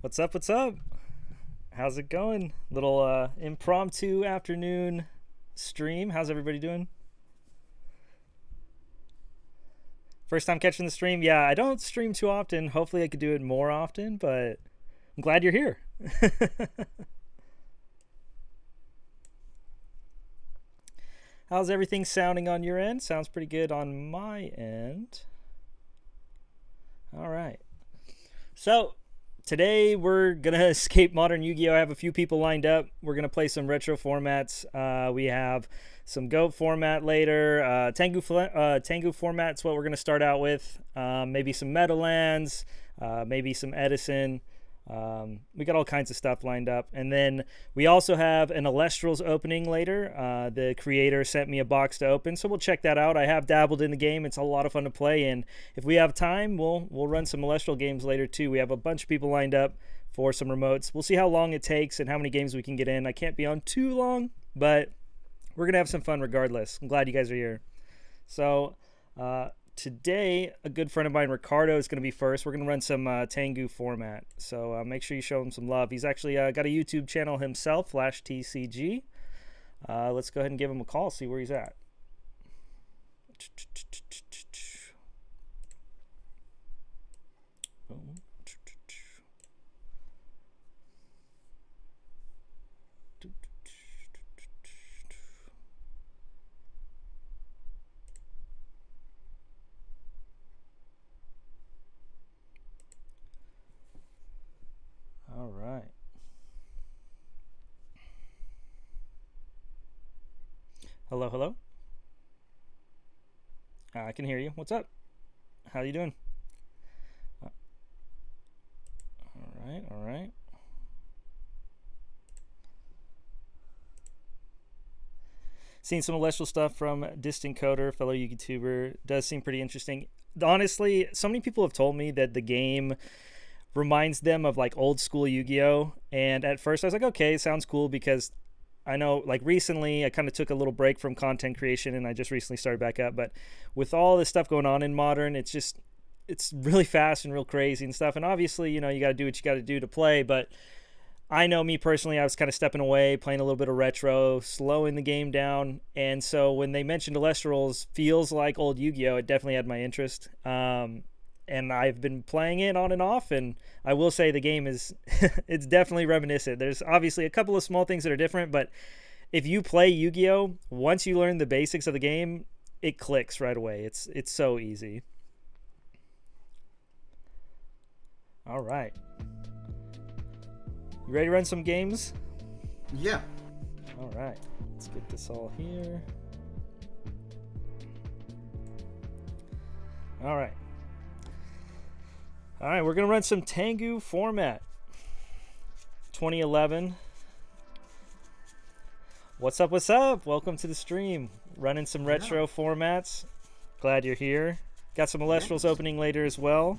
What's up? What's up? How's it going? Little impromptu afternoon stream. How's everybody doing? First time catching the stream? Yeah, I don't stream too often. Hopefully I could do it more often, but I'm glad you're here. How's everything sounding on your end? Sounds pretty good on my end. All right. So today we're going to escape modern Yu-Gi-Oh! I have a few people lined up. We're going to play some retro formats. We have some GOAT format later. Tangu format's what we're going to start out with. Maybe some Meadowlands, maybe some Edison. We got all kinds of stuff lined up. And then we also have an Alestrals opening later. The creator sent me a box to open, so we'll check that out. I have dabbled in the game. It's a lot of fun to play, and if we have time, we'll run some Alestral games later too. We have a bunch of people lined up for some remotes. We'll see how long it takes and how many games we can get in. I can't be on too long, but we're going to have some fun regardless. I'm glad you guys are here. So, today, a good friend of mine, Ricardo, is going to be first. We're going to run some Tangu format, so make sure you show him some love. He's actually got a YouTube channel himself, /TCG. Let's go ahead and give him a call, see where he's at. All right. Hello, hello. I can hear you. What's up? How you doing? All right, all right. Seen some Celestial stuff from Distant Coder, fellow YouTuber. Does seem pretty interesting. Honestly, so many people have told me that the game reminds them of like old school Yu-Gi-Oh! And at first I was like, okay, sounds cool, because I know like recently I kind of took a little break from content creation and I just recently started back up. But with all this stuff going on in modern, it's really fast and real crazy and stuff. And obviously, you know, you got to do what you got to do to play. But I know me personally, I was kind of stepping away, playing a little bit of retro, slowing the game down. And so when they mentioned Alestrals feels like old Yu-Gi-Oh! It definitely had my interest. And I've been playing it on and off, and I will say the game is it's definitely reminiscent. There's obviously a couple of small things that are different, but if you play Yu-Gi-Oh, once you learn the basics of the game, it clicks right away. It's so easy. All right. You ready to run some games? Yeah. All right. Let's get this all here. All right. All right, we're going to run some Tangu format. 2011. What's up, what's up? Welcome to the stream. Running some retro formats. Glad you're here. Got some Alestrals opening later as well.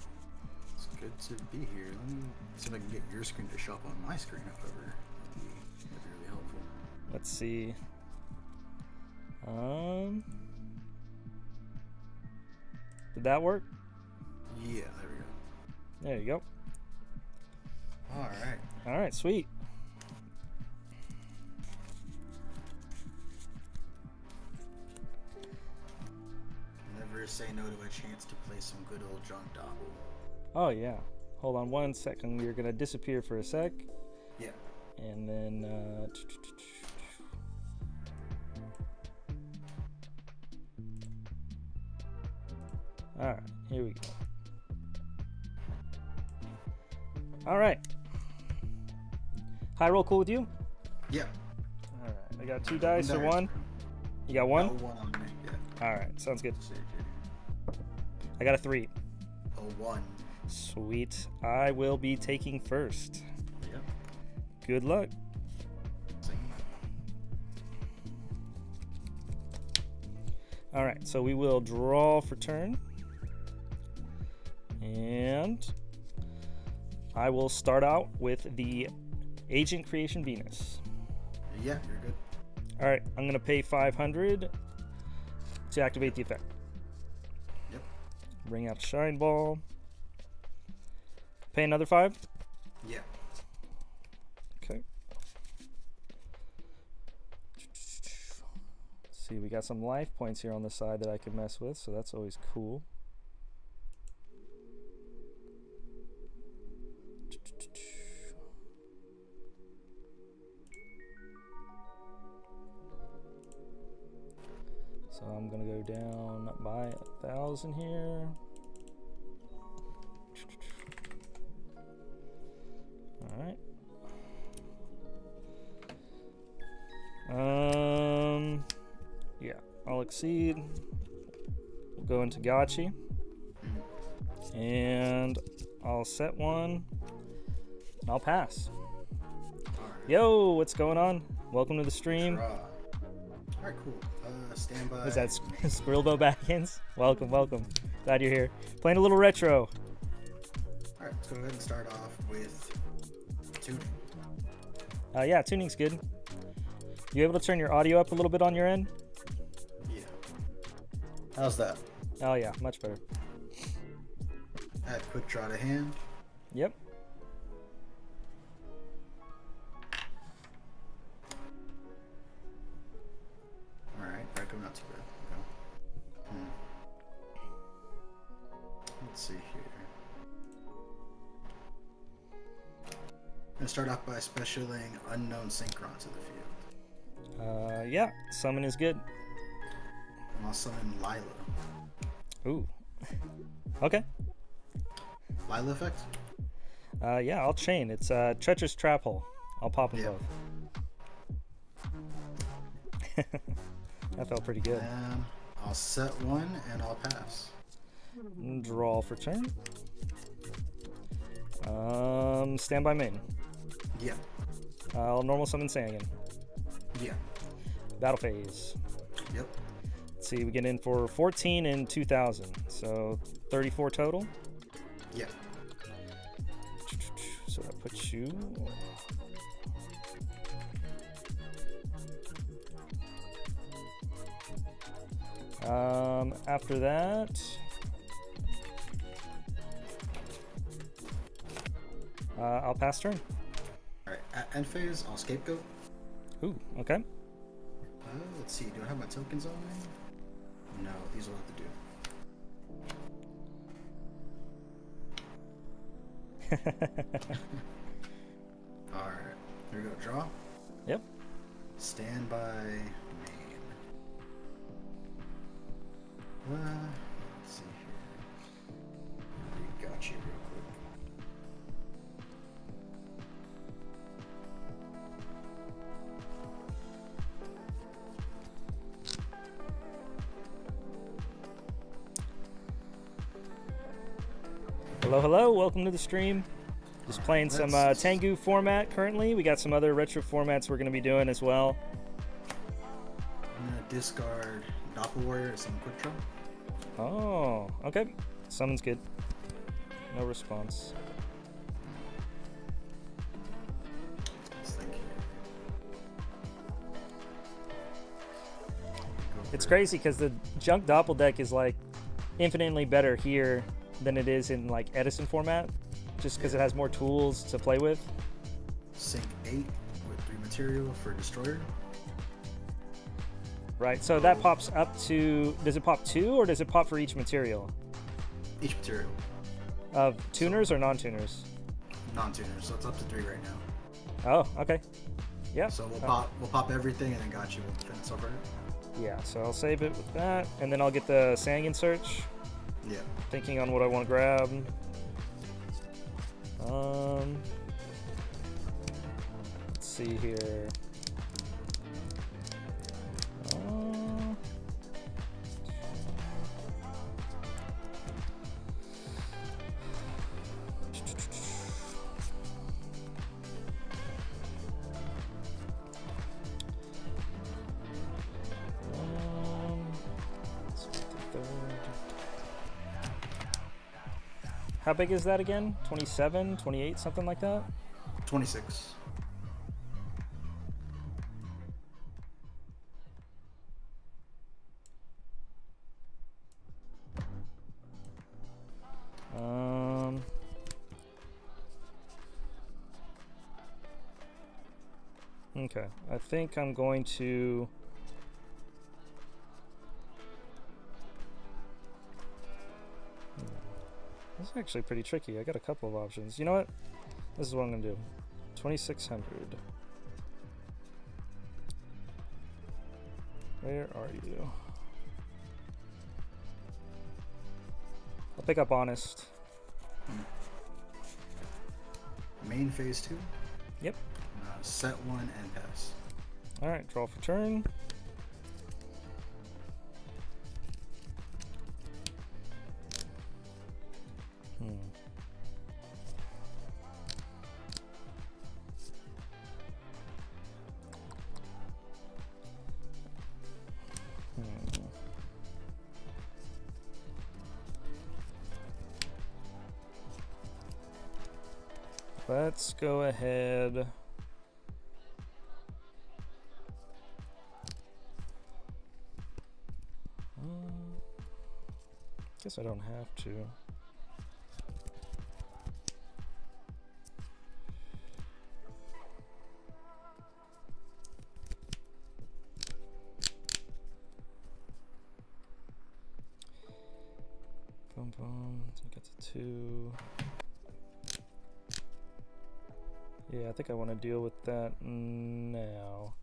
It's good to be here. Let me see if I can get your screen to show up on my screen, however. That'd be really helpful. Let's see. Did that work? Yeah, there we go. There you go. Alright. Alright, sweet. Never say no to a chance to play some good old John Dobble. Oh, yeah. Hold on one second. You're going to disappear for a sec. Yeah. And then... Alright, here we go. Alright. High roll cool with you? Yeah. Alright, I got 2 dice or 1. You got 1? No, 1 on me. Yeah. Alright, sounds good. CG. I got a 3. A 1. Sweet. I will be taking first. Yep. Good luck. Same. Alright, so we will draw for turn. And I will start out with the Agent Creation Venus. Yeah, you're good. Alright, I'm going to pay 500 to activate the effect. Yep. Bring out Shine Ball. Pay another 5? Yeah. Okay. Let's see, we got some life points here on the side that I can mess with, so that's always cool. So I'm gonna go down by 1,000 here. All right. Yeah, I'll exceed. We'll go into Gotchi. And I'll set one. And I'll pass. Yo, what's going on? Welcome to the stream. Alright, cool. Stand by. Is that Squirrelbo Backhands? Welcome, welcome. Glad you're here. Playing a little retro. Alright, let's go ahead and start off with tuning. Yeah, tuning's good. You able to turn your audio up a little bit on your end? Yeah. How's that? Oh yeah, much better. Add quick draw to hand. Yep. Alright, Reco not too bad. Okay. Let's see here. I'm gonna start off by specialing Unknown Synchron to the field. Yeah, summon is good. And I'll summon Lila. Ooh. Okay. Lila effect? Yeah, I'll chain. It's Treacherous Trap Hole. I'll pop them both. That felt pretty good. And I'll set one and I'll pass. Draw for turn. Stand by main. Yeah. I'll normal summon Sangan. Yeah. Battle phase. Yep. Let's see, we get in for 14 and 2,000, so 34 total. Yeah. So that puts you. After that, I'll pass turn. Alright, at end phase, I'll scapegoat. Ooh, okay. Let's see, do I have my tokens on me? No, these will have to do. Alright, here we go, draw. Yep. Stand by main. Let's see here. We got you real quick. Hello, hello. Welcome to the stream. Just playing some Tangu format currently. We got some other retro formats we're going to be doing as well. I'm going to discard Doppel Warrior as some quick draw. Oh, okay. Summon's good. No response. Let's think here. It's crazy because the Junk Doppel deck is like infinitely better here than it is in like Edison format, just because it has more tools to play with. Sink 8 with 3 material for Destroyer. Right, so that pops up to, does it pop 2 or does it pop for each material? Each material. Of tuners or non-tuners? Non-tuners, so it's up to 3 right now. Oh, okay. Yeah. So we'll pop everything and then got you with the finish over it. Yeah, so I'll save it with that, and then I'll get the Sangan Search. Yeah. Thinking on what I want to grab. Let's see here. How big is that again? 27, 28, something like that? 26. Okay, I think I'm going to... This is actually pretty tricky. I got a couple of options. You know what? This is what I'm going to do. 2,600. Where are you? I'll pick up Honest. Main phase 2. Yep. Set 1 and pass. Alright, draw for turn. Let's go ahead. Guess I don't have to. Boom, boom. So get to 2. Yeah, I think I want to deal with that now.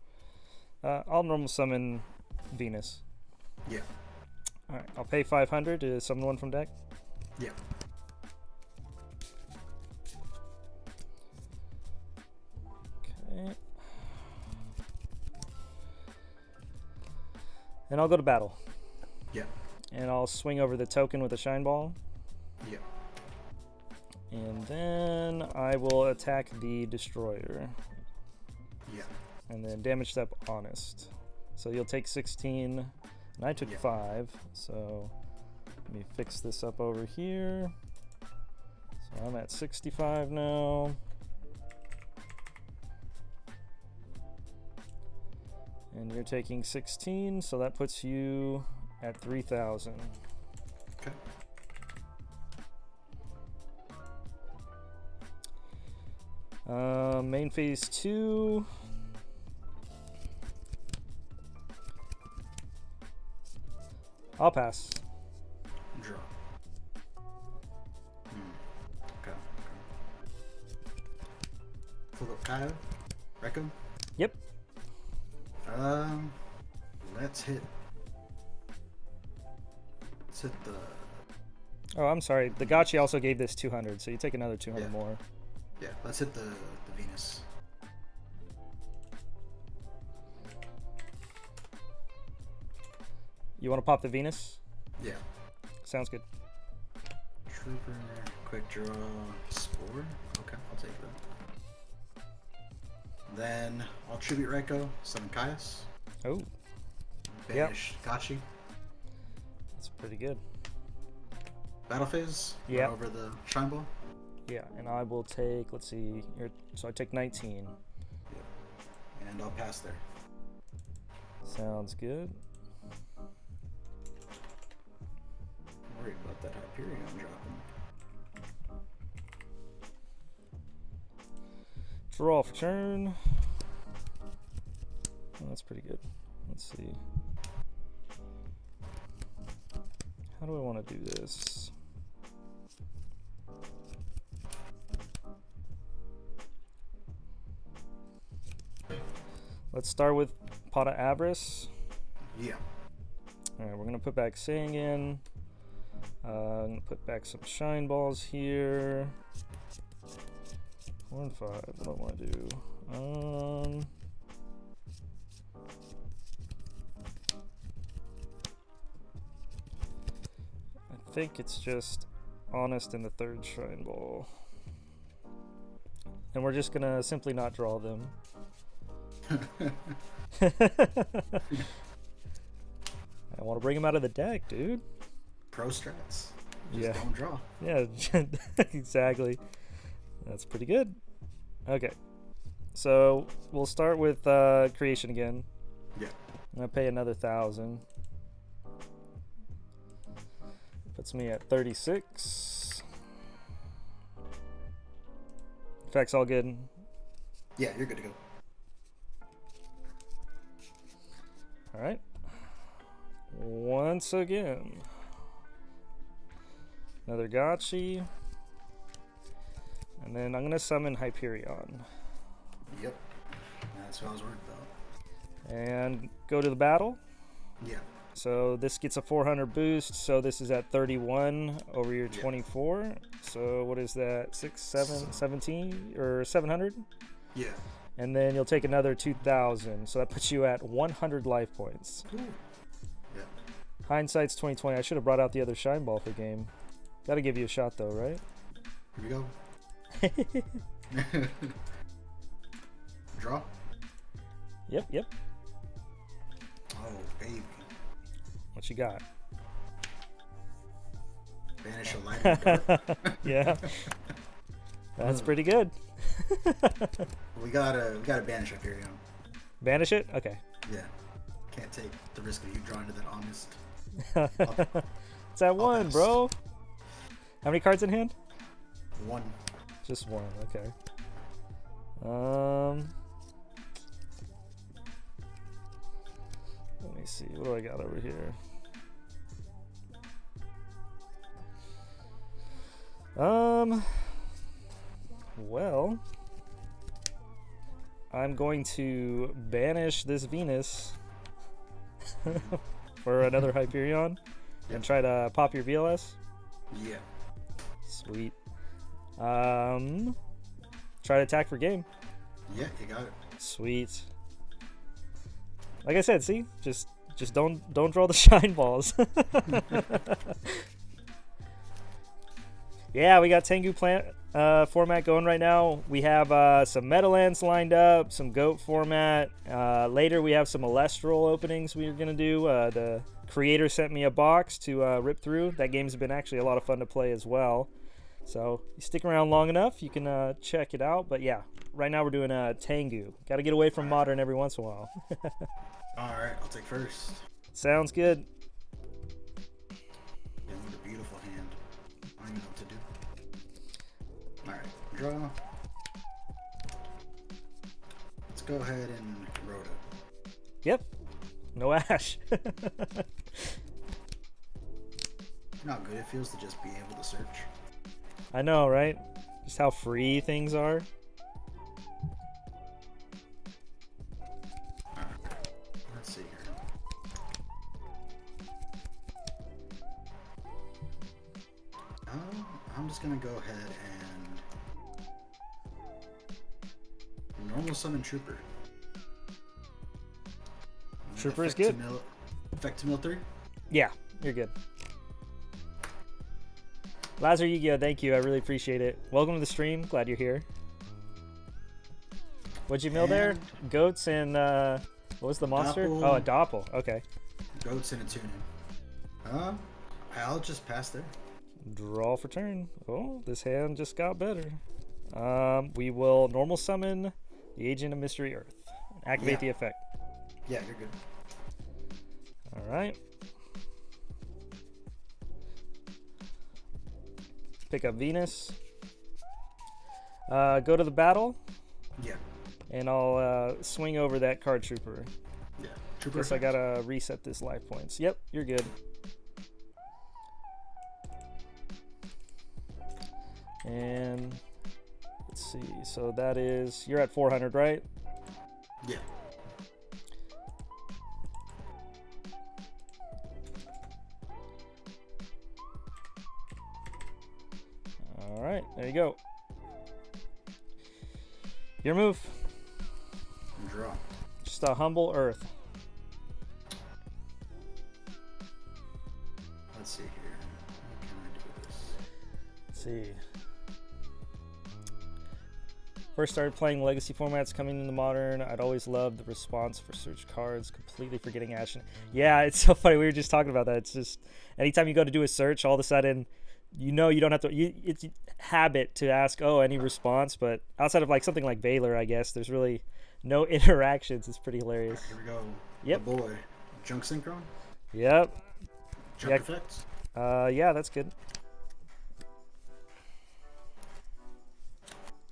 I'll normal summon Venus. Yeah. Alright, I'll pay 500 to summon one from deck. Yeah. Okay. And I'll go to battle. Yeah. And I'll swing over the token with a shine ball. Yeah. And then I will attack the destroyer. Yeah. And then damage step Honest. So you'll take 16, and I took 5. So let me fix this up over here. So I'm at 65 now. And you're taking 16, so that puts you at 3,000. Okay. Main phase 2. I'll pass. Draw. Okay. Pull up Kyle. Recco. Yep. Let's hit the... Oh, I'm sorry. The Gotchi also gave this 200, so you take another 200 more. Yeah, let's hit the Venus. You want to pop the Venus? Yeah. Sounds good. Trooper, quick draw, Spore. Okay, I'll take that. Then I'll tribute Reiko, summon Caius. Oh. Banish Gachi. That's pretty good. Battle phase. Yeah. Over the Shine Ball. Yeah, and I will take, let's see, so I take 19. Yeah. And I'll pass there. Sounds good. Worried about that Hyperion dropping. Draw for turn. Oh, that's pretty good. Let's see. How do I want to do this? Let's start with Pot of Abris. Yeah. Alright, we're going to put back Sang in. I'm gonna put back some shine balls here. 4 and 5. What do I want to do? I think it's just honest in the 3rd shrine ball, and we're just gonna simply not draw them. I want to bring them out of the deck, dude. Pro strats. Yeah. Don't draw. Yeah, exactly. That's pretty good. Okay, so we'll start with creation again. Yeah. I'm gonna pay another 1,000. Puts me at 36. Effects all good. Yeah, you're good to go. All right. Once again, another Gotchi. And then I'm going to summon Hyperion. Yep. That's what I was worried about. And go to the battle. Yeah. So this gets a 400 boost. So this is at 31 over your 24. So what is that? 6, 7, 17 or 700? Yeah. And then you'll take another 2,000. So that puts you at 100 life points. Cool. Yeah. Hindsight's 2020. I should have brought out the other shine ball for game. Got to give you a shot though, right? Here we go. Draw? Yep. Oh, baby. What you got? Banish a lightning dart. Yeah. That's pretty good. We gotta banish Hyperion. Banish it? Okay. Yeah. Can't take the risk of you drawing to that honest. It's at 1, bro. How many cards in hand? 1. Just 1, okay. Let me see. What do I got over here? Well, I'm going to banish this Venus for another Hyperion and try to pop your VLS. Yeah. Sweet. Try to attack for game. Yeah, you got it. Sweet. Like I said, see, just don't draw the shine balls. Yeah, we got Tangu plant format going right now. We have some Meadowlands lined up, some Goat format. Later we have some Alestral openings we're gonna do. The creator sent me a box to rip through. That game's been actually a lot of fun to play as well. So you stick around long enough, you can check it out. But yeah, right now we're doing Tangu. Got to get away from Modern every once in a while. All right, I'll take first. Sounds good. Yeah, what a beautiful hand. I don't even know what to do. All right, draw. Let's go ahead and Rhoda. Yep. No Ash. Not good it feels to just be able to search. I know, right? Just how free things are. Alright, let's see here. I'm just gonna go ahead and normal summon Trooper. Trooper is good. Effect to mill 3? Yeah, you're good. Lazar Yu-Gi-Oh, thank you. I really appreciate it. Welcome to the stream. Glad you're here. What'd you mill there? Goats and what was the monster? Doppel. Oh, a Doppel. Okay. Goats and a tuning. I'll just pass there. Draw for turn. Oh, this hand just got better. We will normal summon the Agent of Mystery Earth. Activate the effect. Yeah, you're good. All right. Pick up Venus. Go to the battle. Yeah. And I'll swing over that card trooper. Yeah. Trooper. Guess I gotta reset this life points. Yep, you're good. And let's see. So that is, you're at 400, right? Yeah. There you go. Your move. Draw. Just a humble earth. Let's see here. What can I do with this? Let's see. First started playing legacy formats coming into modern. I'd always loved the response for search cards, completely forgetting action. Yeah, it's so funny. We were just talking about that. It's just anytime you go to do a search, all of a sudden, you know you don't have to. It's habit to ask, oh, any response. But outside of like something like Valor, I guess there's really no interactions. It's pretty hilarious. Here we go. Yep. The boy. Junk Synchron. Yep. Junk effects. Yeah, that's good.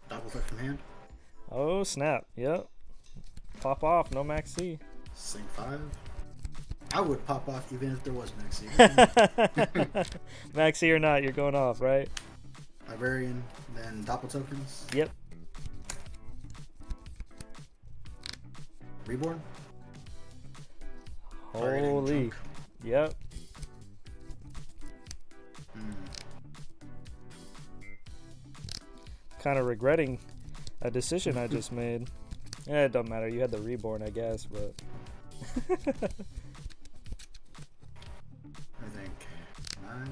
Double click from hand. Oh snap! Yep. Pop off. No max C. Sync 5. I would pop off even if there was max C. Max C or not, you're going off, right? Librarian, then Doppel tokens. Yep. Reborn. Holy. Yep. Kind of regretting a decision I just made. Yeah, it don't matter. You had the reborn, I guess, but. I think. Can I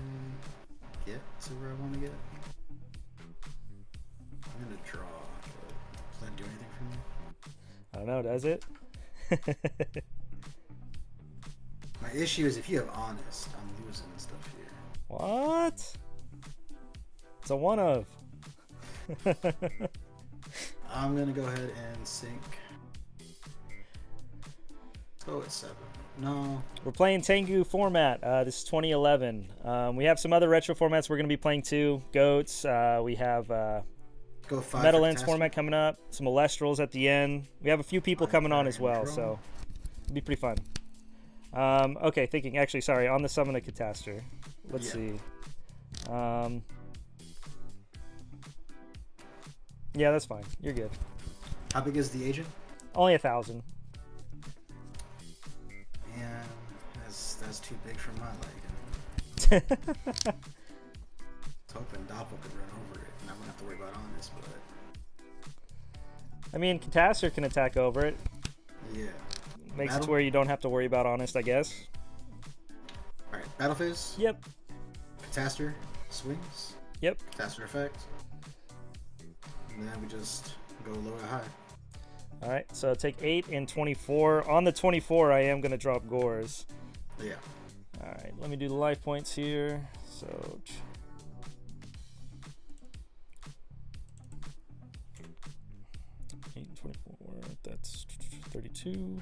get to where I want to get? I'm gonna draw, but does that do anything for me? I don't know. Does it? My issue is if you have honest, I'm losing stuff here. What? It's a one of. I'm gonna go ahead and sync. Let's go at 7. No. We're playing Tangu format. This is 2011. We have some other retro formats we're going to be playing too. Goats. We have Go 5 Meadowlands format coming up. Some Alestrals at the end. We have a few people coming on as well, so it'll be pretty fun. Okay, thinking. Actually, sorry. On the Summon a Catastor. Let's see. Yeah, that's fine. You're good. How big is the agent? Only 1,000. Yeah, that's too big for my liking. I was hoping Doppel could run over it, and I wouldn't have to worry about honest, but I mean, Catastor can attack over it. yeah. Makes it to where you don't have to worry about honest, I guess. All right, Battle Phase. Yep. Catastor swings. Yep. Catastor effect. And then we just go low to high. All right, so take 8 and 24. On the 24, I am going to drop Gores. Yeah. All right, let me do the life points here. So 8 and 24, that's 32.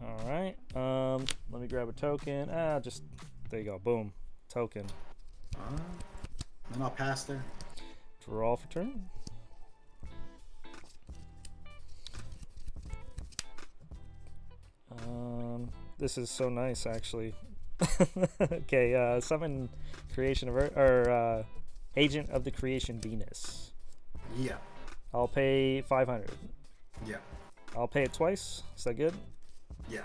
All right, let me grab a token. Just there you go, boom, token. Then I'll pass there. Draw for turn. This is so nice, actually. Okay, summon creation of Earth, or Agent of the Creation Venus. Yeah. I'll pay 500. Yeah. I'll pay it twice. Is that good? Yeah.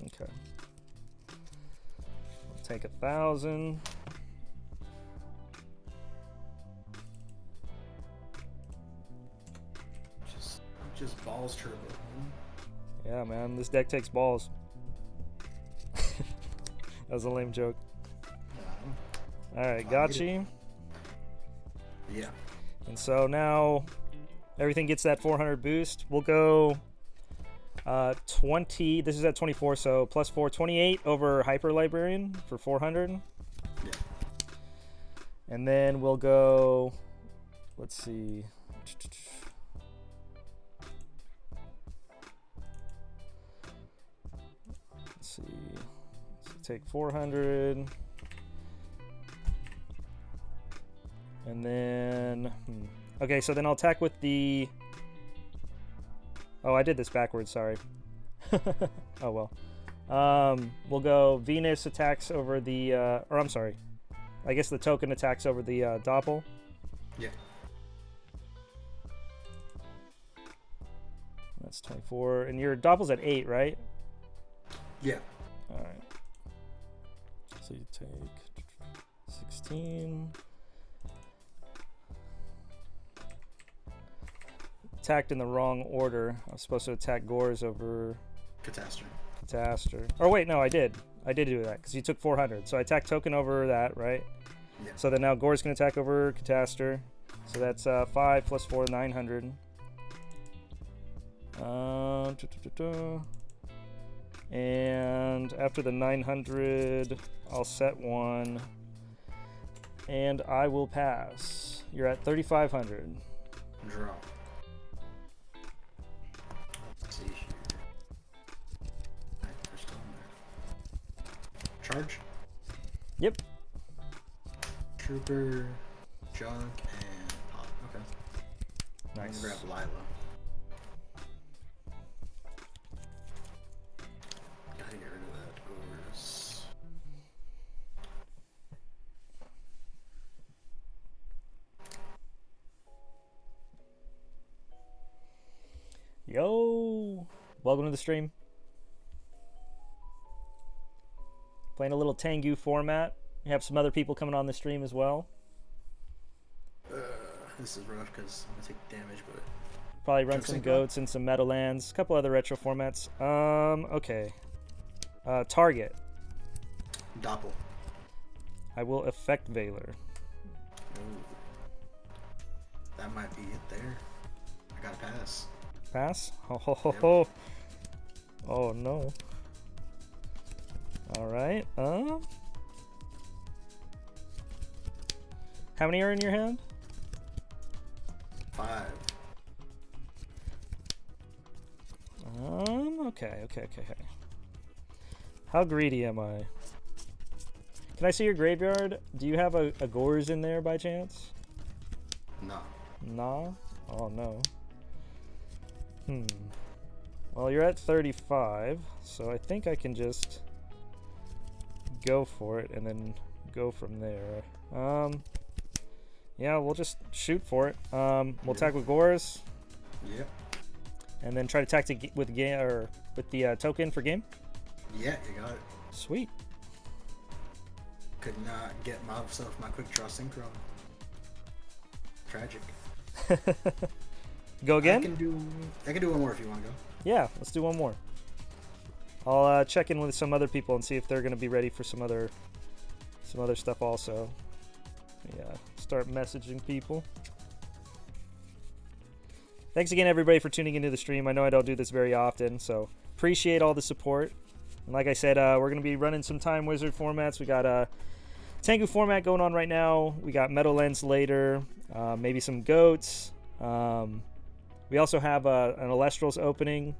Okay. I'll take 1,000. Just balls turbo. Yeah, man, this deck takes balls. That was a lame joke. All right, Gotchi. Yeah. And so now everything gets that 400 boost. We'll go 20. This is at 24, so plus 4, 28 over Hyper Librarian for 400. Yeah. And then we'll go, let's see. Let's see. So take 400. And then, okay, so then I'll attack with the, oh, I did this backwards, sorry. Oh, well. We'll go Venus attacks over the, or I'm sorry. I guess the token attacks over the Doppel. Yeah. That's 24. And your Doppel's at 8, right? Yeah. All right. So you take 16. Attacked in the wrong order. I was supposed to attack Gores over Cataster. Or wait, no, I did. I did do that because you took 400. So I attacked Token over that, right? Yeah. So then now Gore's going to attack over Cataster. So that's 5 plus 4, 900. And after the 900, I'll set one. And I will pass. You're at 3,500. Draw. Let's see here. Alright, we're still in there. Charge? Yep. Trooper, Jug, and Pop. Okay. Nice. I'm gonna grab Lila. Gotta get rid of that Gores. Yo! Welcome to the stream. Playing a little Tangu format. We have some other people coming on the stream as well. This is rough because I'm gonna take damage, but Probably run some goats and some Meadowlands. A couple other retro formats. Okay. Target. Doppel. I will affect Valor. Ooh. That might be it there. I gotta pass. Pass? Ho ho ho ho. Oh no. Alright. How many are in your hand? 5. Okay. How greedy am I? Can I see your graveyard? Do you have a Gores in there by chance? No. Nah? Oh no. Well, you're at 35, so I think I can just go for it and then go from there. Yeah, we'll just shoot for it. We'll attack with Gores. Yep. And then try to attack with the token for game. Yeah, you got it. Sweet. Could not get myself my quick draw synchro. Tragic. Go again? I can do one more if you want to go. Yeah, let's do one more. I'll check in with some other people and see if they're going to be ready for some other stuff also. Yeah, start messaging people. Thanks again, everybody, for tuning into the stream. I know I don't do this very often, so appreciate all the support. And like I said, we're going to be running some Time Wizard formats. We got a Tangu format going on right now. We got Meadowlands later, maybe some goats. We also have an Alestrals opening,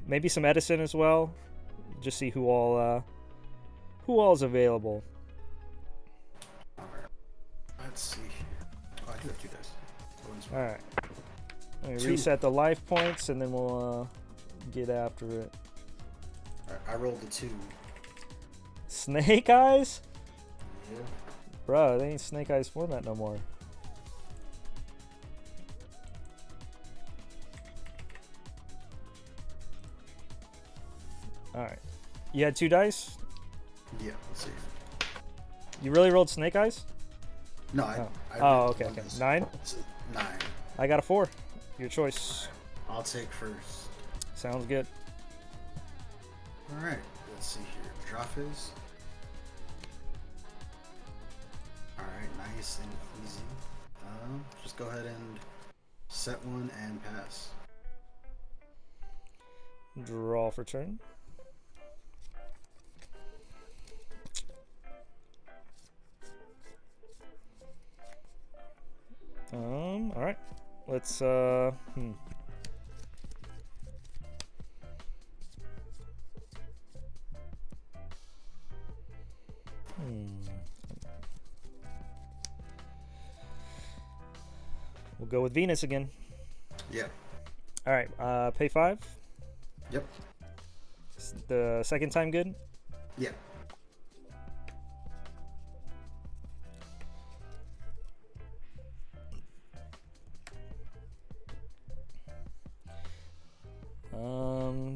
maybe some Edison as well. Just see who all is available. All right. Let's see here. Oh, I do have 2 dice. All right. Let me reset the life points, and then we'll get after it. All right, I rolled a 2. Snake Eyes? Yeah. Bruh, they ain't Snake Eyes format no more. Alright. You had 2 dice? Yeah, let's see. You really rolled Snake Eyes? No, okay. 9? 9. I got a 4. Your choice. I'll take first. Sounds good. Alright, let's see here. Draw fizz. Alright, nice and easy. Just go ahead and set one and pass. Draw for turn. Alright. Let's We'll go with Venus again. Yeah. Alright, pay 5. Yep. The second time good? Yeah.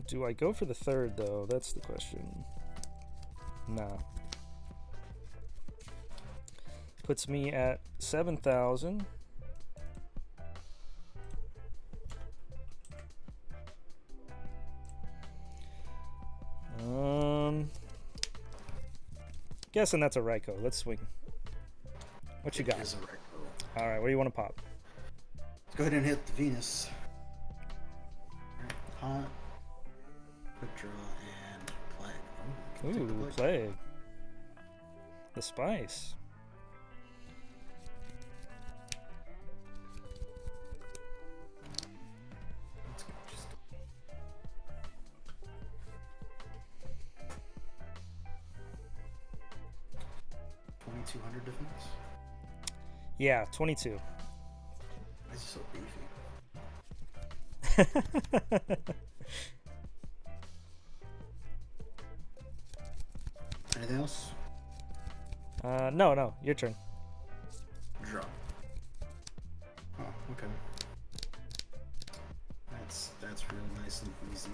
Do I go for the third though? That's the question. Nah. Puts me at 7,000. Guessing that's a Raikou. Let's swing. What you got? It is a Raikou. All right, what do you want to pop? Let's go ahead and hit the Venus. All right, hot, quick draw, and plague. Oh, Ooh, plague. The spice. Let's go. Just 2,200 defense. Yeah, 22. Why is he so beefy? Anything else? No, your turn. Draw. Oh, okay. That's real nice and easy.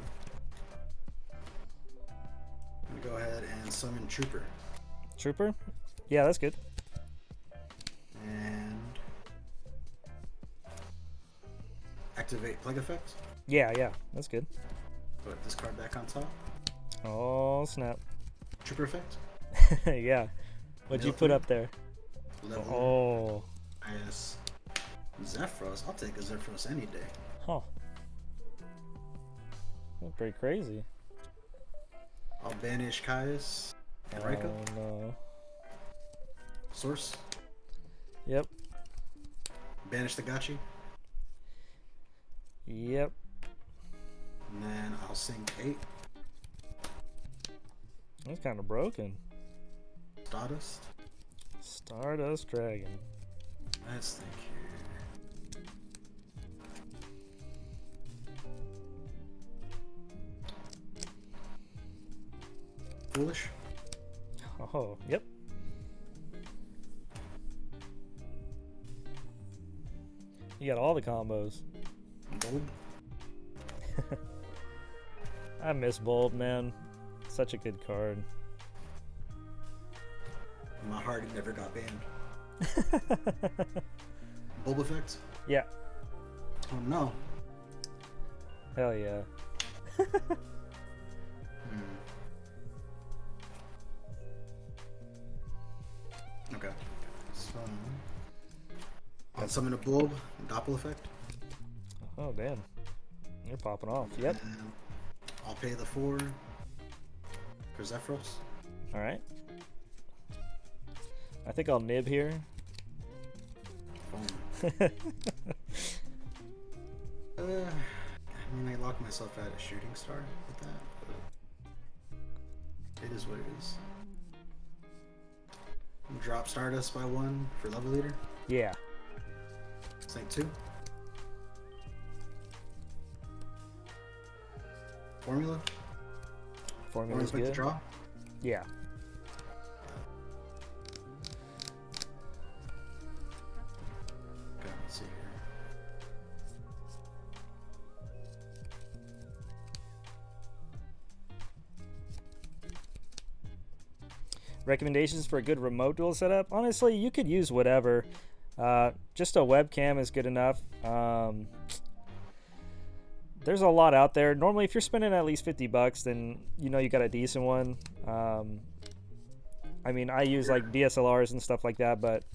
I'm gonna go ahead and summon Trooper. Trooper? Yeah, that's good. And activate Plague Effect. Yeah, that's good. Put this card back on top. Oh, snap. Trooper Effect. Yeah. What'd you put up there? Level. Oh. Yes. Zephyros. I'll take a Zephyros any day. Huh. That's pretty crazy. I'll banish Caius and Raikou. Oh, no. Source. Yep. Banish the Gachi. Yep. And then I'll sink 8. That's kind of broken. Stardust. Stardust Dragon. Let's think here. Foolish. Oh, yep. You got all the combos. Bulb. I miss Bulb, man. Such a good card. In my heart, it never got banned. Bulb Effect. Yeah. Oh no. Hell yeah. Okay. So I'll summon a Bulb, Doppel Effect. Oh, damn. You're popping off. Yep. And I'll pay the 4 for Zephyros. All right. I think I'll nib here. Boom. I mean, I locked myself out a shooting star with that, but it is what it is. Drop Stardust by 1 for level leader. Yeah. Sink 2. Formula. Formula's Pick the good. draw. Yeah. Okay, let's see here. Recommendations for a good remote duel setup? Honestly, you could use whatever. Just a webcam is good enough. There's a lot out there. Normally, if you're spending at least $50, then you know you got a decent one. I mean, I use like DSLRs and stuff like that, but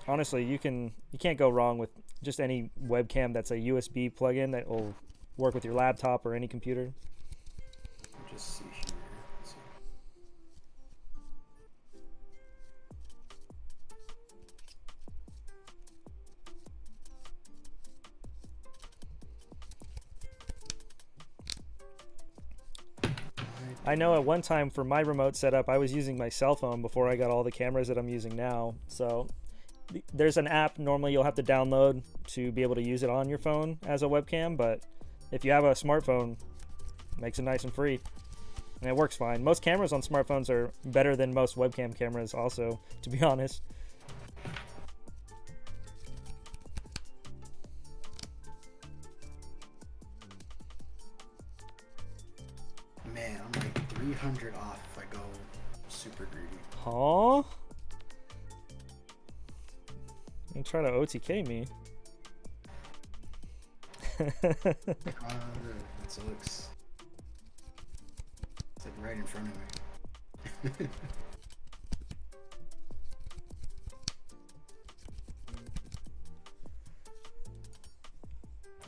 honestly, you can't go wrong with just any webcam that's a USB plugin that will work with your laptop or any computer. Just see here. Let's see. I know at one time for my remote setup, I was using my cell phone before I got all the cameras that I'm using now. So there's an app normally you'll have to download to be able to use it on your phone as a webcam. But if you have a smartphone, it makes it nice and free. And it works fine. Most cameras on smartphones are better than most webcam cameras also, to be honest. Man, I'm like 300 off if I go super greedy. Huh? You try to OTK me. That sucks. It's like right in front of me.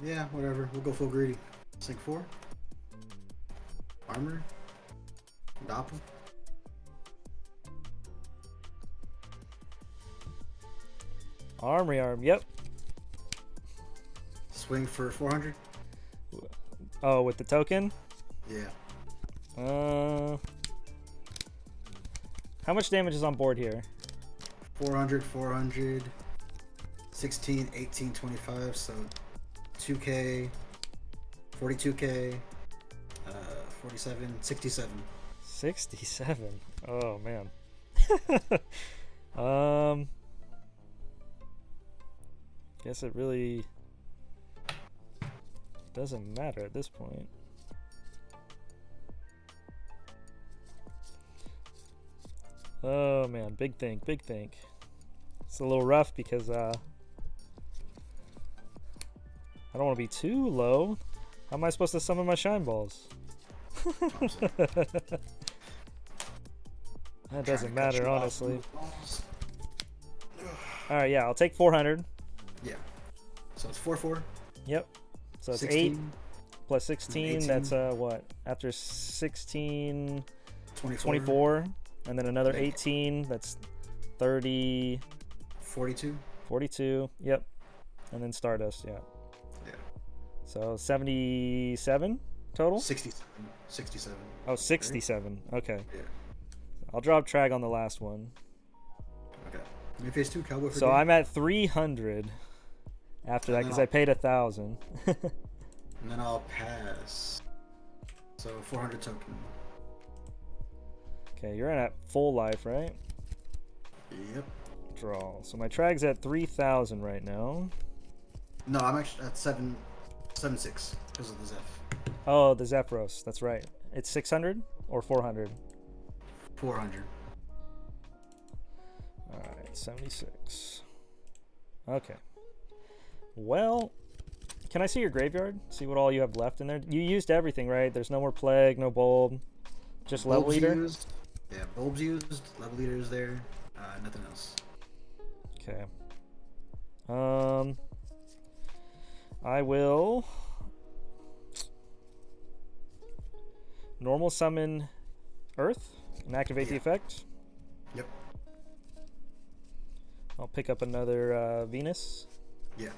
Yeah, whatever. We'll go full greedy. Sink 4. Armor. Doppel. Armory arm, yep. Swing for 400. Oh, with the token? Yeah. How much damage is on board here? 400, 400, 16, 18, 25, so 2k, 42k, 47, 67. 67. Oh man. Guess it really doesn't matter at this point. Oh man, big think, big think. It's a little rough because I don't want to be too low. How am I supposed to summon my shine balls? That doesn't matter, honestly. Alright, yeah, I'll take 400. Yeah. So it's 4-4. Yep. So it's 16, 8 plus 16. That's what? After 16, 24. And then another 18. That's 30. 42. 42. Yep. And then Stardust, yeah. Yeah. So 77 total? 67. 67. Oh, 67. Okay. Yeah. I'll drop Trag on the last one. Okay. Main phase 2, Cowboy for So game. I'm at 300 after that because I paid 1,000. And then I'll pass. So 400 token. Okay, you're in at full life, right? Yep. Draw. So my Trag's at 3,000 right now. No, I'm actually at 7.6 because of the Zeph. Oh, the Zephyros. That's right. It's 600 or 400? 400. Alright, 76. Okay. Well, can I see your graveyard? See what all you have left in there? You used everything, right? There's no more Plague, no Bulb. Just Level Bulbs Leader? used. Yeah, Bulbs used. Level Leader's there. Nothing else. Okay. I will normal summon Earth and activate the effect. Yep. I'll pick up another Venus. Yeah.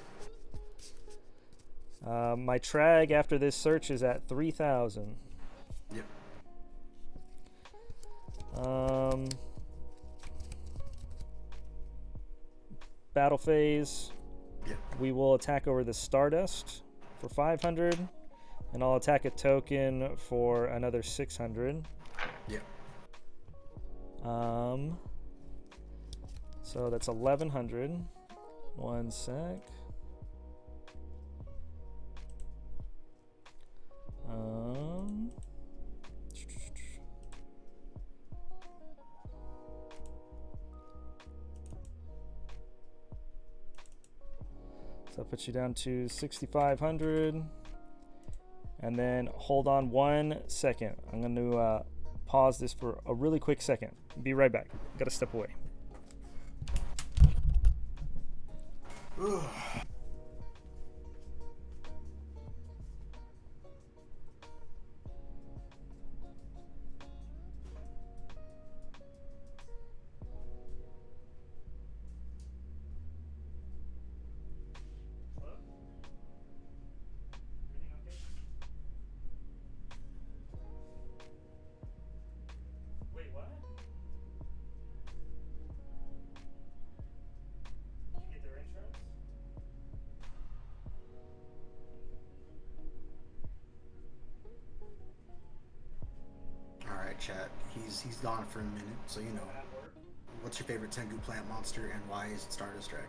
My Trag after this search is at 3,000. Yep. Battle phase. Yep. We will attack over the Stardust for 500, and I'll attack a token for another 600. Yep. So that's 1,100. One sec. So that puts you down to 6,500. And then hold on 1 second. I'm going to pause this for a really quick second. Be right back. Got to step away. Chat. He's gone for a minute, so you know. What's your favorite Tengu plant monster and why is it Stardust Dragon?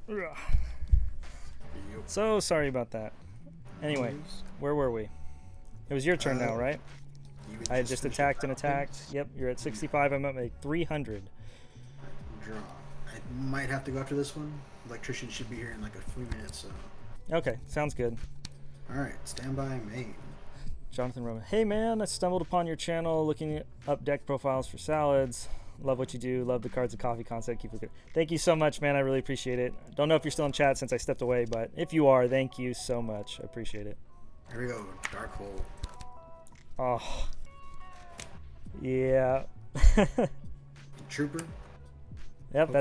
Ugh. Yep. So sorry about that. Anyway, where were we? It was your turn now, right? I had just attacked and attacked. Yep, you're at 65. I'm at 300. Draw. I might have to go after this one. Electrician should be here in like a few minutes, so. Okay, sounds good. Alright, stand by main. Jonathan Roman. Hey man, I stumbled upon your channel looking up deck profiles for salads. Love what you do. Love the Cards and Coffee concept. Keep it good. Thank you so much, man. I really appreciate it. Don't know if you're still in chat since I stepped away, but if you are, thank you so much. I appreciate it. Here we go. Dark Hole. Oh. Yeah. Trooper. Yep,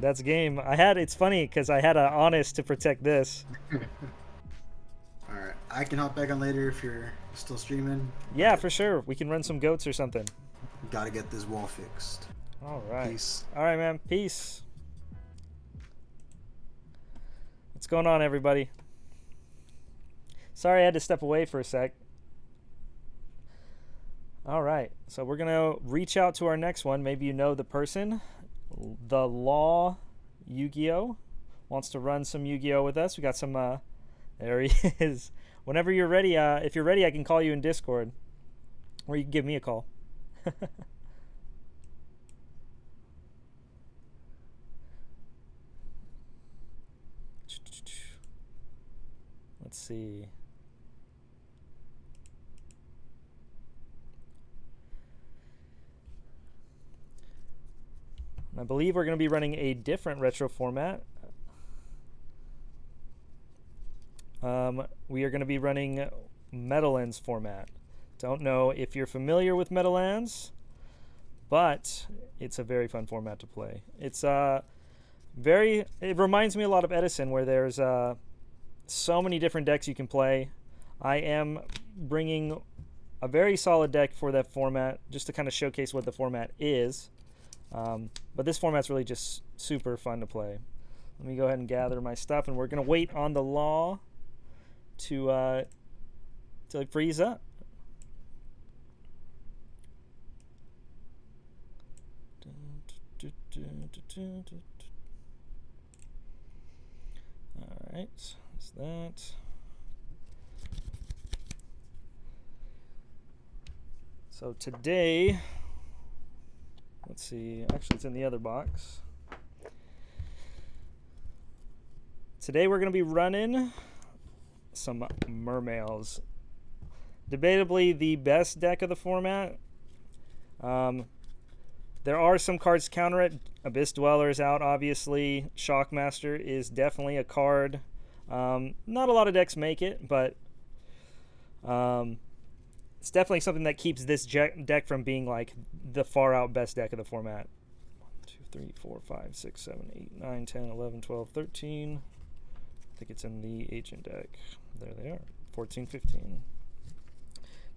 that's game. It's funny because I had an Honest to protect this. Alright, I can hop back on later if you're still streaming. Yeah, for sure. We can run some goats or something. Gotta get this wall fixed. All right. Peace. All right, man. Peace. What's going on, everybody? Sorry I had to step away for a sec. All right. So we're going to reach out to our next one. Maybe you know the person. The Law Yu-Gi-Oh! Wants to run some Yu-Gi-Oh! With us. We got some... there he is. Whenever you're ready, if you're ready, I can call you in Discord. Or you can give me a call. Let's see. I believe we're going to be running a different retro format. We are going to be running Meadowlands format. Don't know if you're familiar with Meadowlands, but it's a very fun format to play. It's it reminds me a lot of Edison, where there's so many different decks you can play. I am bringing a very solid deck for that format just to kind of showcase what the format is. But this format's really just super fun to play. Let me go ahead and gather my stuff, and we're going to wait on the Law to freeze up. All right, that's that. So today, let's see, actually it's in the other box. Today we're going to be running some Mermails. Debatably the best deck of the format. There are some cards to counter it. Abyss Dweller is out, obviously. Shockmaster is definitely a card. Not a lot of decks make it, but it's definitely something that keeps this deck from being like the far out best deck of the format. 1, 2, 3, 4, 5, 6, 7, 8, 9, 10, 11, 12, 13. I think it's in the Agent deck. There they are. 14, 15.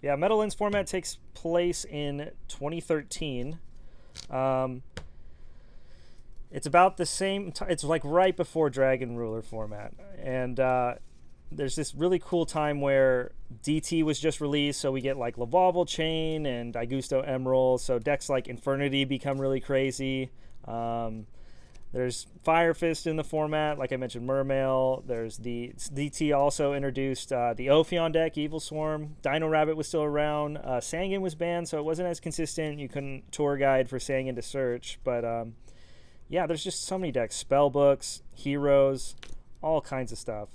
Yeah, Meadowlands format takes place in 2013. It's about the same. It's like right before Dragon Ruler format, and there's this really cool time where DT was just released, so we get like Lavalval Chain and Augusto Emerald. So decks like Infernity become really crazy. There's Fire Fist in the format, like I mentioned, Mermail. There's the DT also introduced the Ophion deck, Evil Swarm. Dino Rabbit was still around. Sangan was banned, so it wasn't as consistent. You couldn't tour guide for Sangan to search. But yeah, there's just so many decks. Spellbooks, Heroes, all kinds of stuff.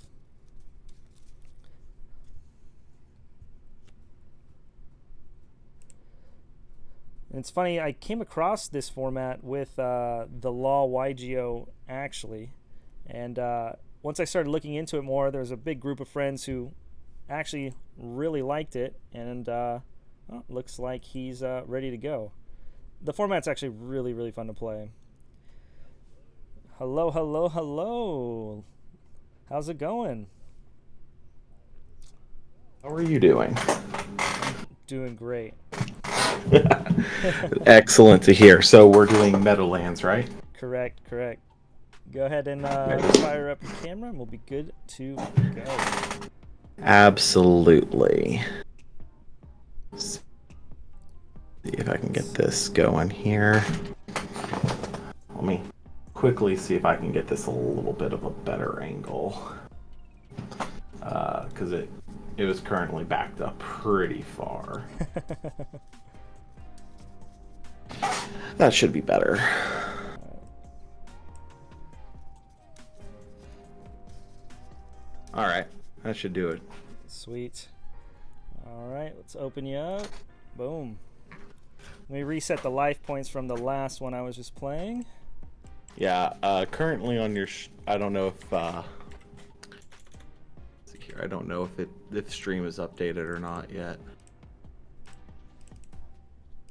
And it's funny, I came across this format with the Law YGO, actually. And once I started looking into it more, there was a big group of friends who actually really liked it. And well, looks like he's ready to go. The format's actually really, really fun to play. Hello, hello, hello. How's it going? How are you doing? Doing great. Excellent to hear. So we're doing Meadowlands, right? Correct. Go ahead and fire up your camera and we'll be good to go. Absolutely. See if I can get this going here. Let me quickly see if I can get this a little bit of a better angle. Because it was currently backed up pretty far. That should be better. All right, that should do it. Sweet. All right, let's open you up. Boom. Let me reset the life points from the last one I was just playing. Yeah, currently on your, I don't know if, let's see here, I don't know if stream is updated or not yet.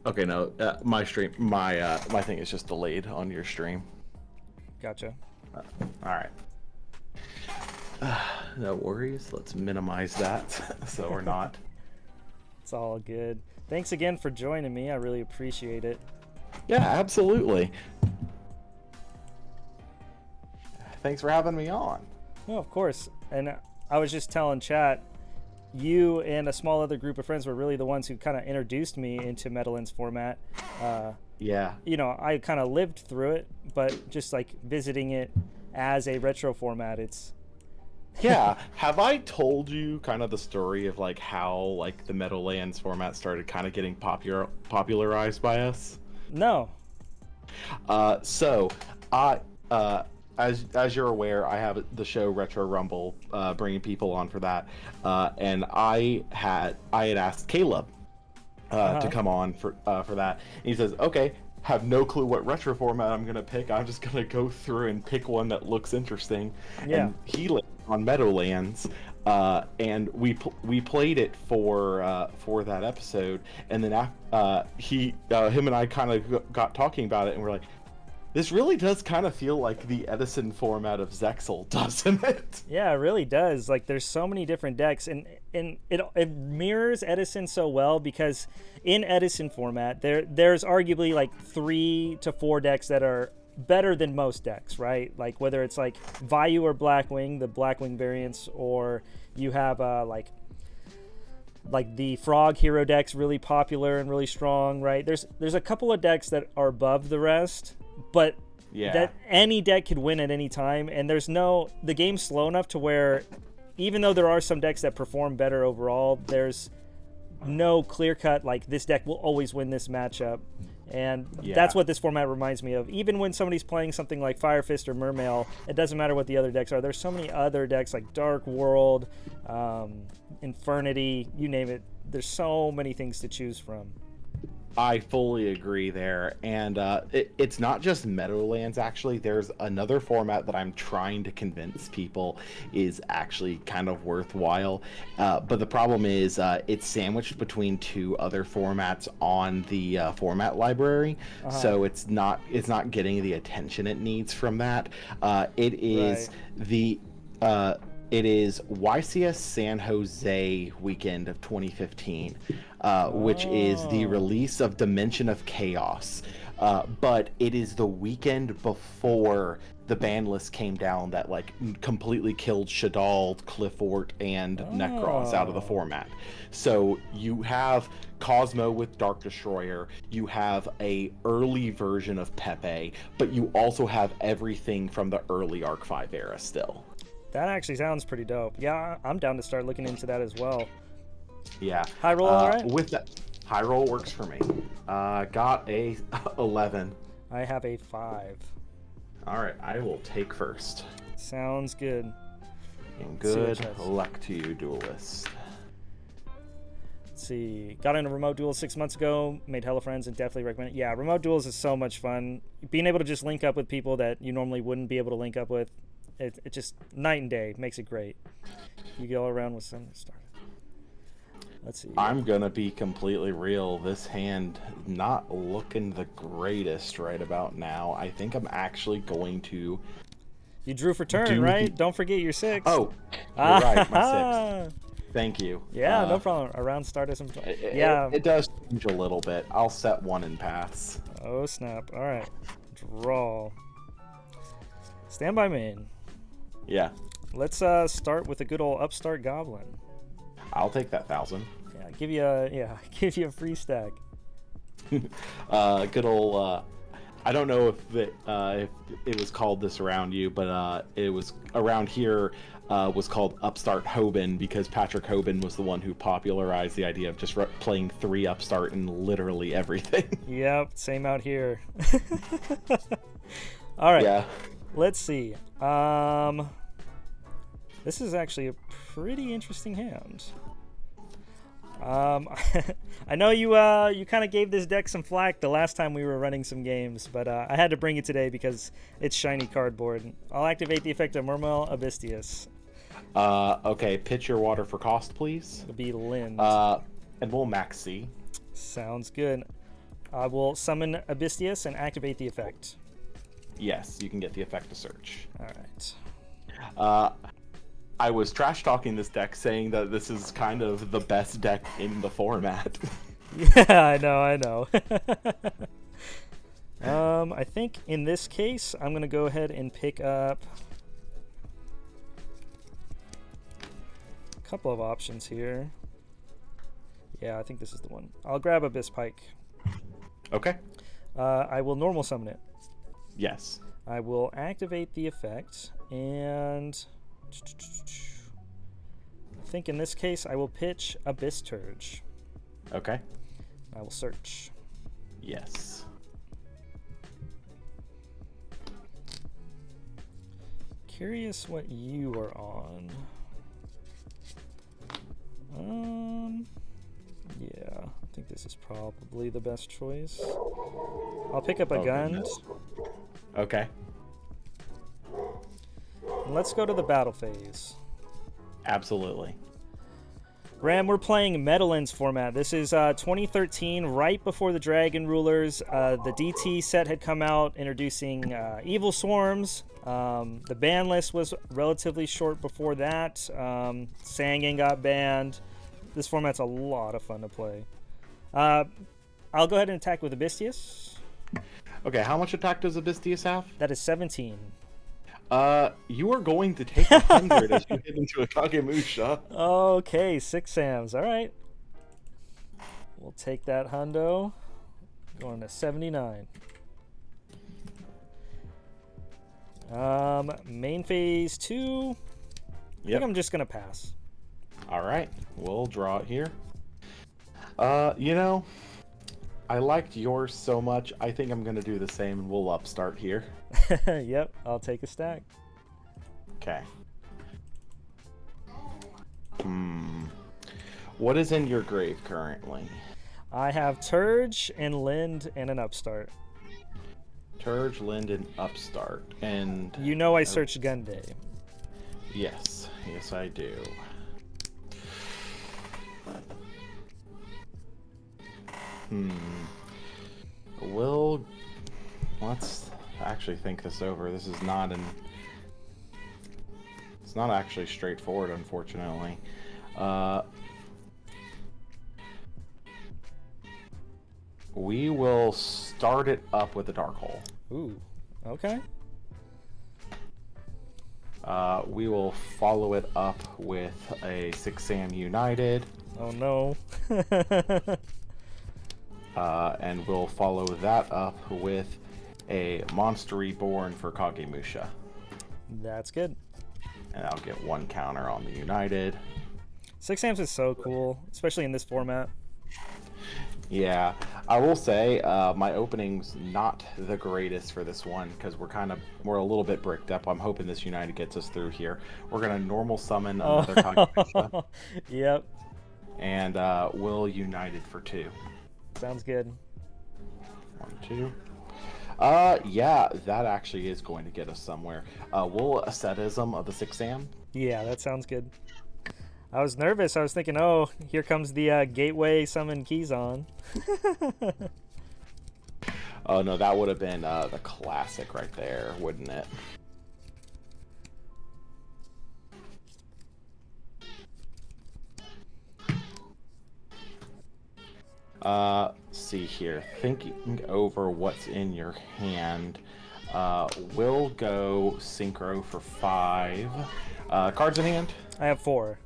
Okay, no, my thing is just delayed on your stream. Gotcha. All right. No worries. Let's minimize that so we're not. It's all good. Thanks again for joining me. I really appreciate it. Yeah, absolutely. Thanks for having me on. No, of course. And I was just telling chat, you and a small other group of friends were really the ones who kind of introduced me into Meadowlands format. Yeah. You know, I kind of lived through it, but just like visiting it as a retro format, it's... Yeah. Have I told you kind of the story of like how like the Meadowlands format started kind of getting popularized by us? No. So I as you're aware, I have the show Retro Rumble, bringing people on for that, and I had asked Caleb to come on for that, and he says, "Okay, have no clue what retro format I'm gonna pick. I'm just gonna go through and pick one that looks interesting." Yeah. And he landed on Meadowlands, and we played it for that episode, and then him and I kind of got talking about it, and we're like, this really does kind of feel like the Edison format of Zexal, doesn't it? Yeah, it really does. Like, there's so many different decks, and it mirrors Edison so well, because in Edison format, there's arguably like 3 to 4 decks that are better than most decks, right? Like whether it's like Vayu or Blackwing, the Blackwing variants, or you have like the Frog Hero deck's really popular and really strong, right? There's a couple of decks that are above the rest, but that any deck could win at any time, and the game's slow enough to where even though there are some decks that perform better overall, there's no clear cut like this deck will always win this matchup. And that's what this format reminds me of. Even when somebody's playing something like Fire Fist or Mermail, it doesn't matter what the other decks are. There's so many other decks like Dark World, Infernity, you name it. There's so many things to choose from. I fully agree there, and it's not just Meadowlands, actually. There's another format that I'm trying to convince people is actually kind of worthwhile, but the problem is it's sandwiched between 2 other formats on the format library, so it's not getting the attention it needs from that. It is it is YCS San Jose weekend of 2015, which is the release of Dimension of Chaos. But it is the weekend before the ban list came down that like completely killed Shadal, Cliffort, and Necros out of the format. So you have Cosmo with Dark Destroyer, you have a early version of Pepe, but you also have everything from the early Arc 5 era still. That actually sounds pretty dope. Yeah, I'm down to start looking into that as well. Yeah. High roll, all right? With that, high roll works for me. Got a 11. I have a 5. All right, I will take first. Sounds good. And good luck to you, duelist. Let's see. Got in a remote duel 6 months ago. Made hella friends and definitely recommend it. Yeah, remote duels is so much fun. Being able to just link up with people that you normally wouldn't be able to link up with. It just night and day, makes it great. You go around with some start. Let's see. I'm gonna be completely real. This hand not looking the greatest right about now. I think I'm actually going to. You drew for turn, right? Don't forget your 6. Oh, you're right, my 6. Thank you. Yeah, no problem. Around start as it does change a little bit. I'll set 1 and pass. Oh snap! All right, draw. Stand by main. Yeah. Let's start with a good old upstart goblin. I'll take that 1,000. Yeah, give you a free stack. Good old I don't know if it was called this around you, but it was around here. Was called Upstart Hoban because Patrick Hoban was the one who popularized the idea of just playing 3 Upstart in literally everything. Yep, same out here. All right. Yeah. Let's see. This is actually a pretty interesting hand. I know you kind of gave this deck some flack the last time we were running some games, but I had to bring it today because it's shiny cardboard. I'll activate the effect of Murmel Abystius. Okay, pitch your water for cost, please. It'll be Lind. And we'll max C. Sounds good. I will summon Abystius and activate the effect. Yes, you can get the effect to search. All right. I was trash talking this deck, saying that this is kind of the best deck in the format. Yeah, I know. I think in this case, I'm gonna go ahead and pick up a couple of options here. Yeah, I think this is the one. I'll grab Abyss Pike. Okay. I will normal summon it. Yes. I will activate the effect, and I think in this case I will pitch Abyss Turge. Okay. I will search. Yes. Curious what you are on. Yeah, I think this is probably the best choice. I'll pick up a gun. Goodness. Okay. And let's go to the battle phase. Absolutely. Ram, we're playing Meadowlands format. This is 2013, right before the Dragon Rulers. The DT set had come out introducing Evil Swarms. The ban list was relatively short before that. Sangin got banned. This format's a lot of fun to play. I'll go ahead and attack with Abystius. Okay, how much attack does Abystius have? That is 17. You are going to take 100 as you hit into a Kagemusha. Okay, 6 Sams. All right. We'll take that hundo. Going to 79. Main phase 2. I think I'm just going to pass. All right, we'll draw it here. You know, I liked yours so much. I think I'm going to do the same, and we'll upstart here. Yep, I'll take a stack. Okay. What is in your grave currently? I have Turge and Lind and an upstart. Turge, Lind, and upstart. And you know I searched Gun Day. Yes, yes I do. Let's actually think this over. This is not it's not actually straightforward, unfortunately. We will start it up with a Dark Hole. Ooh, okay. We will follow it up with a 6-Sam United. Oh no. And we'll follow that up with a Monster Reborn for Kagemusha. That's good. And I'll get 1 counter on the United. 6 Sams is so cool, especially in this format. Yeah, I will say my opening's not the greatest for this one because we're a little bit bricked up. I'm hoping this United gets us through here. We're gonna normal summon another Kagemusha. Yep. And we'll United for 2. Sounds good. 1, 2. Yeah, that actually is going to get us somewhere. We'll ascetism of the 6-Sam. Yeah, that sounds good. I was nervous. I was thinking, oh, here comes the gateway summon Keyzon. Oh no, that would have been the classic right there, wouldn't it? See here, thinking over what's in your hand, we'll go Synchro for 5. Cards in hand? I have 4.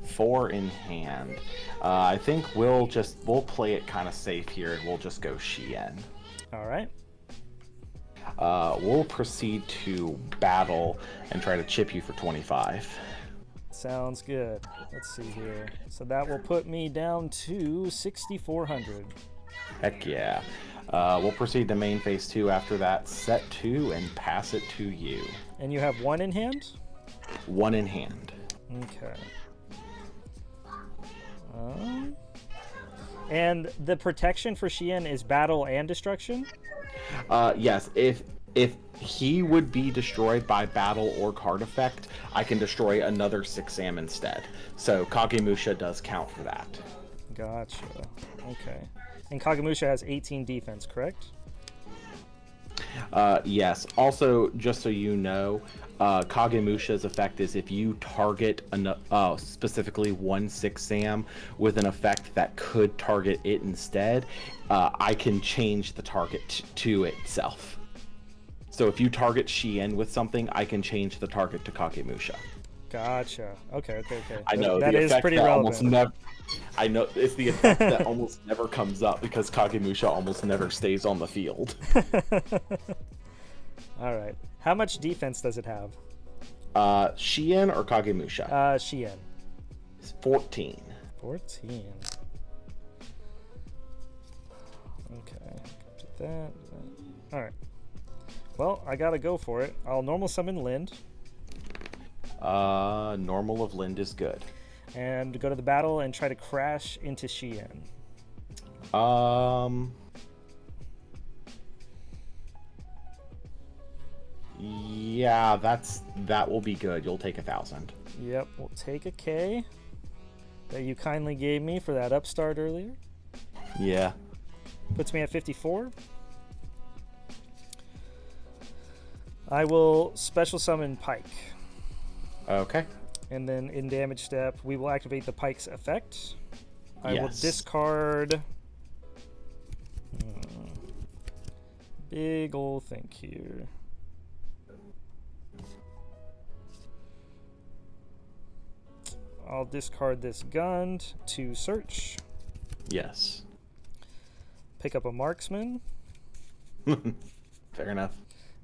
4 in hand. I think we'll play it kind of safe here, and we'll just go Shien. All right. we'll proceed to battle and try to chip you for 25. Sounds good. Let's see here. So that will put me down to 6,400. Heck yeah. We'll proceed to main phase 2 after that. Set 2 and pass it to you. And you have 1 in hand? 1 in hand. Okay. And the protection for Shien is battle and destruction? Yes, if he would be destroyed by battle or card effect, I can destroy another 6 Sam instead. So Kagemusha does count for that. Gotcha. Okay. And Kagemusha has 18 defense, correct? Yes. Also, just so you know, Kagemusha's effect is if you target specifically 1 6 Sam with an effect that could target it instead, I can change the target to itself. So if you target Shien with something, I can change the target to Kagemusha. Gotcha. Okay. I know that the is effect pretty that relevant. I know it's the effect that almost never comes up because Kagemusha almost never stays on the field. All right. How much defense does it have? Shien or Kagemusha? Shien. 14. 14. Okay. Do that. All right. Well, I gotta go for it. I'll normal summon Lind. Normal of Lind is good. And go to the battle and try to crash into Shien. Yeah, that will be good. You'll take 1,000. Yep, we'll take a K that you kindly gave me for that upstart earlier. Yeah. Puts me at 54. I will special summon Pike. Okay. And then in damage step, we will activate the Pike's effect. I will Yes. discard... Big ol' think here. I'll discard this gun to search. Yes. Pick up a marksman. Fair enough.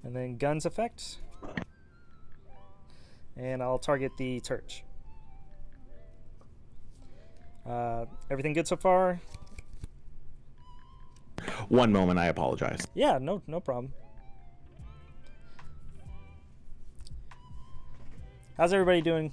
And then guns effect. And I'll target the Turch. Everything good so far? One moment, I apologize. Yeah, no problem. How's everybody doing?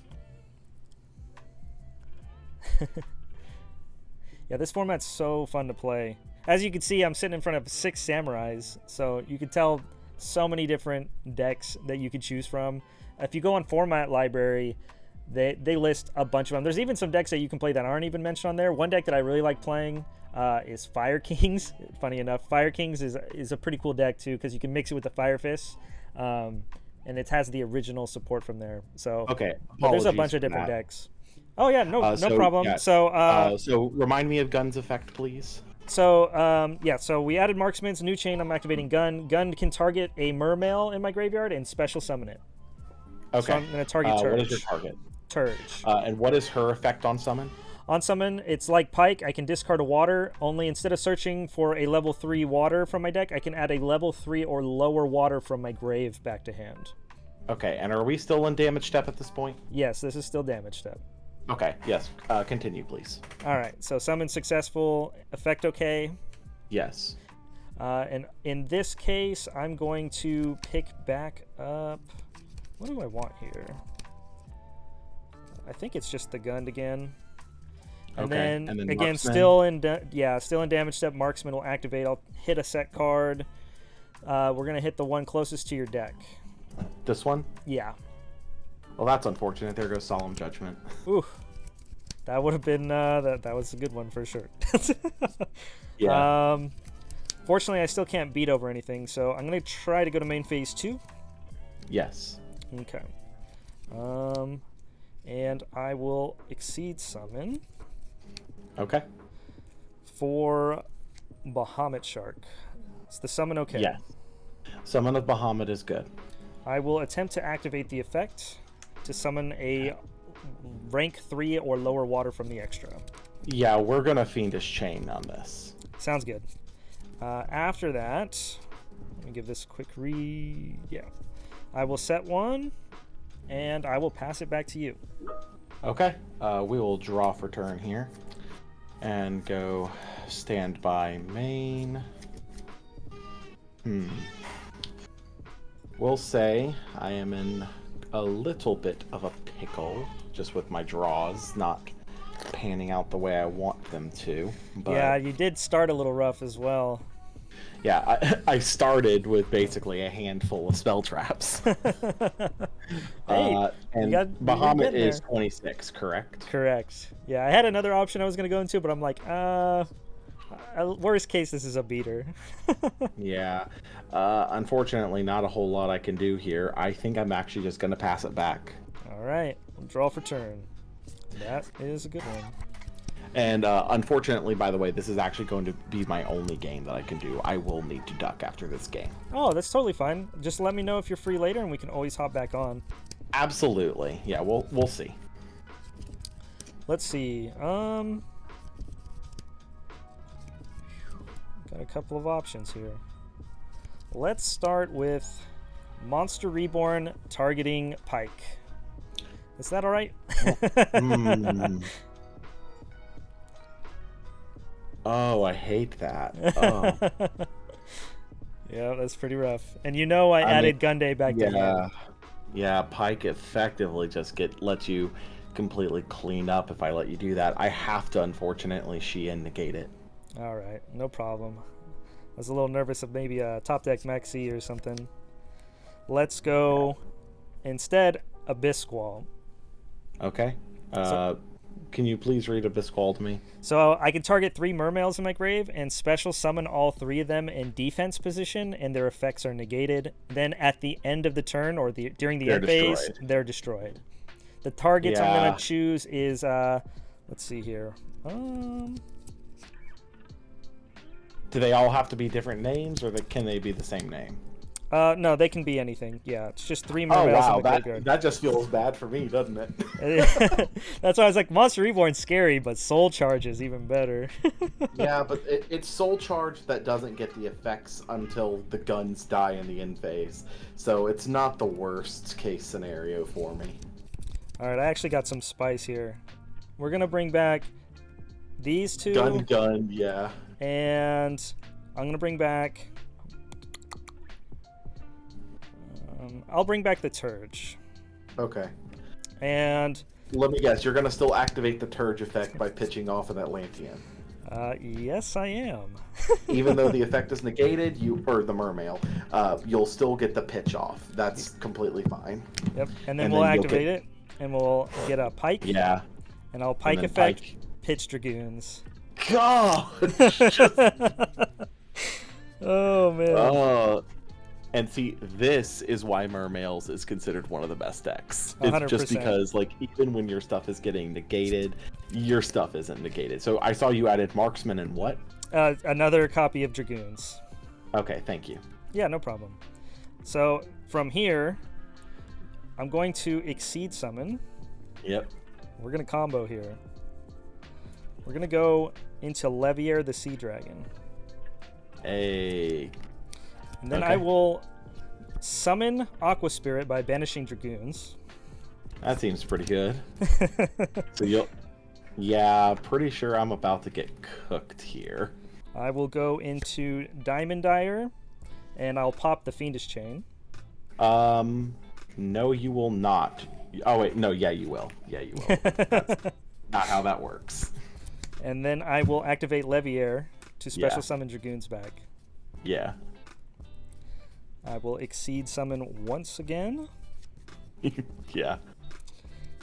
Yeah, this format's so fun to play. As you can see, I'm sitting in front of 6 samurais, so you can tell so many different decks that you can choose from. If you go on Format Library, they list a bunch of them. There's even some decks that you can play that aren't even mentioned on there. One deck that I really like playing is Fire Kings. Funny enough, Fire Kings is a pretty cool deck too because you can mix it with the Fire Fist, and it has the original support from there. So Okay. but there's a Apologies bunch of for different that. decks. Oh yeah, no problem. Yeah. So remind me of Gun's effect, please. So we added Marksman's new chain. I'm activating Gun. Gun can target a mermail in my graveyard and special summon it. Okay. So I'm going to target Turge. What is your target? Turge. And what is her effect on summon? On summon, it's like Pike. I can discard a water. Only instead of searching for a level 3 water from my deck, I can add a level 3 or lower water from my grave back to hand. Okay. And are we still in damage step at this point? Yes, this is still damage step. Okay. Yes. Continue, please. All right. So summon successful. Effect okay. Yes. And in this case, I'm going to pick back up. What do I want here? I think it's just the gun again. And Okay. then again, Marksman. still in damage step. Marksman will activate. I'll hit a set card. We're gonna hit the one closest to your deck. This one? Yeah. Well, that's unfortunate. There goes Solemn Judgment. Ooh, that would have been that was a good one for sure. Yeah. Fortunately, I still can't beat over anything, so I'm gonna try to go to main phase 2. Yes. Okay. And I will exceed summon Okay. for Bahamut Shark. Is the summon okay? Yes. Summon of Bahamut is good. I will attempt to activate the effect to summon a rank 3 or lower water from the extra. Yeah, we're gonna Fiendish Chain on this. Sounds good. After that, let me give this a quick read. Yeah. I will set one, and I will pass it back to you. Okay. We will draw for turn here. And go standby main. We'll say I am in a little bit of a pickle, just with my draws not panning out the way I want them to. But Yeah, you did start a little rough as well. yeah, I started with basically a handful of spell traps. Hey, and Bahamut is 26, correct? Correct. Yeah, I had another option I was going to go into, but I'm like, worst case, this is a beater. Yeah. Unfortunately, not a whole lot I can do here. I think I'm actually just going to pass it back. All right, draw for turn. That is a good one. And unfortunately, by the way, this is actually going to be my only game that I can do. I will need to duck after this game. Oh, that's totally fine. Just let me know if you're free later, and we can always hop back on. Absolutely. Yeah, we'll see. Let's see. Got a couple of options here. Let's start with Monster Reborn targeting Pike. Is that all right? Oh, I hate that. Oh. Yeah, that's pretty rough. And you know I added Gunday back to you. Yeah, Pike effectively just lets you completely clean up if I let you do that. I have to, unfortunately, Shein negate it. All right, no problem. I was a little nervous of maybe a top deck Maxi or something. Let's go instead Abyss Squall. Okay. Can you please read Abyss Squall to me? So I can target 3 Mermails in my grave and special summon all 3 of them in defense position, and their effects are negated. Then at the end of the turn or during the end phase, they're destroyed. The targets I'm gonna choose is let's see here. Do they all have to be different names, or can they be the same name? No, they can be anything. Yeah, it's just 3 Mermails in the graveyard. That just feels bad for me, doesn't it? That's why I was like, Monster Reborn's scary, but Soul Charge is even better. Yeah, but it's Soul Charge that doesn't get the effects until the guns die in the end phase. So it's not the worst case scenario for me. Alright, I actually got some spice here. We're going to bring back these 2. Gun, yeah. And I'm going to bring back... I'll bring back the Turge. Okay. And... let me guess, you're going to still activate the Turge effect by pitching off an Atlantean. Yes, I am. Even though the effect is negated, or the Mermail, you'll still get the pitch off. That's completely fine. Yep, and then we'll activate it, and we'll get a Pike. Yeah. And I'll Pike effect, pitch Dragoons. God! Oh, man. And see, this is why Mermails is considered one of the best decks. It's 100%. Just because, like, even when your stuff is getting negated, your stuff isn't negated. So I saw you added Marksman and what? Another copy of Dragoons. Okay, thank you. Yeah, no problem. So from here, I'm going to Exceed Summon. Yep. We're going to combo here. We're going to go into Levier the Sea Dragon. Hey. And then I will summon Aqua Spirit by banishing Dragoons. That seems pretty good. So yeah, pretty sure I'm about to get cooked here. I will go into Diamond Dyer, and I'll pop the Fiendish Chain. No, you will not. Oh wait, no, yeah, you will. Yeah, you will. That's not how that works. And then I will activate Levier to special summon Dragoons back. Yeah. I will Exceed Summon once again. Yeah.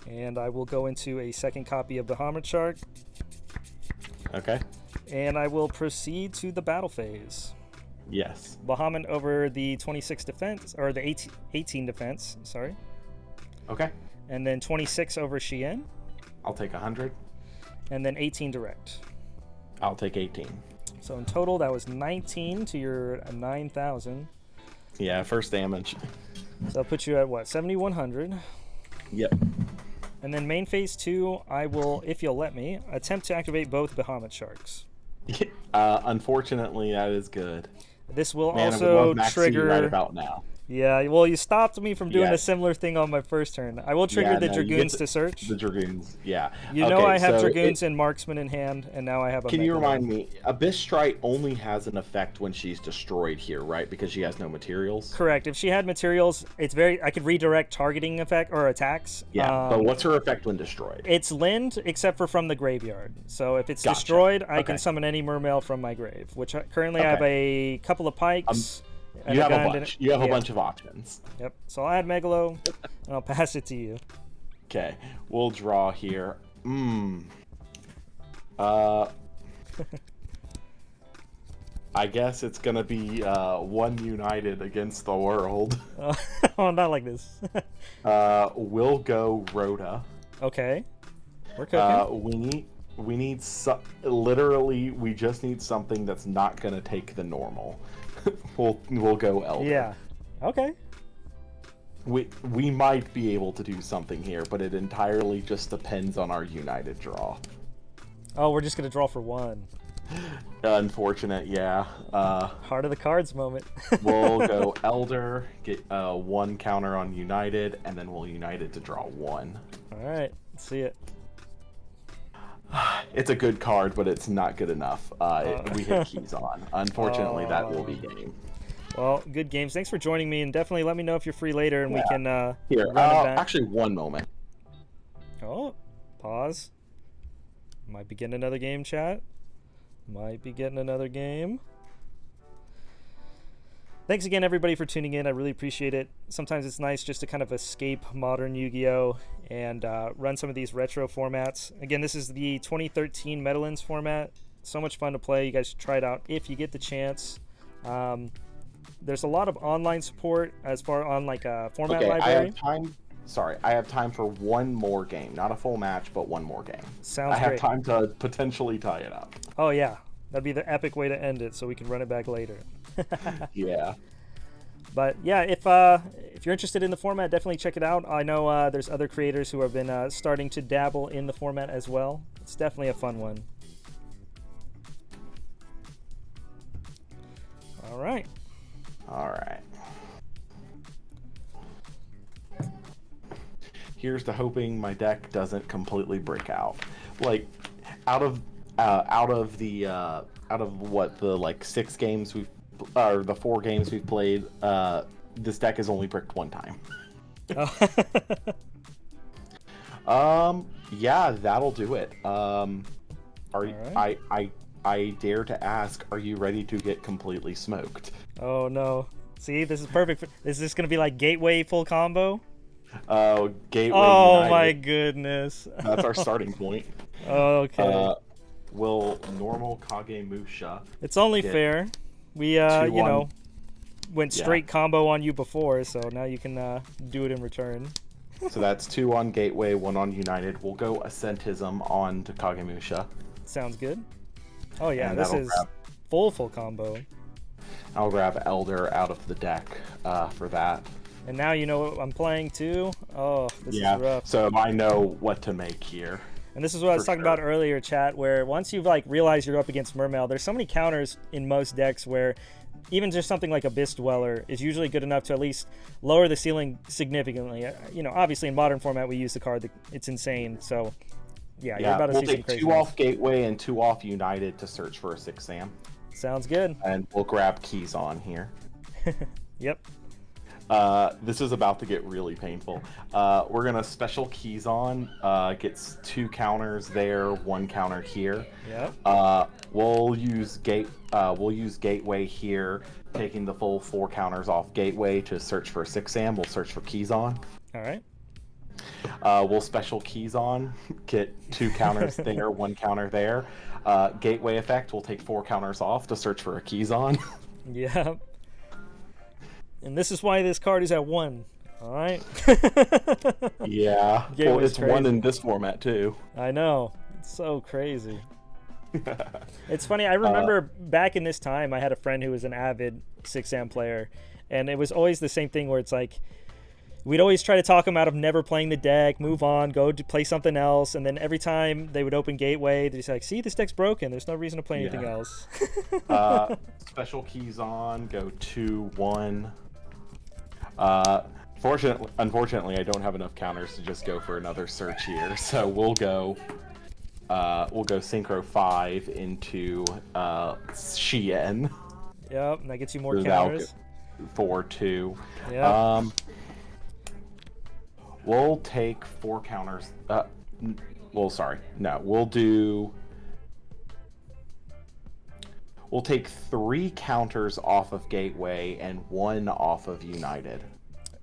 And I will go into a second copy of the Bahamut Shark. Okay. And I will proceed to the battle phase. Yes. Bahamut over the 26 defense, or the 18 defense, sorry. Okay. And then 26 over Shein. I'll take 100. And then 18 direct. I'll take 18. So in total, that was 19 to your 9,000. Yeah, first damage. So I'll put you at what, 7,100. Yep. And then main phase 2, I will, if you'll let me, attempt to activate both Bahamut Sharks. Unfortunately, that is good. This will Man, I would also love Max to be trigger. right about now. Yeah, well, you stopped me from doing Yeah. a similar thing on my first turn. I will trigger Yeah, the no, you get Dragoons to search. The Dragoons, yeah. You know Okay, I have so Dragoons and Marksman in hand, and now I have a can you Megalo. remind me, Abyss Strike only has an effect when she's destroyed here, right? Because she has no materials? Correct. If she had materials, I could redirect targeting effect or attacks. Yeah, but what's her effect when destroyed? It's Lind, except for from the graveyard. So if it's Gotcha. destroyed, I Okay. can summon any mermail from my grave, which currently I have a couple of pikes. You have a gun bunch. You have a bunch of options. Yep. So I'll add Megalo, and I'll pass it to you. Okay, we'll draw here. I guess it's gonna be one united against the world. Oh, not like this. We'll go Rhoda. Okay. We're cooking. We need literally we just need something that's not gonna take the normal. we'll go Elder. Yeah. Okay. We might be able to do something here, but it entirely just depends on our united draw. Oh, we're just gonna draw for one. Unfortunate, yeah. Heart of the cards moment. We'll go Elder, get one counter on United, and then we'll United to draw one. All right, let's see it. It's a good card, but it's not good enough. We hit keys on. Unfortunately, that will be game. Well, good games. Thanks for joining me, and definitely let me know if you're free later, and we can here. run it back. Actually, one moment. Oh, pause. Might be getting another game, chat. Might be getting another game. Thanks again, everybody, for tuning in. I really appreciate it. Sometimes it's nice just to kind of escape modern Yu-Gi-Oh! And run some of these retro formats. Again, this is the 2013 Meadowlands format. So much fun to play. You guys should try it out if you get the chance. There's a lot of online support as far on like a format library. I have time. Sorry, I have time for one more game. Not a full match, but one more game. Sounds I have great. time to potentially tie it up. Oh, yeah. That'd be the epic way to end it, so we can run it back later. Yeah. But yeah, if you're interested in the format, definitely check it out. I know there's other creators who have been starting to dabble in the format as well. It's definitely a fun one. All right. All right. Here's to hoping my deck doesn't completely break out. Like, out of what the like 6 games we've or the 4 games we've played, this deck has only bricked one time. Yeah, that'll do it. Right. I dare to ask, are you ready to get completely smoked? Oh no. See, this is perfect. Is this gonna be like Gateway full combo? Gateway Oh United. my goodness. That's our starting point. Okay. Will normal Kagemusha. It's only fair. We went straight combo on you before, so now you can do it in return. So that's 2 on Gateway, 1 on United. We'll go Ascentism on to Kagemusha. Sounds good. Oh yeah, And this that'll is grab- full combo. I'll grab Elder out of the deck for that. And now you know what I'm playing too. Oh, this is rough. So I know what to make here. And this is what I was talking about earlier, chat, where once you've like realized you're up against Mermail, there's so many counters in most decks where even just something like Abyss Dweller is usually good enough to at least lower the ceiling significantly. You know, obviously in modern format we use the card that it's insane. So yeah, you're about to we'll see some take crazy 2 off Gateway and 2 off United to search for a 6 Sam. Sounds good. And we'll grab keys on here. Yep. This is about to get really painful. We're gonna special keys on. Gets 2 counters there, 1 counter here. Yep. We'll use Gateway here, taking the full 4 counters off Gateway to search for a 6 Sam. We'll search for keys on. All right. We'll special keys on, get 2 counters there, 1 counter there. Gateway effect, we'll take 4 counters off to search for a keys on. Yep. And this is why this card is at 1. All right. Yeah. Gateway's Well, it's crazy. 1 in this format too. I know. It's so crazy. It's funny. I remember back in this time, I had a friend who was an avid 6am player, and it was always the same thing where it's like, we'd always try to talk them out of never playing the deck, move on, go to play something else, and then every time they would open Gateway, they'd be like, see, this deck's broken. There's no reason to play anything else. Special keys on, go 2-1. Unfortunately, I don't have enough counters to just go for another search here, so we'll go Synchro 5 into Shien. Yep, and that gets you more counters. 4-2. Yeah. We'll take 4 counters. Well, sorry. No, we'll take 3 counters off of Gateway and 1 off of United.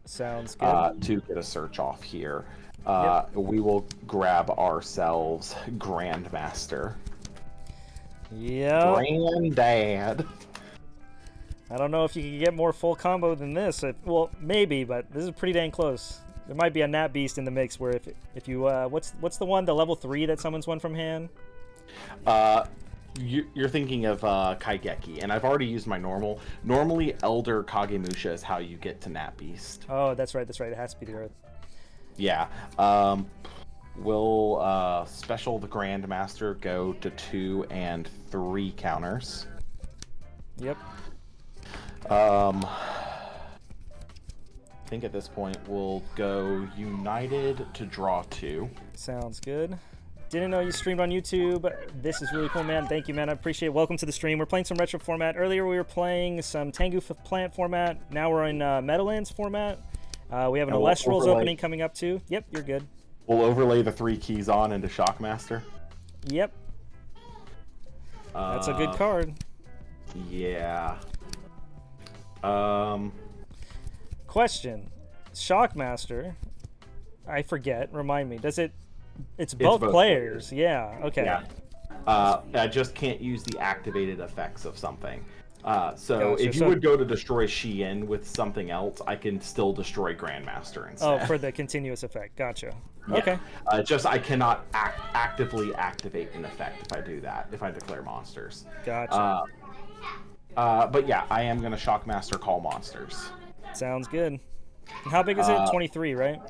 Sounds good. To get a search off here. Yep. We will grab ourselves Grandmaster. Yeah. Granddad. I don't know if you can get more full combo than this. Well, maybe, but this is pretty dang close. There might be a Nat Beast in the mix where if you what's the one, the level 3 that summons one from hand? You're thinking of Kaigeki, and I've already used my normal. Normally, Elder Kagemusha is how you get to Nat Beast. Oh, that's right. It has to be the Earth. Yeah. We'll special the Grandmaster, go to 2 and 3 counters. Yep. I think at this point we'll go United to draw 2. Sounds good. Didn't know you streamed on YouTube. This is really cool, man. Thank you, man. I appreciate it. Welcome to the stream. We're playing some retro format. Earlier we were playing some Tangu plant format. Now we're in Meadowlands format. We have an Alestrals opening coming up too. Yep, you're good. We'll overlay the 3 keys on into Shockmaster. Yep. That's a good card. Yeah. Question. Shockmaster. I forget. Remind me. Does it... It's both players. Yeah. Okay. Yeah. I just can't use the activated effects of something. So Gotcha. if you would go to destroy Shien with something else, I can still destroy Grandmaster instead. Oh, for the continuous effect. Gotcha. Yeah. Okay. Just I cannot actively activate an effect if I do that, if I declare monsters. Gotcha. But yeah, I am going to Shockmaster call monsters. Sounds good. And how big is it? 23, right?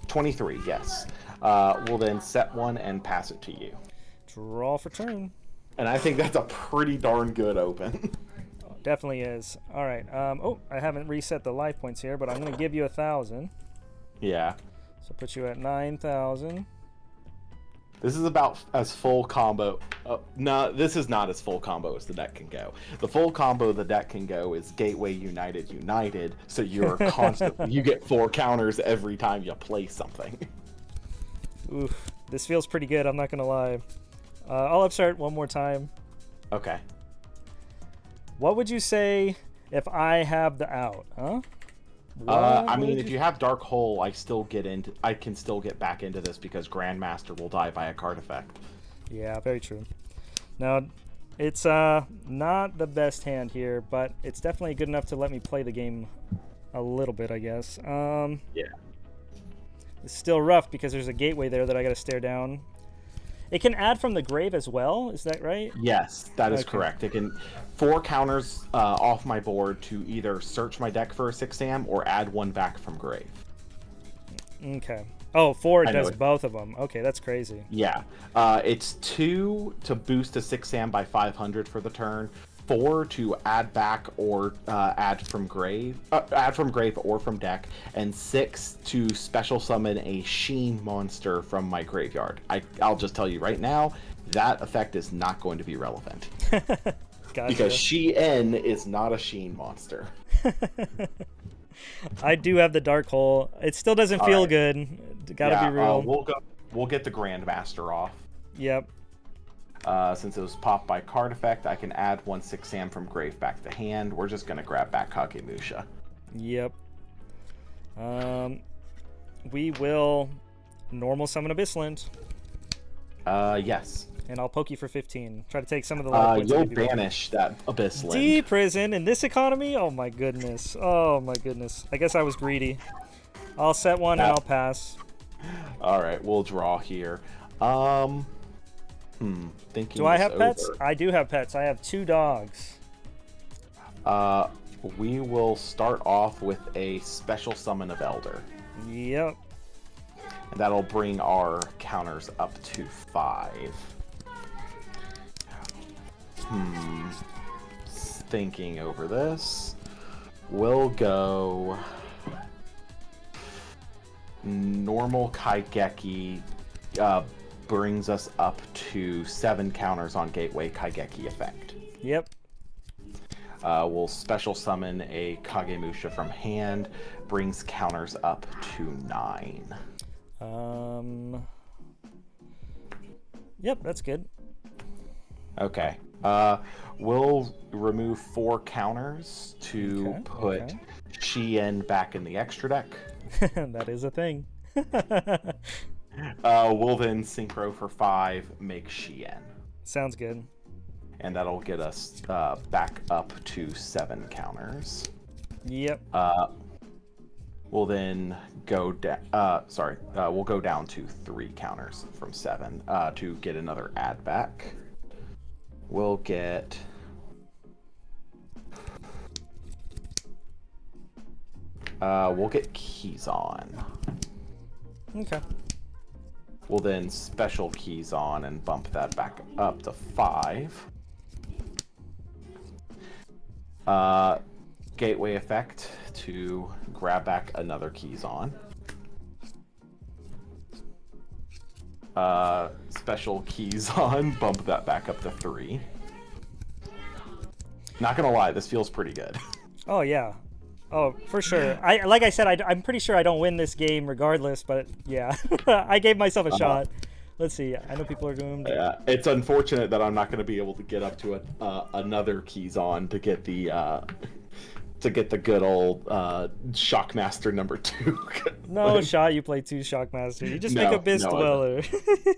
23, yes. We'll then set one and pass it to you. Draw for turn. And I think that's a pretty darn good open. Definitely is. All right. Oh, I haven't reset the life points here, but I'm going to give you 1,000. Yeah. So put you at 9,000. This is about as full combo. No, this is not as full combo as the deck can go. The full combo the deck can go is Gateway United United. So you're constantly you get 4 counters every time you play something. Oof, this feels pretty good. I'm not gonna lie. I'll upstart one more time. Okay. What would you say if I have the out? Huh? I mean, if you have Dark Hole, I can still get back into this because Grandmaster will die by a card effect. Yeah, very true. Now, it's not the best hand here, but it's definitely good enough to let me play the game a little bit, I guess. Yeah. It's still rough because there's a gateway there that I gotta stare down. It can add from the grave as well, is that right? Yes, that is correct. It can 4 counters off my board to either search my deck for a 6am or add 1 back from grave. Okay. Oh, 4 does both of them. Okay, that's crazy. Yeah. It's 2 to boost a 6am by 500 for the turn, 4 to add back or add from grave or from deck, and 6 to special summon a Sheen monster from my graveyard. I'll just tell you right now, that effect is not going to be relevant. Gotcha. Because Sheen is not a Sheen monster. I do have the Dark Hole. It still doesn't feel good. Gotta be real. We'll get the Grandmaster off. Yep. Since it was popped by card effect, I can add 1 6am from grave back to hand. We're just going to grab back Kagemusha. Yep. We will normal summon Abyssland. Yes. And I'll poke you for 15. Try to take some of the life points. You'll banish that Abyssland. D-prison in this economy? Oh my goodness. Oh my goodness. I guess I was greedy. I'll set one and I'll pass. Alright, we'll draw here. Thinking do I have pets? I do have pets. I have 2 dogs. We will start off with a special summon of Elder. Yep. And that'll bring our counters up to 5. Thinking over this. We'll go normal Kaigeki brings us up to 7 counters on Gateway Kaigeki effect. Yep. We'll special summon a Kagemusha from hand, brings counters up to 9. Yep, that's good. Okay. We'll remove 4 counters to put Shien back in the extra deck. That is a thing. We'll then synchro for 5, make Shien. Sounds good. And that'll get us back up to 7 counters. Yep. We'll then go down. We'll go down to 3 counters from 7 to get another add back. We'll get. We'll get keys on. Okay. We'll then special keys on and bump that back up to 5. Gateway effect to grab back another keys on. Special keys on, bump that back up to 3. Not gonna lie, this feels pretty good. Oh yeah. Oh, for sure. Like I said, I'm pretty sure I don't win this game regardless, but yeah, I gave myself a shot. Let's see. I know people are doomed. Yeah, it's unfortunate that I'm not going to be able to get up to another keys on to get the good old Shockmaster number 2. No shot. You play 2 Shockmaster. You just make Abyss Dweller.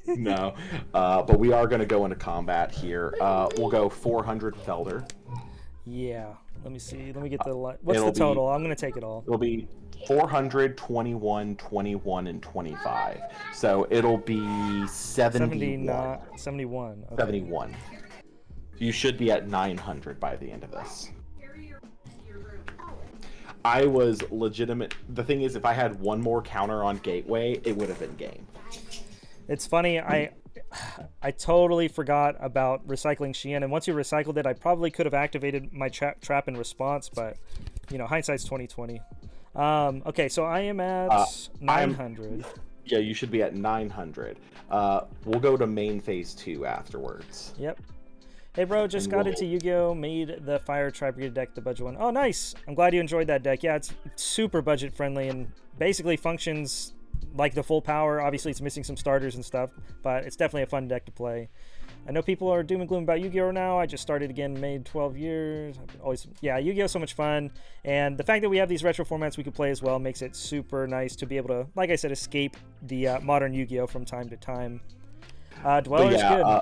No, but we are going to go into combat here. We'll go 400 Felder. Yeah. Let me see. Let me get the what's the total? I'm going to take it all. It'll be 400, 21, 21, and 25. So it'll be 71. 71. Okay. 71. You should be at 900 by the end of this. I was legitimate. The thing is, if I had one more counter on Gateway, it would have been game. It's funny. I totally forgot about recycling Shien, and once you recycled it, I probably could have activated my trap in response, but you know, hindsight's 20/20. Okay, so I am at 900. Yeah, you should be at 900. We'll go to main phase 2 afterwards. Yep. Hey bro, just got into Yu-Gi-Oh! Made the Fire Tri-Brigade deck the budget one. Oh nice! I'm glad you enjoyed that deck. Yeah, it's super budget friendly and basically functions like the full power. Obviously it's missing some starters and stuff, but it's definitely a fun deck to play. I know people are doom and gloom about Yu-Gi-Oh! Now. I just started again, made 12 years. Yu-Gi-Oh! Is so much fun. And the fact that we have these retro formats we can play as well makes it super nice to be able to, like I said, escape the modern Yu-Gi-Oh! From time to time. Dweller's good.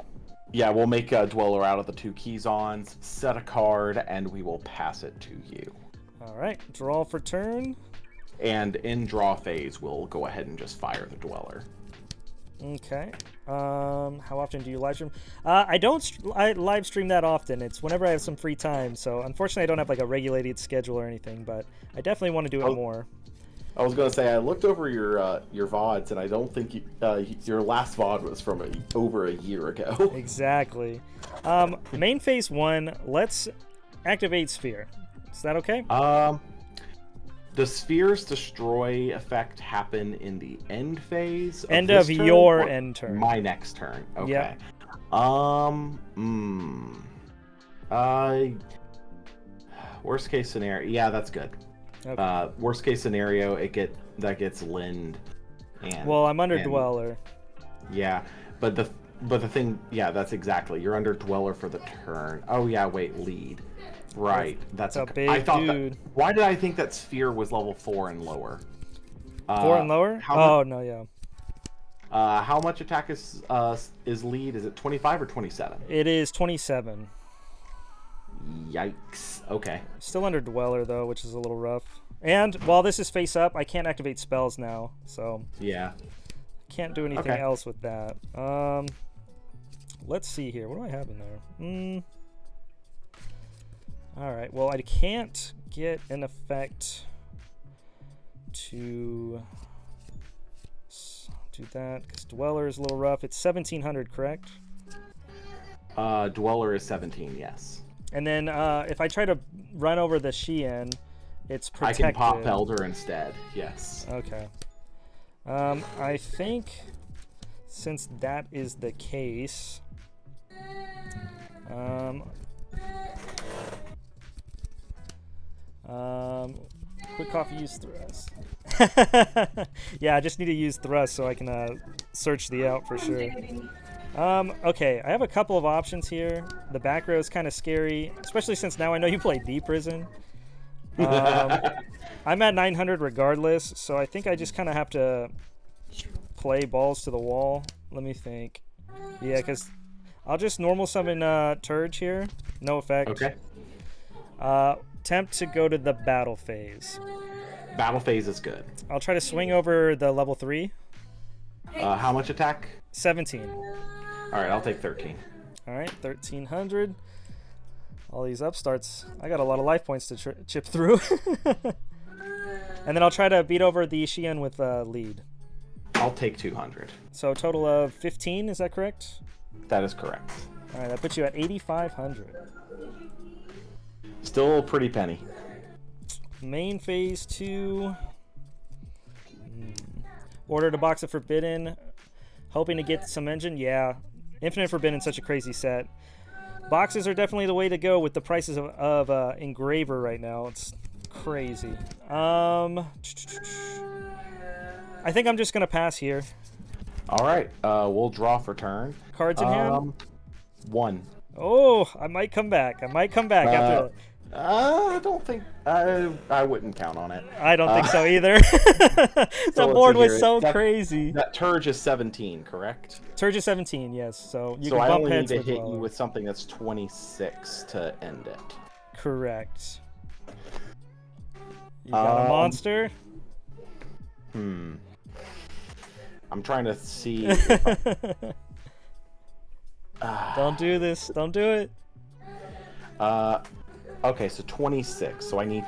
Yeah, we'll make a Dweller out of the 2 keys-ons, set a card, and we will pass it to you. All right, draw for turn. And in draw phase, we'll go ahead and just fire the Dweller. Okay. How often do you live stream? I don't live stream that often. It's whenever I have some free time. So unfortunately, I don't have like a regulated schedule or anything. But I definitely want to do it more. I was gonna say I looked over your VODs, and I don't think your last VOD was from over a year ago. Exactly. Main phase 1. Let's activate Sphere. Is that okay? The Sphere's Destroy effect happen in the end phase. End of your end turn. My next turn. Okay. Yep. Worst case scenario. Yeah, that's good. Okay. Worst case scenario, that gets Lind. And well, I'm under Dweller. Yeah, but the thing, yeah, that's exactly. You're under Dweller for the turn. Oh yeah, wait, lead. Right, that's a big dude. Why did I think that Sphere was level 4 and lower? 4 and lower? No, yeah. How much attack is lead? Is it 25 or 27? It is 27. Yikes. Okay. Still under Dweller though, which is a little rough. And while this is face up, I can't activate spells now, so yeah, can't do anything else with that. Let's see here. What do I have in there? All right. Well, I can't get an effect to do that because Dweller is a little rough. It's 1700, correct? Dweller is 17, yes. And then if I try to run over the Xian, it's protected. I can pop Elder instead, yes. Okay. I think since that is the case, quick coffee, use thrust. Yeah, I just need to use thrust so I can search the out for sure. Okay, I have a couple of options here. The back row is kind of scary, especially since now I know you play D Prison. I'm at 900 regardless, so I think I just kind of have to play balls to the wall. Let me think. Yeah, because I'll just normal summon Turge here. No effect. Okay. Attempt to go to the battle phase. Battle phase is good. I'll try to swing over the level 3. How much attack? 17. All right, I'll take 13. All right, 1300. All these upstarts. I got a lot of life points to chip through. And then I'll try to beat over the Xian with lead. I'll take 200. So a total of 15, is that correct? That is correct. All right, that puts you at 8,500. Still a pretty penny. Main phase 2. Ordered a box of Forbidden. Hoping to get some engine. Yeah, Infinite Forbidden, such a crazy set. Boxes are definitely the way to go with the prices of Engraver right now. It's crazy. I think I'm just going to pass here. All right, we'll draw for turn. Cards in hand? 1. Oh, I might come back. I might come back after... I don't think... I wouldn't count on it. I don't think so either. The board was so crazy. That Turge is 17, correct? Turge is 17, yes. So you so can I bump only need heads to with hit Dweller. you with something that's 26 to end it. Correct. You got a monster? I'm trying to see... Don't do this. Don't do it. Okay, so 26. So I need...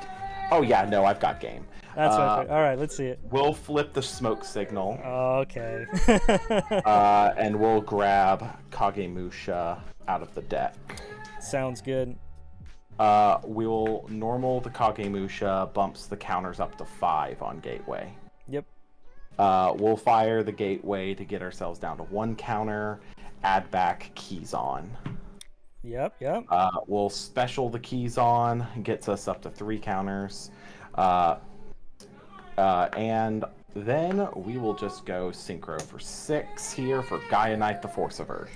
Oh, yeah, no, I've got game. That's okay. All right, let's see it. We'll flip the smoke signal. Okay. And we'll grab Kagemusha out of the deck. Sounds good. We will normal the Kagemusha, bumps the counters up to 5 on Gateway. Yep. We'll fire the Gateway to get ourselves down to 1 counter, add back Keys on. Yep. We'll special the Keys on, gets us up to 3 counters. And then we will just go Synchro for 6 here for Gaia Knight, the Force of Earth.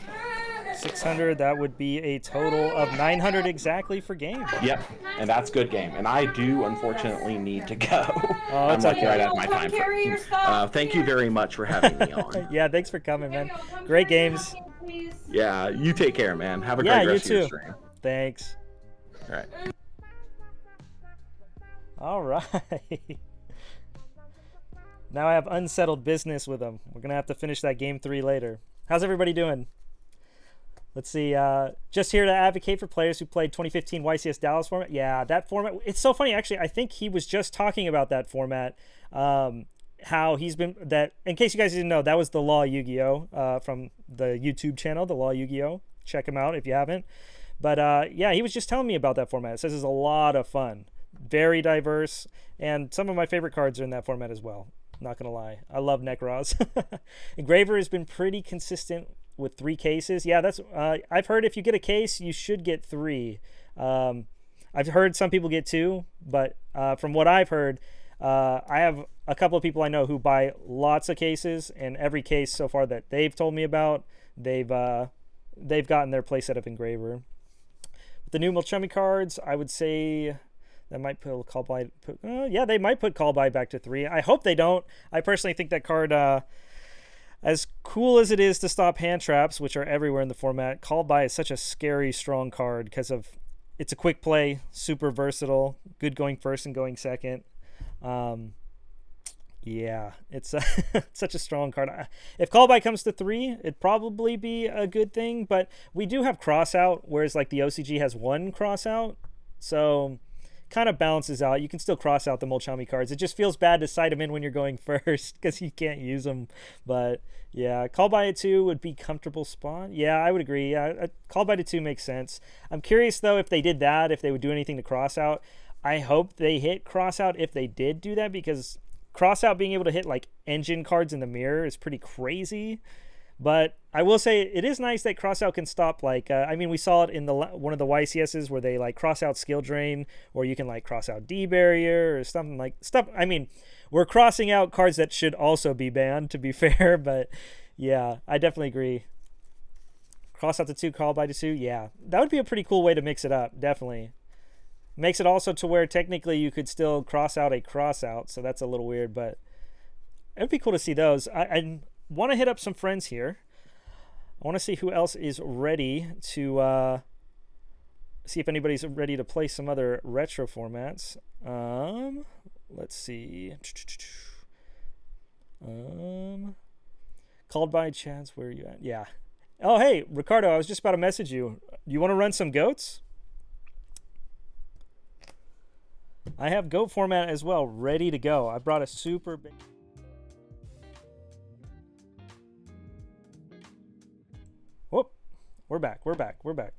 600, that would be a total of 900 exactly for game. Yep, and that's good game. And I do, unfortunately, need to go. Oh, I'm like okay. right at my time. Thank you very much for having me on. Yeah, thanks for coming, man. Great games. Yeah, you take care, man. Have a great rest of your stream. Thanks. All right. All right. Now I have unsettled business with him. We're going to have to finish that game 3 later. How's everybody doing? Let's see. Just here to advocate for players who played 2015 YCS Dallas format. Yeah, that format. It's so funny, actually. I think he was just talking about that format. How he's been... that. In case you guys didn't know, that was the Law Yu-Gi-Oh! From the YouTube channel, the Law Yu-Gi-Oh! Check him out if you haven't. But yeah, he was just telling me about that format. It says it's a lot of fun. Very diverse. And some of my favorite cards are in that format as well. Not going to lie. I love Necros. Engraver has been pretty consistent with 3 cases. Yeah, that's I've heard if you get a case, you should get 3. I've heard some people get 2, but from what I've heard, I have a couple of people I know who buy lots of cases, and every case so far that they've told me about, they've gotten their playset of Engraver. With the new Mulchummy cards, I would say that might put call by. Yeah, they might put call by back to 3. I hope they don't. I personally think that card, as cool as it is to stop hand traps, which are everywhere in the format, call by is such a scary, strong card because of it's a quick play, super versatile, good going first and going second. Yeah, it's such a strong card. If call by comes to 3, it'd probably be a good thing, but we do have cross out, whereas like the OCG has 1 cross out, so kind of balances out. You can still cross out the Mulchami cards. It just feels bad to side them in when you're going first because you can't use them. But yeah, Call by a 2 would be comfortable spot. Yeah, I would agree. Yeah, Call by the 2 makes sense. I'm curious though if they did that, if they would do anything to cross out. I hope they hit cross out if they did do that, because cross out being able to hit like engine cards in the mirror is pretty crazy. But I will say it is nice that crossout can stop, like, I mean, we saw it in the one of the YCSs where they, like, cross out skill drain, or you can, like, cross out D barrier or something like stuff. I mean, we're crossing out cards that should also be banned, to be fair, but yeah, I definitely agree. Cross out the 2, call by the 2, yeah. That would be a pretty cool way to mix it up, definitely. Makes it also to where technically you could still cross out a cross out, so that's a little weird, but it would be cool to see those. I want to hit up some friends here. I want to see who else is ready to see if anybody's ready to play some other retro formats. Let's see. Called by Chance, where are you at? Yeah. Oh, hey, Ricardo, I was just about to message you. You want to run some goats? I have goat format as well, ready to go. I brought a super big... Whoop. We're back. All right.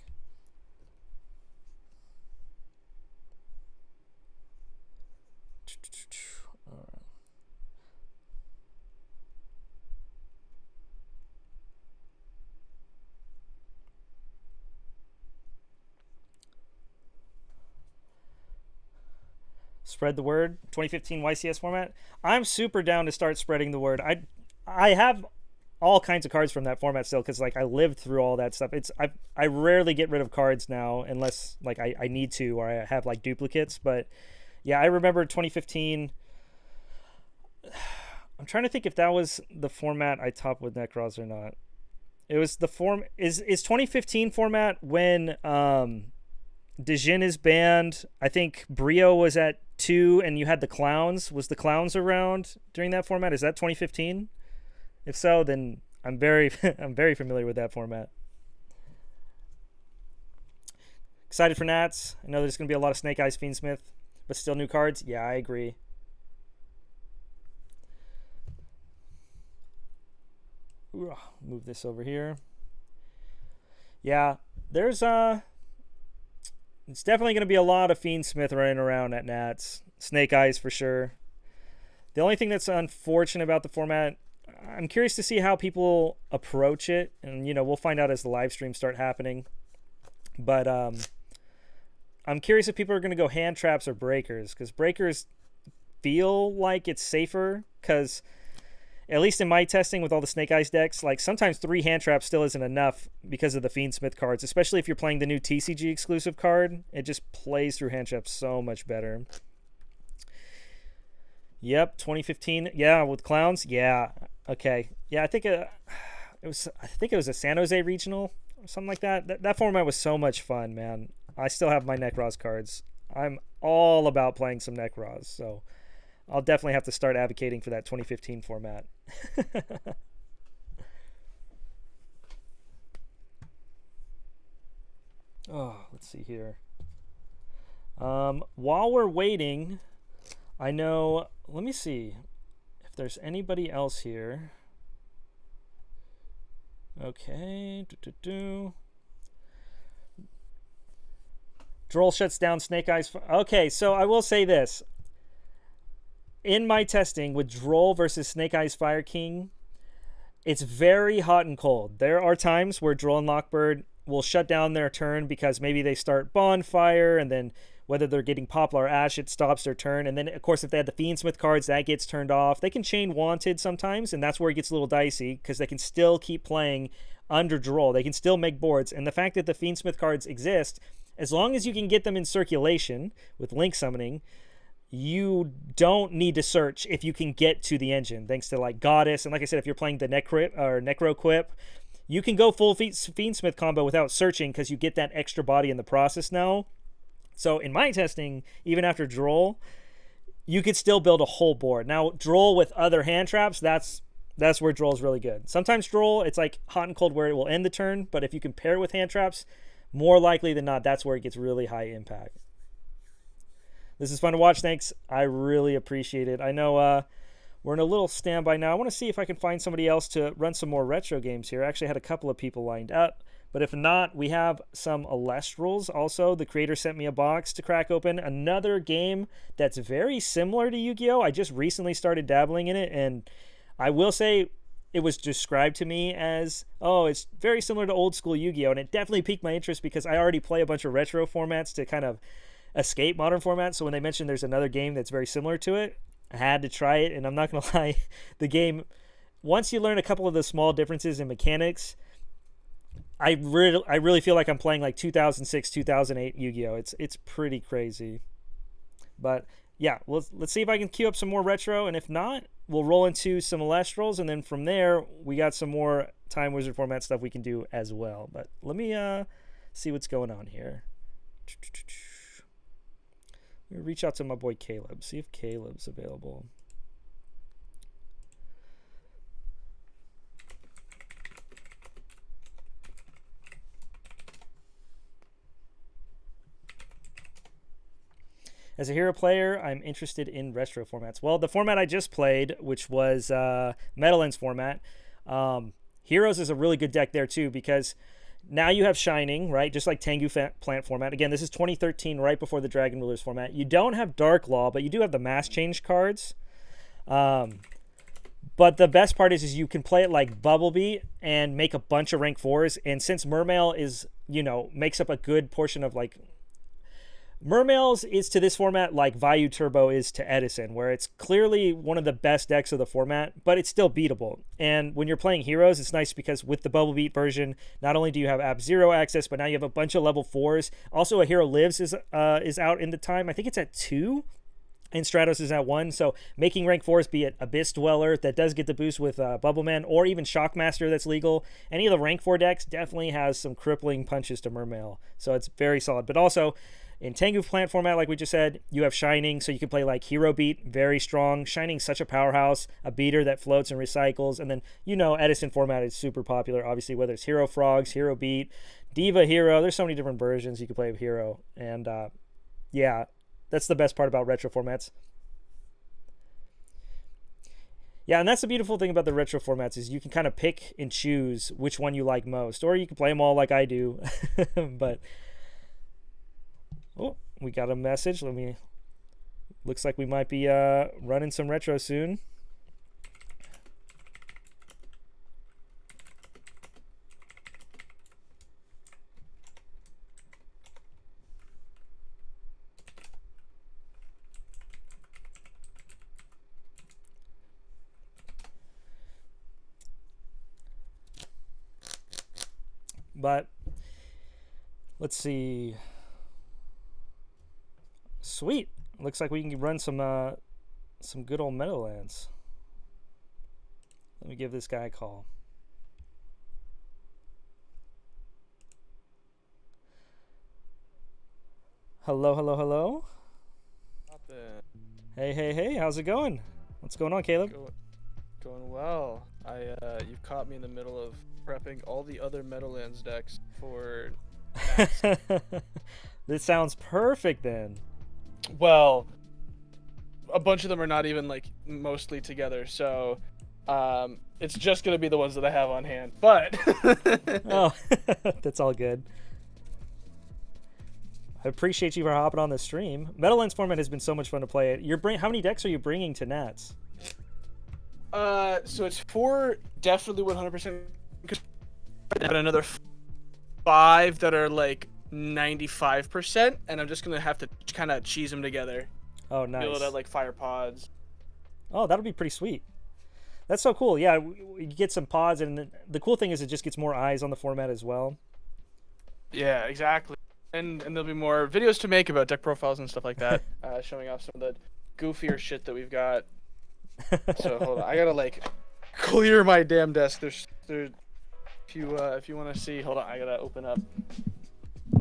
Spread the word. 2015 YCS format. I'm super down to start spreading the word. I have all kinds of cards from that format still, because like I lived through all that stuff. I rarely get rid of cards now unless like I need to, or I have like duplicates. But yeah, I remember 2015. I'm trying to think if that was the format I topped with Necros or not. It was the form is 2015 format when Dejin is banned. I think Brio was at 2 and you had the clowns. Was the clowns around during that format? Is that 2015? If so, then I'm very I'm very familiar with that format. Excited for Nats. I know there's going to be a lot of Snake Eyes Fiendsmith, but still new cards. Yeah, I agree. Ooh, move this over here. Yeah, there's it's definitely going to be a lot of Fiendsmith running around at Nats. Snake Eyes for sure. The only thing that's unfortunate about the format, I'm curious to see how people approach it, and you know, we'll find out as the live streams start happening. But I'm curious if people are going to go hand traps or breakers, because breakers feel like it's safer, because at least in my testing with all the Snake Eyes decks, like sometimes 3 hand traps still isn't enough because of the Fiendsmith cards, especially if you're playing the new TCG exclusive card. It just plays through hand traps so much better. Yep, 2015. Yeah, with clowns. Yeah. Okay. Yeah, I think it was a San Jose regional or something like that. That format was so much fun, man. I still have my Necros cards. I'm all about playing some Necros, so I'll definitely have to start advocating for that 2015 format. Oh, let's see here. While we're waiting, I know, let me see if there's anybody else here. Okay. Droll shuts down Snake Eyes. Okay, so I will say this. In my testing with Droll versus Snake Eyes Fire King, it's very hot and cold. There are times where Droll and Lockbird will shut down their turn because maybe they start Bonfire, and then whether they're getting Poplar or Ash, it stops their turn. And then, of course, if they had the Fiendsmith cards, that gets turned off. They can chain Wanted sometimes, and that's where it gets a little dicey, because they can still keep playing under Droll. They can still make boards. And the fact that the Fiendsmith cards exist, as long as you can get them in circulation with Link Summoning, you don't need to search if you can get to the engine, thanks to like Goddess. And like I said, if you're playing the Necro Quip, you can go full Fiendsmith combo without searching, because you get that extra body in the process now. So in my testing, even after Droll, you could still build a whole board. Now, Droll with other hand traps, that's where Droll's really good. Sometimes Droll, it's like hot and cold where it will end the turn, but if you can pair it with hand traps, more likely than not, that's where it gets really high impact. This is fun to watch. Thanks. I really appreciate it. I know we're in a little standby now. I want to see if I can find somebody else to run some more retro games here. I actually had a couple of people lined up. But if not, we have some Alestrals also. The creator sent me a box to crack open. Another game that's very similar to Yu-Gi-Oh! I just recently started dabbling in it, and I will say it was described to me as, oh, it's very similar to old school Yu-Gi-Oh! And it definitely piqued my interest because I already play a bunch of retro formats to kind of escape modern formats. So when they mentioned there's another game that's very similar to it, I had to try it. And I'm not going to lie, the game, once you learn a couple of the small differences in mechanics, I really feel like I'm playing like 2006, 2008 Yu-Gi-Oh! It's pretty crazy. But yeah, let's see if I can queue up some more retro, and if not, we'll roll into some Alestrals, and then from there, we got some more Time Wizard format stuff we can do as well. But let me see what's going on here. Let me reach out to my boy Caleb, see if Caleb's available. As a hero player, I'm interested in retro formats. Well, the format I just played, which was Meadowlands format, Heroes is a really good deck there too, because now you have Shining, right? Just like Tangu Plant format. Again, this is 2013, right before the Dragon Rulers format. You don't have Dark Law, but you do have the Mass Change cards. But the best part is you can play it like Bubblebee and make a bunch of rank 4s. And since Mermail is, makes up a good portion of like... Mermails is to this format like Vayu Turbo is to Edison, where it's clearly one of the best decks of the format, but it's still beatable. And when you're playing Heroes, it's nice because with the Bubble Beat version, not only do you have App Zero access, but now you have a bunch of level 4s. Also, A Hero Lives is out in the time. I think it's at 2, and Stratos is at 1. So making rank 4s, be it Abyss Dweller, that does get the boost with Bubbleman, or even Shockmaster that's legal. Any of the rank 4 decks definitely has some crippling punches to Mermail. So it's very solid. But also, in Tangu Plant format, like we just said, you have Shining, so you can play like Hero Beat, very strong. Shining's such a powerhouse, a beater that floats and recycles. And then, Edison format is super popular, obviously, whether it's Hero Frogs, Hero Beat, Diva Hero. There's so many different versions you can play of Hero. And, yeah, that's the best part about retro formats. Yeah, and that's the beautiful thing about the retro formats is you can kind of pick and choose which one you like most. Or you can play them all like I do. But... oh, we got a message. Looks like we might be running some retro soon. But let's see. Sweet. Looks like we can run some good old Meadowlands. Let me give this guy a call. Hello, hello, hello. Hey, how's it going? What's going on, Caleb? Going well. You've caught me in the middle of prepping all the other Meadowlands decks for This sounds perfect then. Well, a bunch of them are not even like mostly together, so it's just gonna be the ones that I have on hand. But oh, that's all good. I appreciate you for hopping on the stream. Meadowlands format has been so much fun to play it. How many decks are you bringing to Nats? So it's 4 definitely 100%. But another 5 that are like 95%, and I'm just gonna have to kind of cheese them together. Oh, nice. Build out like fire pods. Oh, that'll be pretty sweet. That's so cool. Yeah, you get some pods, and the cool thing is it just gets more eyes on the format as well. Yeah, exactly. And there'll be more videos to make about deck profiles and stuff like that, showing off some of the goofier shit that we've got. So hold on, I gotta like clear my damn desk. There's if you want to see, hold on, I gotta open up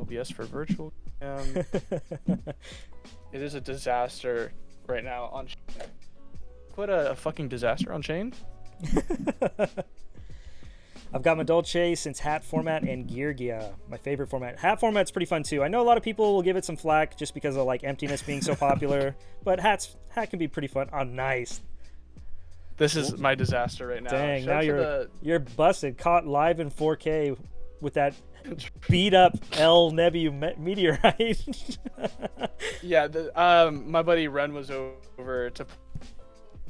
OBS for virtual. It is a disaster right now on chain. Quite a fucking disaster on chain. I've got my Dolce since hat format and Geargia, my favorite format. Hat format's pretty fun too. I know a lot of people will give it some flack just because of like emptiness being so popular, but hat can be pretty fun. Oh, nice. This is my disaster right now. Dang, Shout now out to you're busted. Caught live in 4K with that beat up L Nebu meteorite. Yeah, my buddy Ren was over to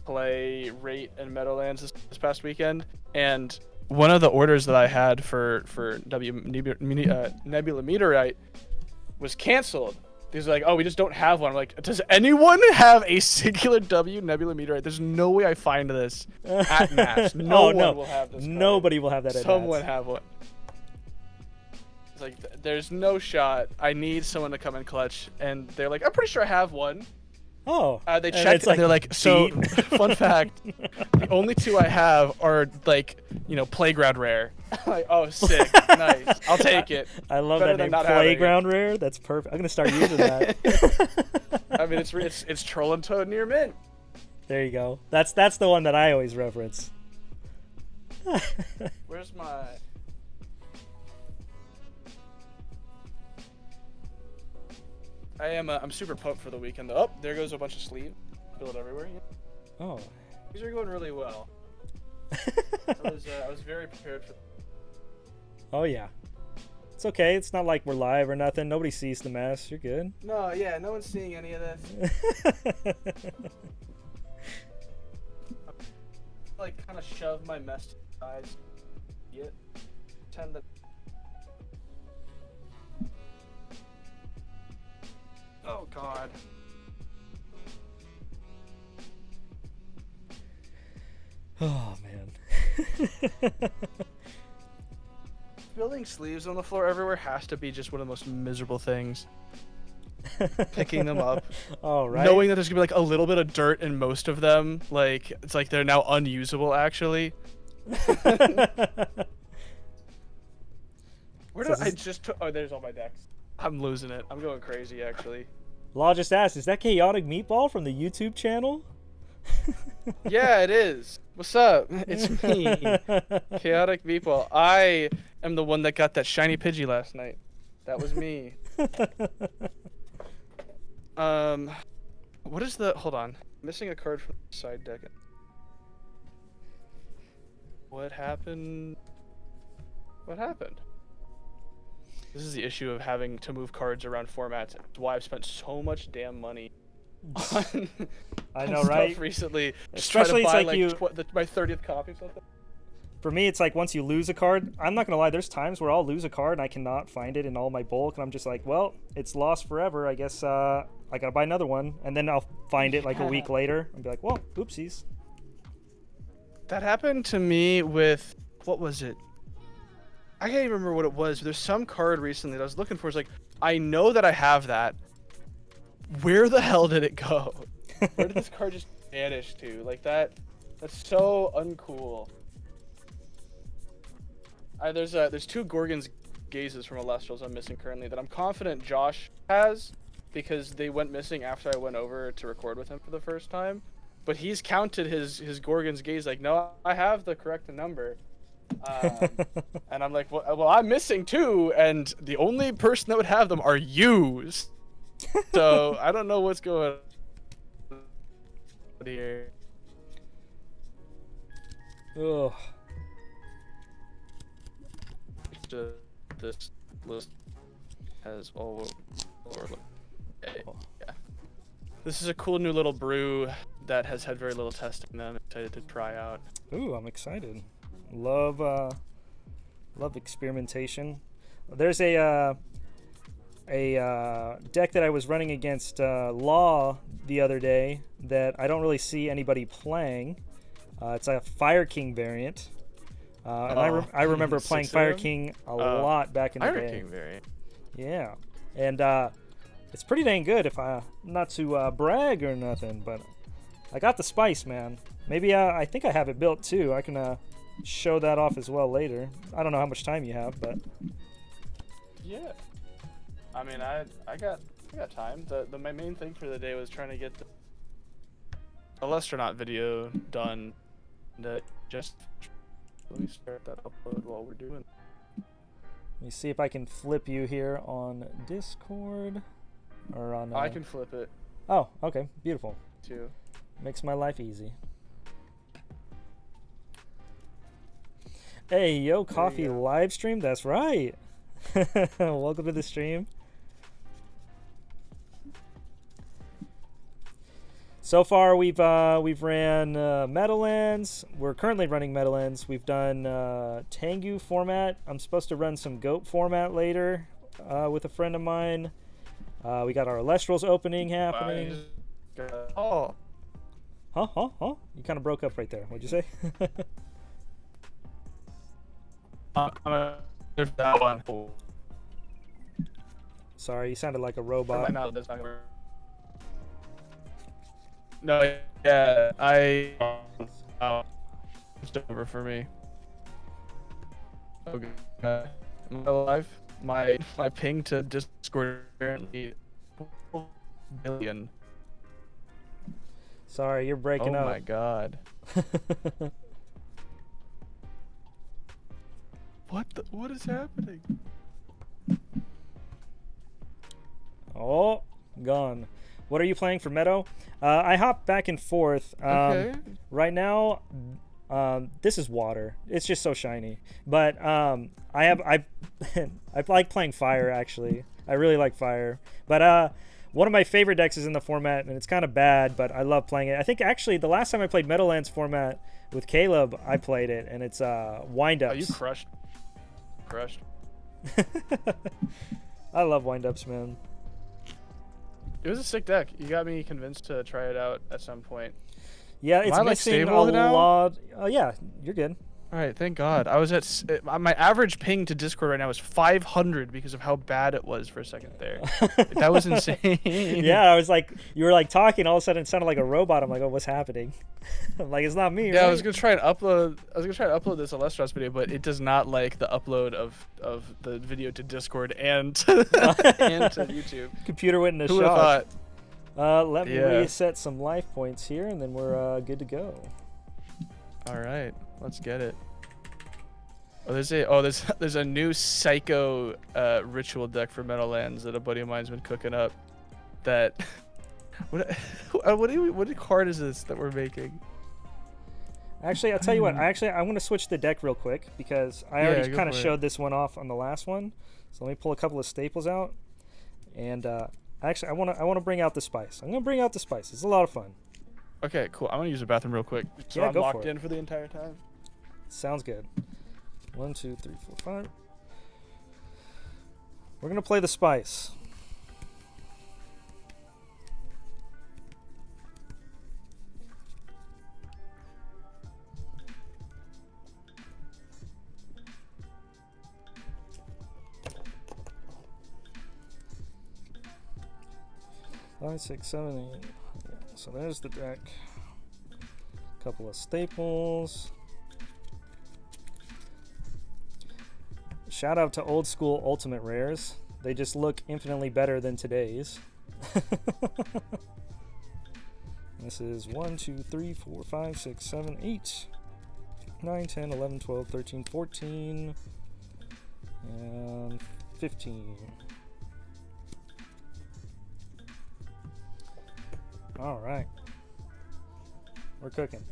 play Rate and Meadowlands this past weekend, and one of the orders that I had for Nebula Meteorite was canceled. These are like, oh, we just don't have one. I'm like, does anyone have a singular W Nebula Meteorite? There's no way I find this at Mats. No one will have this card. Nobody will have that at Someone Mats. have one. It's like, there's no shot. I need someone to come in clutch. And they're like, I'm pretty sure I have one. Oh. They checked and they're like, so, fun fact, the only two I have are like, you know, playground rare. Like, oh, sick, nice, I'll take it. I love Better that name, than not playground rare. That's perfect. I'm gonna start using that. I mean, it's Troll and Toad near mint. There you go. That's the one that I always reference. Where's my? I'm super pumped for the weekend. Oh, there goes a bunch of sleeve. Spilled everywhere. Yeah. Oh. These are going really well. I was very prepared for. Oh yeah. It's okay. It's not like we're live or nothing. Nobody sees the mess. You're good. No, yeah, no one's seeing any of this. Like, kind of shove my mess to the sides. Yet, pretend that. Oh God. Oh man. Building sleeves on the floor everywhere has to be just one of the most miserable things. Picking them up. All right. Knowing that there's gonna be like a little bit of dirt in most of them, like it's like they're now unusable actually. Where did I just took? Oh, there's all my decks. I'm losing it. I'm going crazy actually. Law just asked, is that Chaotic Meatball from the YouTube channel? Yeah, it is. What's up? It's me, Chaotic Meatball. I am the one that got that shiny Pidgey last night. That was me. What is the? Hold on. Missing a card from the side deck. What happened? What happened? This is the issue of having to move cards around formats. It's why I've spent so much damn money on, I on know, stuff right? recently. Especially just trying it's to buy, like my 30th copy or something. For me, it's like once you lose a card, I'm not gonna lie. There's times where I'll lose a card and I cannot find it in all my bulk, and I'm just like, well, it's lost forever. I guess I gotta buy another one, and then I'll find it like a week later and be like, well, oopsies. That happened to me with, what was it? I can't even remember what it was. But there's some card recently that I was looking for. It's like, I know that I have that. Where the hell did it go? Where did this card just vanish to? Like that's so uncool. There's two Gorgon's Gazes from Alestrals I'm missing currently that I'm confident Josh has, because they went missing after I went over to record with him for the first time. But he's counted his Gorgon's Gaze like, no, I have the correct number. And I'm like, well, I'm missing too, and the only person that would have them are you. So I don't know what's going on here. Ugh. This list has all. Yeah. This is a cool new little brew that has had very little testing that I'm excited to try out. Ooh, I'm excited. Love experimentation. There's a deck that I was running against Law the other day that I don't really see anybody playing. It's a Fire King variant. And I remember playing Fire King a lot back in the day. Fire King variant. Yeah, and it's pretty dang good. If not to brag or nothing, but I got the spice, man. Maybe I think I have it built too. I can show that off as well later. I don't know how much time you have, but yeah. I mean, I got time. My main thing for the day was trying to get the Alestronaut video done. That just Let me start that upload while we're doing. Let me see if I can flip you here on Discord or on. I can flip it Oh, okay, beautiful. too. Makes my life easy. Hey, yo, coffee go. live stream. That's right. Welcome to the stream. So far, we've ran Meadowlands. We're currently running Meadowlands. We've done Tangu format. I'm supposed to run some Goat format later with a friend of mine. We got our Alestrals opening happening. Oh. Huh? You kind of broke up right there. What'd you say? That one. Sorry, you sounded like a robot. No, that's not gonna work. No, yeah, it's over for me. Okay. Am I alive? My ping to Discord apparently 4 billion. Sorry, you're breaking up. Oh my god. What is happening? Oh, gone. What are you playing for Meadow? I hop back and forth. Okay. Right now, this is water. It's just so shiny. But I like playing fire actually. I really like fire. But one of my favorite decks is in the format, and it's kind of bad, but I love playing it. I think actually the last time I played Meadowlands format with Caleb, I played it, and it's wind-ups. Oh, you crushed. I love wind-ups, man. It was a sick deck. You got me convinced to try it out at some point. Yeah, it's Am I, missing stable a now? lot. Oh yeah, you're good. All right, thank God. I was at my average ping to Discord right now is 500 because of how bad it was for a second there. That was insane. Yeah, I was like, you were like talking, all of a sudden it sounded like a robot. I'm like, oh, what's happening? I'm like, it's not me. Yeah, right? I was gonna try and upload. This Alestros video, but it does not like the upload of the video to Discord and and to YouTube. Computer went in a Who would have shock. thought? Let me Yeah. reset some life points here, and then we're good to go. All right, let's get it. Oh, there's a new psycho ritual deck for Meadowlands that a buddy of mine's been cooking up. That what card is this that we're making? Actually, I'll tell you what. I'm going to switch the deck real quick because I already go kind of for it. showed this one off on the last one. So let me pull a couple of staples out, and actually, I want to bring out the spice. I'm going to bring out the spice. It's a lot of fun. Okay, cool. I'm gonna use the bathroom real quick. So Yeah, I'm go locked for it. in for the entire time. Sounds good. 1, 2, 3, 4, 5. We're going to play the spice. Five, 6, 7, 8. Yeah, so there's the deck. Couple of staples. Shout out to old school ultimate rares. They just look infinitely better than today's. This is 1, 2, 3, 4, 5, 6, 7, 8, 9, 10, 11, 12, 13, 14, and 15. All right. We're cooking.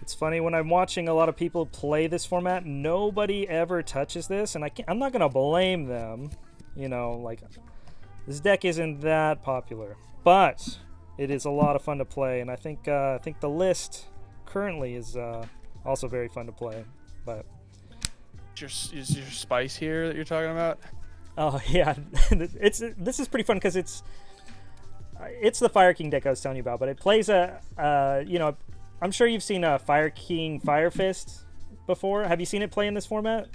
It's funny when I'm watching a lot of people play this format, nobody ever touches this, and I'm not gonna blame them. You know, like this deck isn't that popular, but it is a lot of fun to play, and I think the list currently is also very fun to play. But Is your spice here that you're talking about? oh yeah, this is pretty fun because it's the Fire King deck I was telling you about, but it plays I'm sure you've seen a Fire King Fire Fist before. Have you seen it play in this format?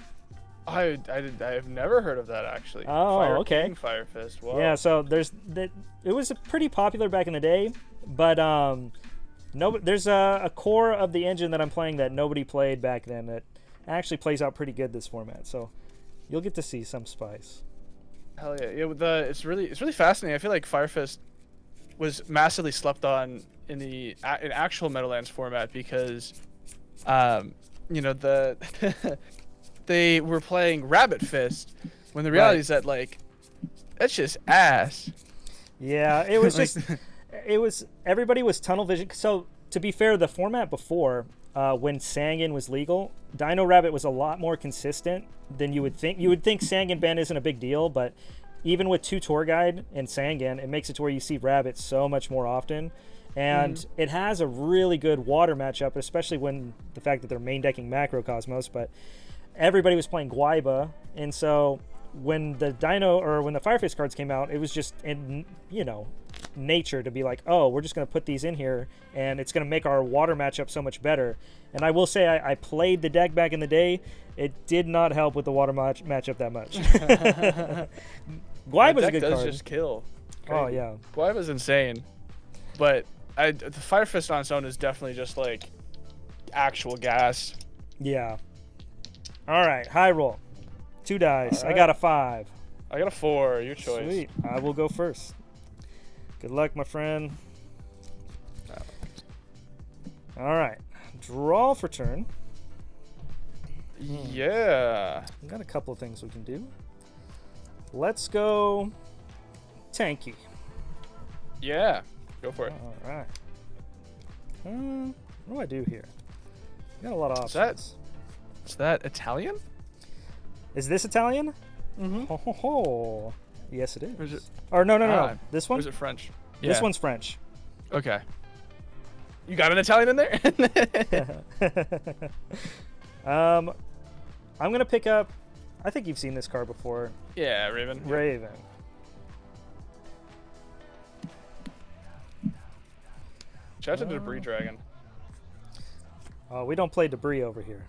I have never heard of that actually. Oh, Fire okay. King, Fire Fist. Wow. Yeah, so it was pretty popular back in the day, but there's a core of the engine that I'm playing that nobody played back then that actually plays out pretty good this format. So You'll get to see some spice. Hell yeah! Yeah, it's really fascinating. I feel like Fire Fist was massively slept on in the in actual Meadowlands format because, you know, they were playing Rabbit Fist when the reality is that like that's just ass. Yeah, it was just everybody was tunnel vision. So to be fair, the format before when Sangan was legal, Dino Rabbit was a lot more consistent than you would think. You would think Sangan ban isn't a big deal, but even with 2 Tour Guide and Sangan, it makes it to where you see Rabbit so much more often. And it has a really good water matchup, especially when the fact that they're main decking Macrocosmos, but everybody was playing Guaiba, and so when the Fire Fist cards came out, it was just in, you know, nature to be like, oh, we're just going to put these in here and it's going to make our water matchup so much better. And I will say I played the deck back in the day. It did not help with the water matchup that much. Guaiba's a good does card. Just kill. Oh Crazy. yeah. Guaiba's insane, but the Fire Fist on its own is definitely just like actual gas. Yeah. All right, high roll. 2 dice. All right. I got a 5. I got a 4. Your choice. Sweet. I will go first. Good luck, my friend. All right. Draw for turn. Yeah. We've got a couple of things we can do. Let's go tanky. Yeah. Go for it. All right. What do I do here? Got a lot of Is that- options. Is that Italian? Is this Italian? Mm-hmm. Ho, ho, ho. Yes, it is. Or is it? Or no. This Or one? is it French? This Yeah. one's French. Okay. You got an Italian in there? I'm going to pick up, I think you've seen this card before. Yeah, Raven. Raven. Shout out to the Debris Dragon. Oh, we don't play debris over here.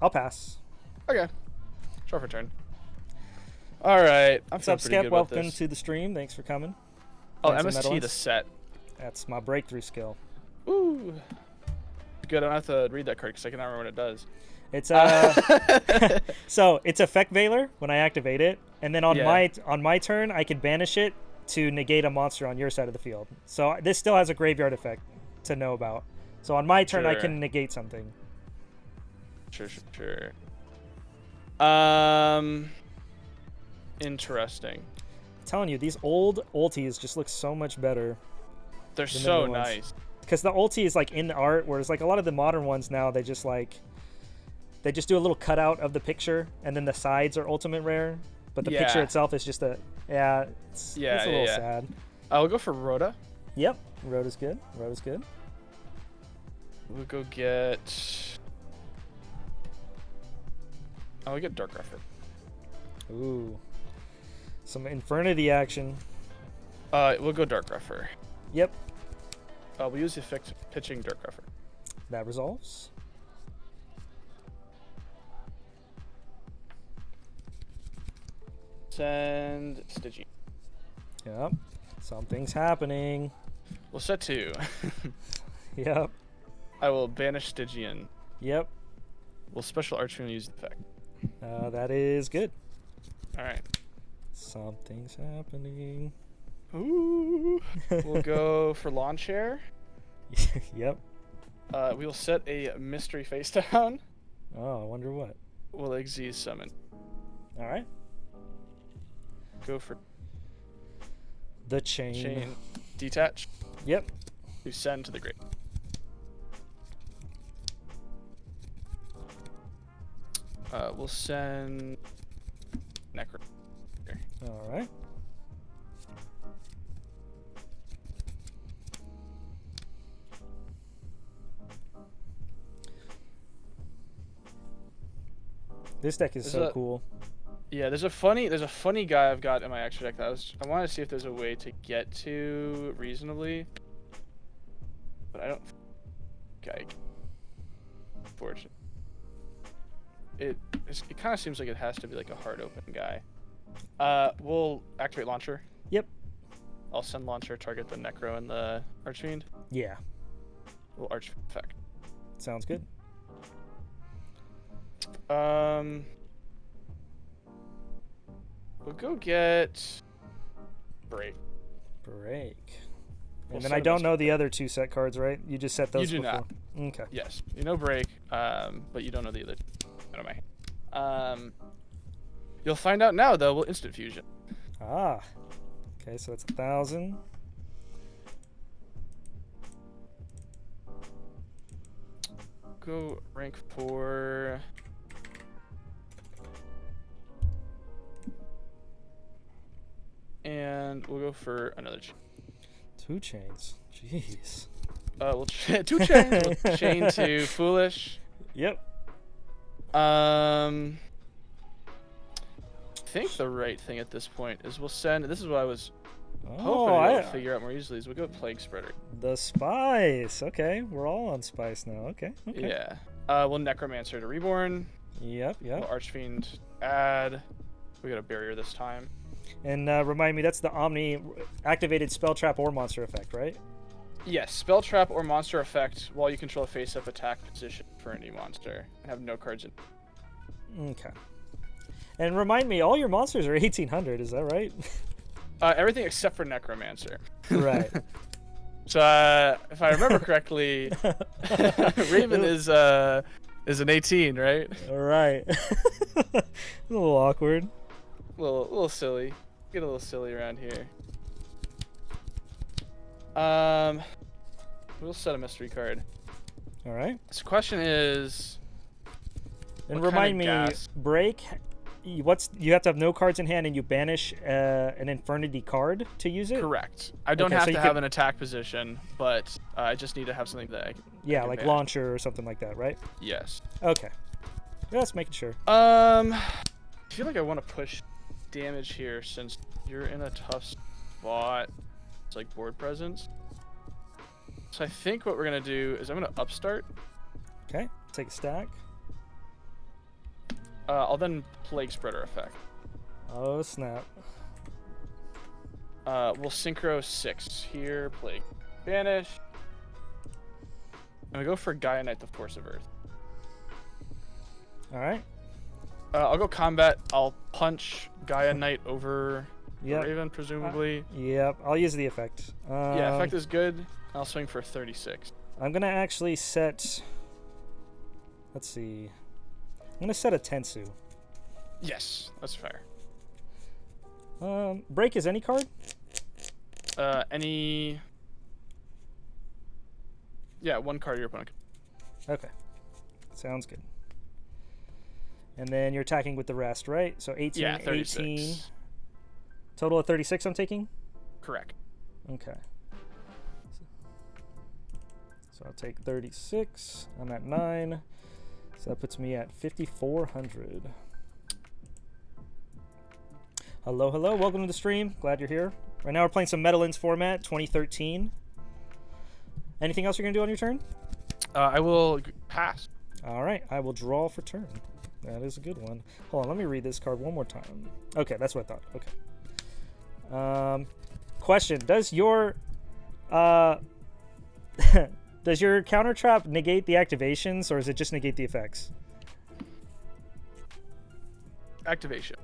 I'll pass. Okay. Draw for turn. All right. I'm What's up, feeling pretty Skep? good about Welcome this. to the stream. Thanks for coming. Oh, Playing some MST the Meadowlands. set. That's my breakthrough skill. Ooh. Good. I don't have to read that card because I cannot remember what it does. It's so it's Effect Veiler when I activate it, and then on Yeah. my turn I can banish it to negate a monster on your side of the field. So this still has a graveyard effect to know about. So on my turn I Sure. can negate something. Sure. Interesting. I'm telling you, these old ultis just look so much better. They're The so new ones. nice. Because the ulti is like in the art, whereas like a lot of the modern ones now, they just do a little cutout of the picture, and then the sides are ultimate rare, but the picture Yeah. itself is just it's a little sad. I'll go for Rhoda. Yep, Road is good. We'll go get. I'll get Dark Refer. Ooh, some Infernity action. We'll go Dark Refer. Yep, We'll use the effect pitching Dark Refer. that resolves. Send Stygian. Yep, something's happening. We'll set 2. Yep, I will banish Stygian. yep, We'll special Archfiend use the effect. that is good. All right. Something's happening. Ooh. We'll go for Lawn Chair. Yep. We'll set a mystery face down. Oh, I wonder what. We'll Xyz summon. All right. Go for The chain. chain detach Yep. to send to the grave. We'll send Necro. All right. This deck is There's so a- cool. Yeah, there's a funny guy I've got in my extra deck that I want to see if there's a way to get to reasonably, but I don't. Okay. Fortunate. It kind of seems like it has to be like a hard open guy. We'll activate launcher. Yep. I'll send launcher, target the Necro and the Archfiend. Yeah. We'll Arch effect. Sounds good. We'll go get break. Break. We'll And then set I a don't mystery know the other 2 set cards, right? You just set those You do before. not. Okay. Yes, you know break, but you don't know the other. Out of my hand. You'll find out now though. We'll instant fusion. Ah. Okay, so that's 1,000. Go rank 4. And we'll go for another. 2 chains. Jeez. We'll 2 chains. We'll chain to foolish. Yep. I think the right thing at this point is we'll send. This is what I was hoping to figure out more easily. Is we'll go with plague spreader. The spice. Okay, we're all on spice now. Okay. Yeah. We'll necromancer to reborn. Yep. We'll archfiend add. We got a barrier this time. And remind me, that's the Omni activated spell trap or monster effect, right? Yes, spell trap or monster effect while you control a face-up attack position for any monster and have no cards in. Okay. And remind me, all your monsters are 1,800. Is that right? Everything except for necromancer. Right. So if I remember correctly, Raven is an 18, right? All right. A little awkward. A little silly. Get a little silly around here. We'll set a mystery card. All right. So the question is. And what kind remind of me, gas? break. You have to have no cards in hand, and you banish an Infernity card to use it. Correct. I don't Okay, have so to you have could- an attack position, but I just need to have something that I can. Yeah, can like banish. launcher or something like that, right? Yes. Okay. Just making sure. I feel like I want to push damage here since you're in a tough spot. It's like board presence. So I think what we're gonna do is I'm gonna upstart. Okay. Take a stack. I'll then plague spreader effect. Oh snap. We'll synchro 6 here. Plague banish. And we go for Gaia Knight, the Force of Earth. All right. I'll go combat. I'll punch Gaia Knight over the Yep. Raven, presumably. Yep. I'll use the effect. Yeah, effect is good. I'll swing for 36. I'm gonna actually set. Let's see. I'm gonna set a Tensu. Yes, that's fair. Break is any card. Any. Yeah, 1 card your opponent. Okay. Sounds good. And then you're attacking with the rest, right? So 18, Yeah, 36. 18. Total of 36 I'm taking? Correct. Okay. So I'll take 36. I'm at 9. So that puts me at 5,400. Hello, hello. Welcome to the stream. Glad you're here. Right now we're playing some Meadowlands format, 2013. Anything else you're going to do on your turn? I will pass. All right. I will draw for turn. That is a good one. Hold on. Let me read this card one more time. Okay. That's what I thought. Okay. Question. Does your does your counter trap negate the activations, or does it just negate the effects? Activation.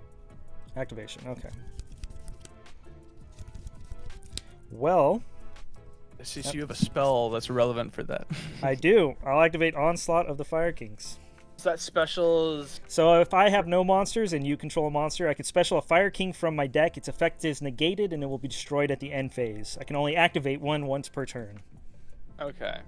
Activation. Okay. Well, I see, so you have a spell that's relevant for that. I do. I'll activate Onslaught of the Fire Kings. So that special is. So if I have no monsters and you control a monster, I can special a Fire King from my deck. Its effect is negated and it will be destroyed at the end phase. I can only activate one once per turn. Okay.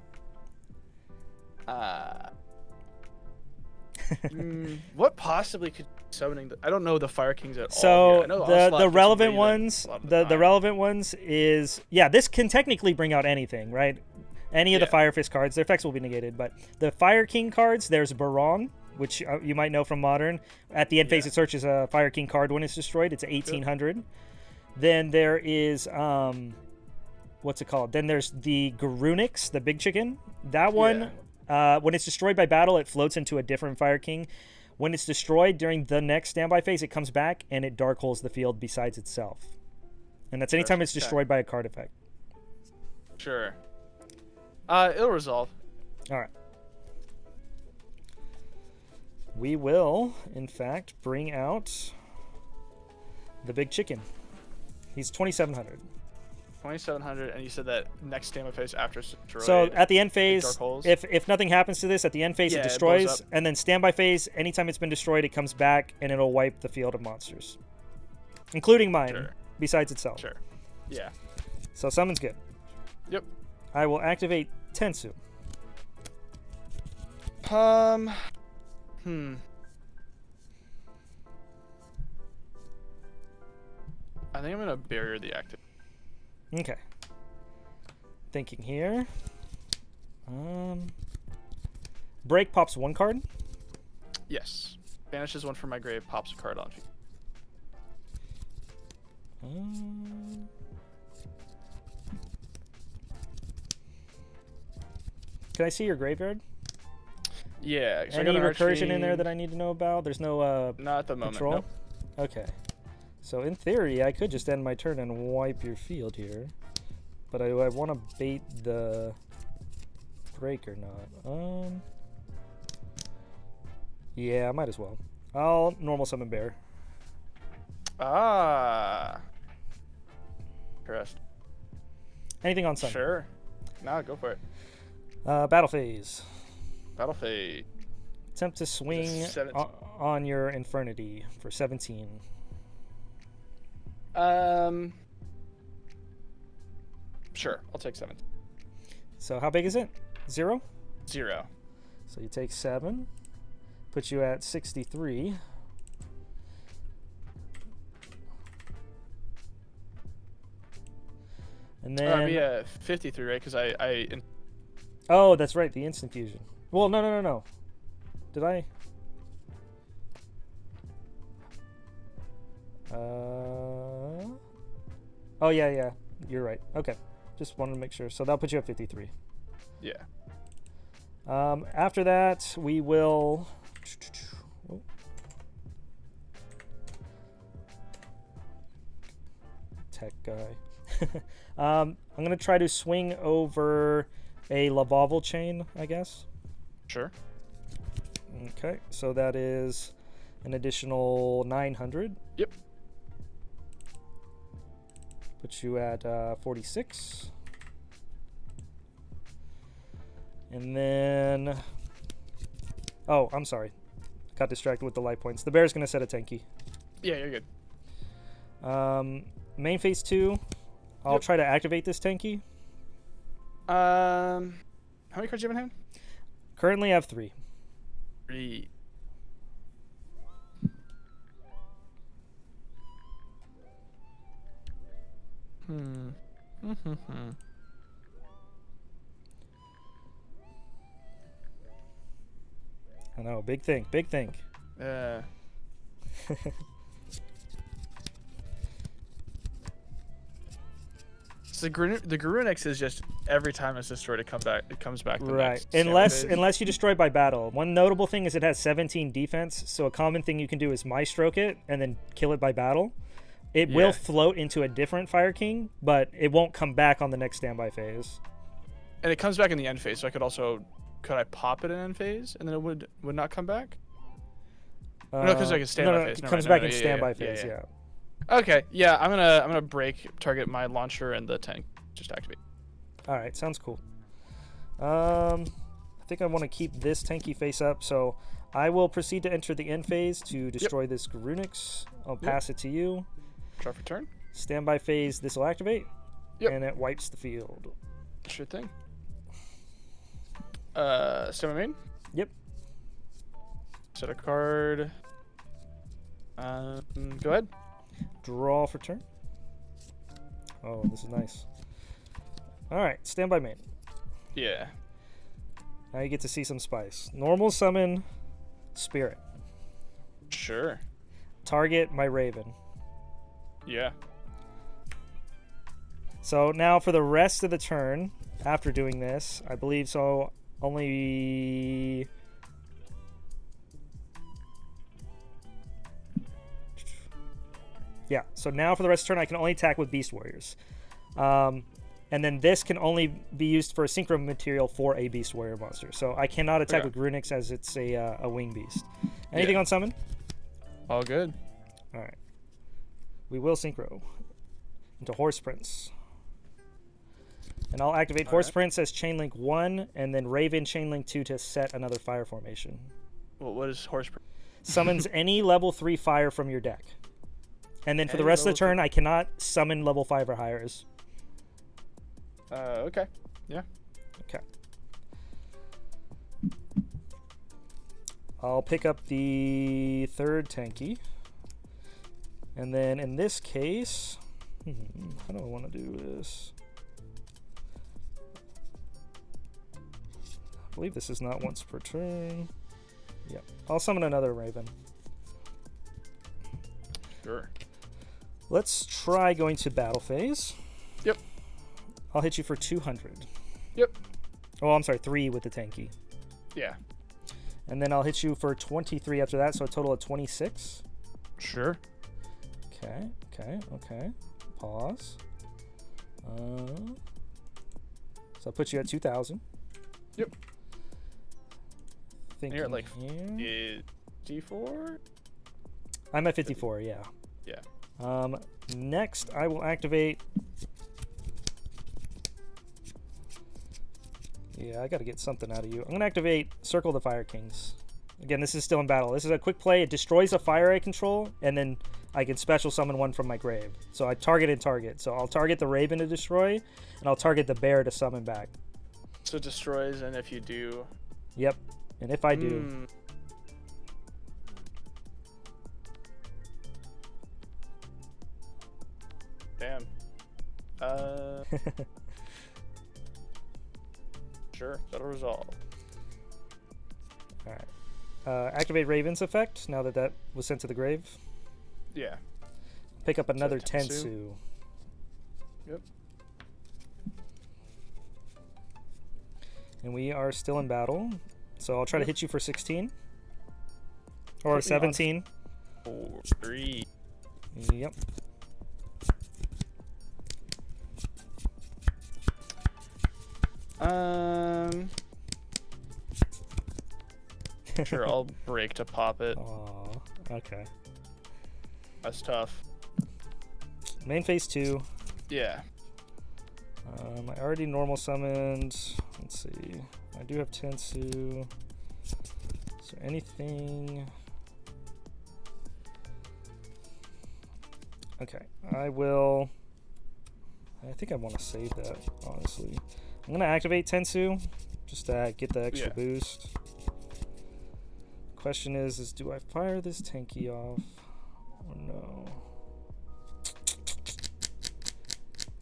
What possibly could summoning? I don't know the Fire Kings at all. So here. I know the Onslaught relevant gets ones, a lot of the time. relevant ones is this can technically bring out anything, right? Any of the Yeah. Fire Fist cards, their effects will be negated. But the Fire King cards, there's Barong, which you might know from Modern. At the end phase, Yeah. it searches a Fire King card when it's destroyed. It's 1,800. Then there is what's it called? Then there's the Garunix, the big chicken. That one, when it's destroyed by battle, it floats into a different Fire King. When it's destroyed during the next standby phase, it comes back and it dark holes the field besides itself. And that's anytime it's Okay. destroyed by a card effect. Sure. It'll resolve. All right. we will, in fact, bring out the big chicken. He's 2,700. 2,700, and you said that next standby phase after it's destroyed. So at the end phase, dark holes? if nothing happens to this, at the end phase Yeah, it it blows destroys, up. and then standby phase, anytime it's been destroyed, it comes back and it'll wipe the field of monsters, including mine, Sure. besides itself. Sure. Yeah. So summon's good. Yep. I will activate Tensu. I think I'm gonna barrier the active. Okay. Thinking here. Break pops 1 card. Yes. Banishes 1 from my grave, pops a card on you. Can I see your graveyard? Yeah. So Any I got an recursion in there Archfiend. that I need to know about? There's no Not at the moment. control? Nope. Okay. So in theory, I could just end my turn and wipe your field here. But I want to bait the break or not? Yeah, I might as well. I'll normal summon bear. Ah. Interesting. Anything on sun? Sure. Nah, go for it. Battle phase. Battle phase. Attempt to swing 17. on your Infernity for 17. Sure. I'll take 7. So how big is it? 0? 0. So you take 7. Puts you at 63. And then... Be at 53, right? Because I Oh, that's right, the instant fusion. Well, no. Did I? Oh, yeah. You're right. Okay. Just wanted to make sure. So that'll put you at 53. Yeah. After that, we will... Oh. Tech guy. I'm going to try to swing over a Lavavel chain, I guess. Sure. Okay, so that is an additional 900. Yep. Puts you at 46. And then... Oh, I'm sorry. Got distracted with the light points. The bear's going to set a tanky. Yeah, you're good. Main phase 2. I'll Yep. try to activate this tanky. How many cards do you have in hand? Currently I have 3. 3. I know, big thing. So the Garunix is just every time it's destroyed, it comes back. The Right. next Unless you destroy by battle. One notable thing is it has 17 defense, so a common thing you can do is Maestroke it and then kill it by battle. It will float into a different Fire King, but it won't come back on the next standby phase. And it comes back in the end phase, so could I pop it in end phase and then it would not come back? No, because like a standby phase. It comes back in standby phase, yeah. Okay, yeah, I'm gonna target my launcher and the tank. Just activate. All right, sounds cool. I think I want to keep this tanky face up, so I will proceed to enter the end phase to destroy this Garunix. I'll pass it to you. Draw for turn. Standby phase, this will activate, and it wipes the field. Sure thing. Standby main. Yep. Set a card. Go ahead. Draw for turn. Oh, this is nice. All right, standby main. Yeah. Now you get to see some spice. Normal summon Spirit. Sure. Target my Raven. Yeah. So now for the rest of the turn, after doing this, I believe so only... Yeah, so now for the rest of the turn, I can only attack with Beast Warriors. And then this can only be used for a synchro material for a Beast Warrior monster. So I cannot attack with Grunix as it's a wing beast. Anything Yeah. on summon? All good. All right. We will synchro into Horse Prince. And I'll activate Horse Prince as Chainlink 1, and then Raven Chainlink 2 to set another fire formation. Well, what is horse? Summons any level 3 fire from your deck. And then for the Any rest of the level turn, I cannot summon level 5 or highers. Okay. Yeah. Okay. I'll pick up the third tanky. And then in this case, how do I want to do this? I believe this is not once per turn. Yep. I'll summon another Raven. Sure. Let's try going to battle phase. Yep. I'll hit you for 200. Yep. Oh, I'm sorry, 3 with the tanky. Yeah. And then I'll hit you for 23 after that, so a total of 26. Sure. Okay. Pause. So I'll put you at 2,000. Yep. Thinking You're at like here. D4? I'm at 54, yeah. Yeah. Next, I will activate... Yeah, I got to get something out of you. I'm going to activate Circle the Fire Kings. Again, this is still in battle. This is a quick play. It destroys a fire I control, and then I can special summon one from my grave. So I target and target. So I'll target the Raven to destroy, and I'll target the Bear to summon back. So it destroys, and if you do... Yep. And if I do... Damn. Sure, that'll resolve. Alright. Activate Raven's effect, now that that was sent to the grave. Yeah. Pick up another Tensu. Tensu. Yep. And we are still in battle. So I'll try to hit you for 16. Or Put me on 17. 4, 3. Yep. Sure, I'll break to pop it. Aw, okay. That's tough. Main phase 2. Yeah. I already normal summoned. Let's see. I do have Tensu. Is there anything? Okay, I will. I think I want to save that, honestly. I'm going to activate Tensu just to get the extra boost. Question is do I fire this tanky off or no?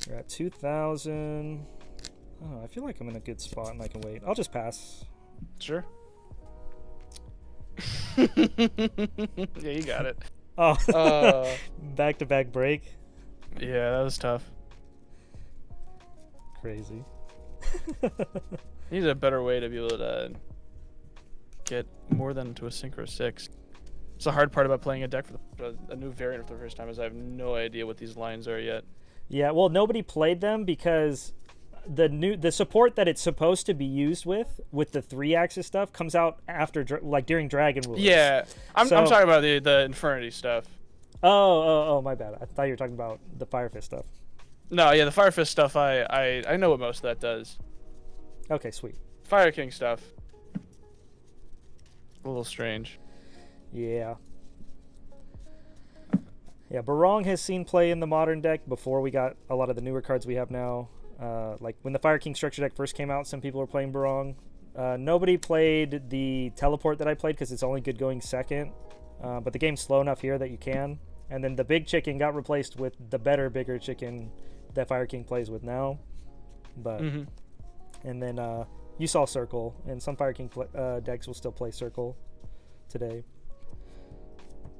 We're at 2,000. Oh, I feel like I'm in a good spot and I can wait. I'll just pass. Sure. Yeah, you got it. Oh, back-to-back break. Yeah, that was tough. Crazy. Need a better way to be able to get more than to a Synchro 6. It's the hard part about playing a deck for a new variant for the first time is I have no idea what these lines are yet. Yeah, well, nobody played them because the support that it's supposed to be used with the 3-axis stuff comes out after like during Dragon Wars. Yeah, I'm talking about the Infernity stuff. Oh, my bad. I thought you were talking about the Fire Fist stuff. No, yeah, the Fire Fist stuff. I know what most of that does. Okay, sweet. Fire King stuff. A little strange. Yeah. Yeah, Barong has seen play in the modern deck before we got a lot of the newer cards we have now. Like when the Fire King structure deck first came out, some people were playing Barong. Nobody played the teleport that I played because it's only good going second. But the game's slow enough here that you can. And then the big chicken got replaced with the bigger chicken that Fire King plays with now. But and then you saw Circle, and some Fire King decks will still play Circle today.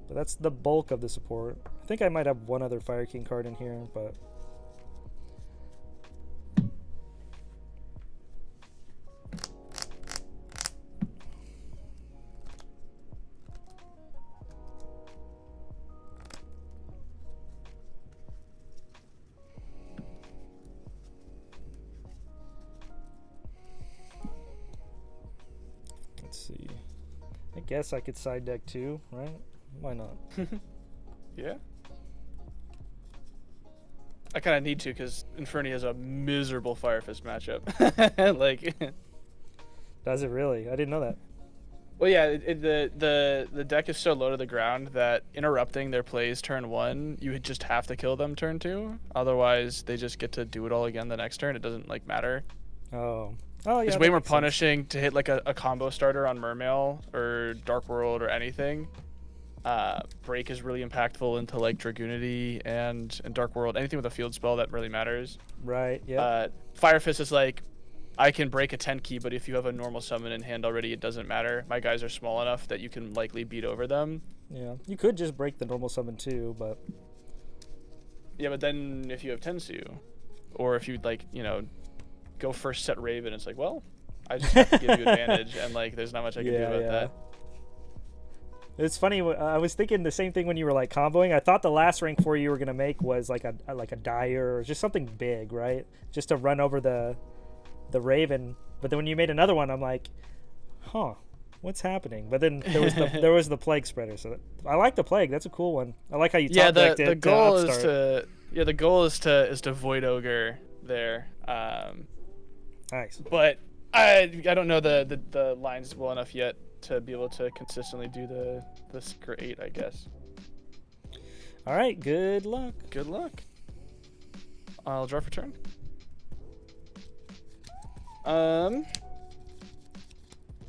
But that's the bulk of the support. I think I might have one other Fire King card in here, but let's see. I guess I could side deck too, right? Why not? Yeah. I kind of need to because Inferni has a miserable Fire Fist matchup. Like, Does it really? I didn't know that. well, yeah, the deck is so low to the ground that interrupting their plays turn 1, you would just have to kill them turn 2. Otherwise, they just get to do it all again the next turn. It doesn't like matter. Oh. Oh yeah. It's that way more makes sense. punishing to hit like a combo starter on Mermail or Dark World or anything. Break is really impactful into like Dragoonity and Dark World. Anything with a field spell that really matters. Right. Yeah. Fire Fist is like, I can break a 10 key, but if you have a normal summon in hand already, it doesn't matter. My guys are small enough that you can likely beat over them. Yeah. You could just break the normal summon too, but. Yeah, but then if you have Tensu, or if you like, you know, go first set Raven, it's like, well, I just have to give you advantage, and like, there's not much I can do about that. It's funny. I was thinking the same thing when you were like comboing. I thought the last rank 4 you were gonna make was like a Dire or just something big, right? Just to run over the Raven. But then when you made another one, I'm like, huh, what's happening? But then there was the Plague Spreader. So I like the Plague. That's a cool one. I like how you top decked it. The goal is to Void Ogre there. Nice. But I don't know the lines well enough yet to be able to consistently do the Secret 8, I guess. All right, good luck. Good luck. I'll draw for turn.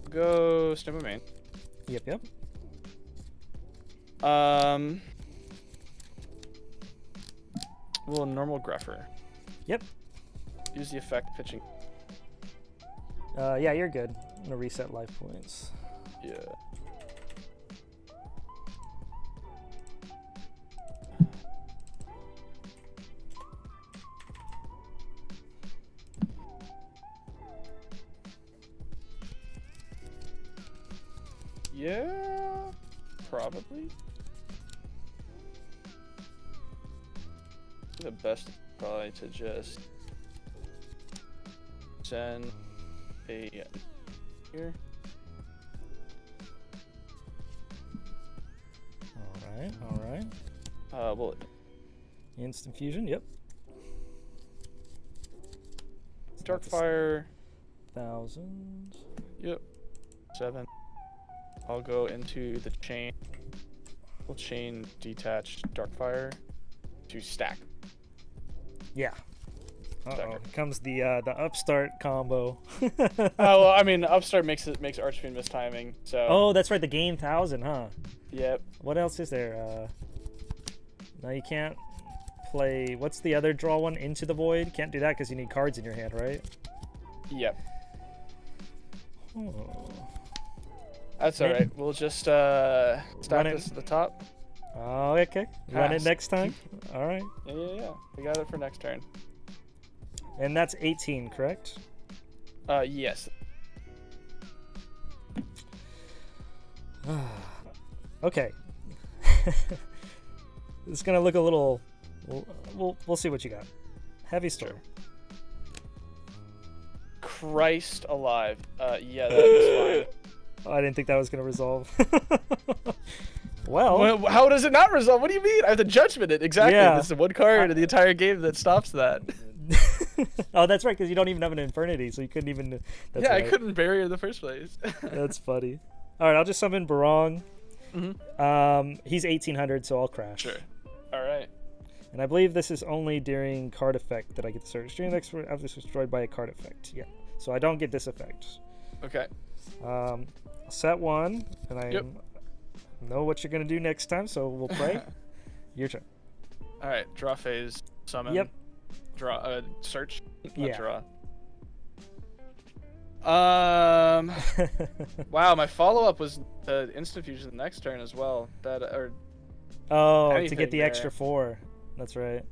Go Snow Main. Yep. Well, normal Gruffer. Yep. Use the effect pitching. Yeah, you're good. I'm gonna reset life points. Yeah. Yeah, probably. The best probably to just send a here. All right. Well, Instant fusion. Yep. Darkfire. 1,000. Yep. 7. I'll go into the chain. We'll chain detach Darkfire to stack. Yeah. Uh-oh. Stacker. Here comes the upstart combo. Oh well, I mean, Upstart makes Archfiend miss timing. So. Oh, that's right. The game 1,000, huh? Yep. What else is there? No, you can't play. What's the other draw one? Into the Void. Can't do that because you need cards in your hand, right? Yep. Oh. That's all right. We'll just stack this at the top. Oh, okay. Run it Pass. next time. All right. Yeah. We got it for next turn. And that's 18, correct? Yes. Okay. It's gonna look a little. We'll see what you got. Heavy Storm. Christ alive. Yeah, that's fine. Oh, I didn't think that was gonna resolve. Well, How does it not resolve? What do you mean? I have to judgment it. Exactly. Yeah. This is one card in the entire game that stops that. oh, that's right, because you don't even have an Infernity, so you couldn't even. That's Yeah, right. I couldn't bury her in the first place. That's funny. All right, I'll just summon Barong. Mm-hmm. He's 1800, so I'll crash. Sure. All right. And I believe this is only during card effect that I get to search. During the next after this was destroyed by a card effect. Yeah. So I don't get this effect. Okay. I'll set one, and I know what you're gonna do next time. So we'll play. Your turn. All right. Draw phase. Summon. Yep. Draw. Search. Not Yeah. Draw. Wow. My follow up was the instant fusion the next turn as well. That or. Oh, to Anything get the there. extra 4. That's right.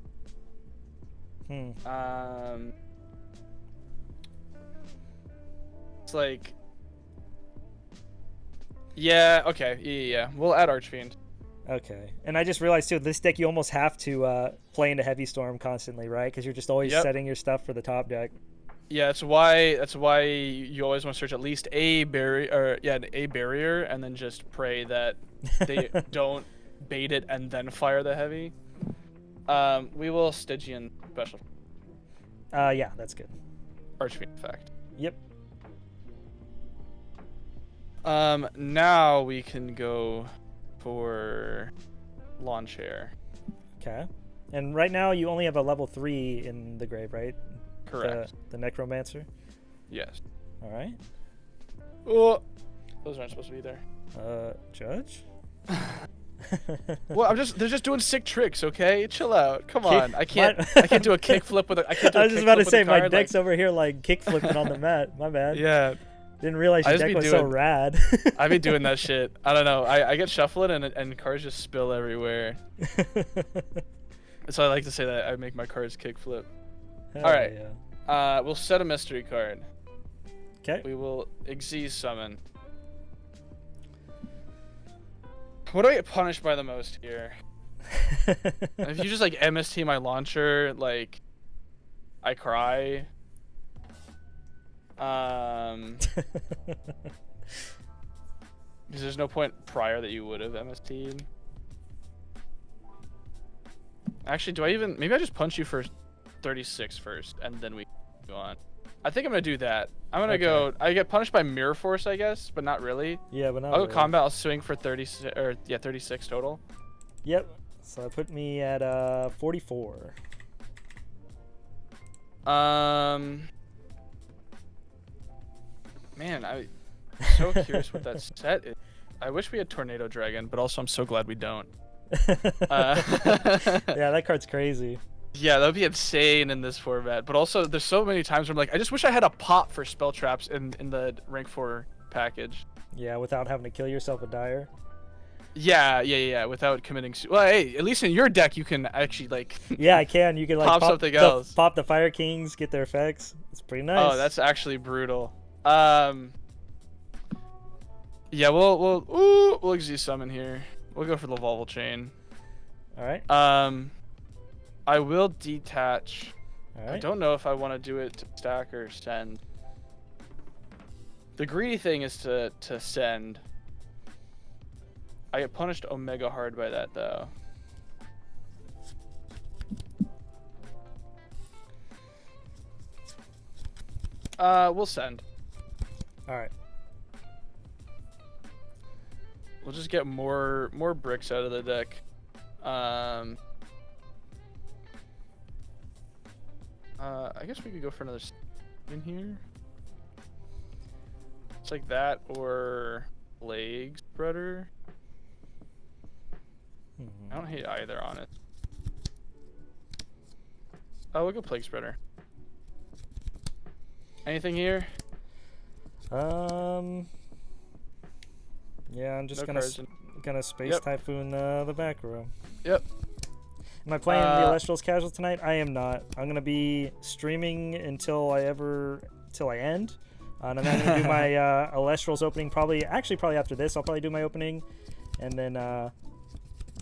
It's like. Yeah. Okay. Yeah. We'll add Archfiend. Okay. And I just realized too, this deck you almost have to play into Heavy Storm constantly, right? Because you're just always Yep. setting your stuff for the top deck. Yeah, that's why you always want to search at least a barrier, or yeah, a barrier, and then just pray that they don't bait it and then fire the heavy. We will Stygian special Yeah, that's good. Archfiend effect. Yep. Now we can go for lawn chair. Okay. And right now you only have a level 3 in the grave, right? Correct. The Necromancer. Yes. All right. Oh, those aren't supposed to be there. Judge? Well, they're just doing sick tricks, okay? Chill out. Come Kick- on. I can't do a kickflip with a I can't do I a was just about to kickflip with say, a my card, deck's over here like kick flipping on the mat. My bad. Yeah, Didn't realize I your just deck be was so doing- rad. I be doing that shit. I don't know. I get shuffling and cards just spill everywhere. So I like to say that I make my cards kickflip. Hell All right. Yeah. We'll set a mystery card. Okay. We will Xyz summon. What do I get punished by the most here? If you just like MST my launcher, like I cry. Because there's no point prior that you would have MST'd. Actually, do I even... Maybe I just punch you for 36 first, and then we go on. I think I'm going to do that. I'm going to go... I get punished by Mirror Force, I guess, but not really. Yeah, but not I'll go really. combat, I'll swing for 36, or yeah, 36 total. Yep. So that put me at 44. Man, I'm so curious what that set is. I wish we had Tornado Dragon, but also I'm so glad we don't. Yeah, that card's crazy. Yeah, that would be insane in this format. But also, there's so many times where I'm like, I just wish I had a pop for spell traps in the rank 4 package. Yeah, without having to kill yourself with Dire. Yeah, without committing. Well, hey, at least in your deck, you can actually like. Yeah, I can. You can like Pop something else. Pop the Fire Kings, get their effects. It's pretty nice. Oh, that's actually brutal. Yeah, we'll Xyz summon here. We'll go for the Volval Chain. all right. I will detach. All right. I don't know if I want to do it to stack or send. The greedy thing is to send. I get punished omega hard by that though. We'll send. All right. We'll just get more bricks out of the deck. I guess we could go for another in here. It's like that or Plague Spreader. I don't hate either on it. Oh, look at Plague Spreader. Anything here? Yeah, I'm just No gonna cards gonna space Yep. typhoon the back row. Yep. Am I playing the Elestrals casual tonight? I am not. I'm gonna be streaming until I end, and then I'm gonna do my Elestrals opening probably after this. I'll probably do my opening, and then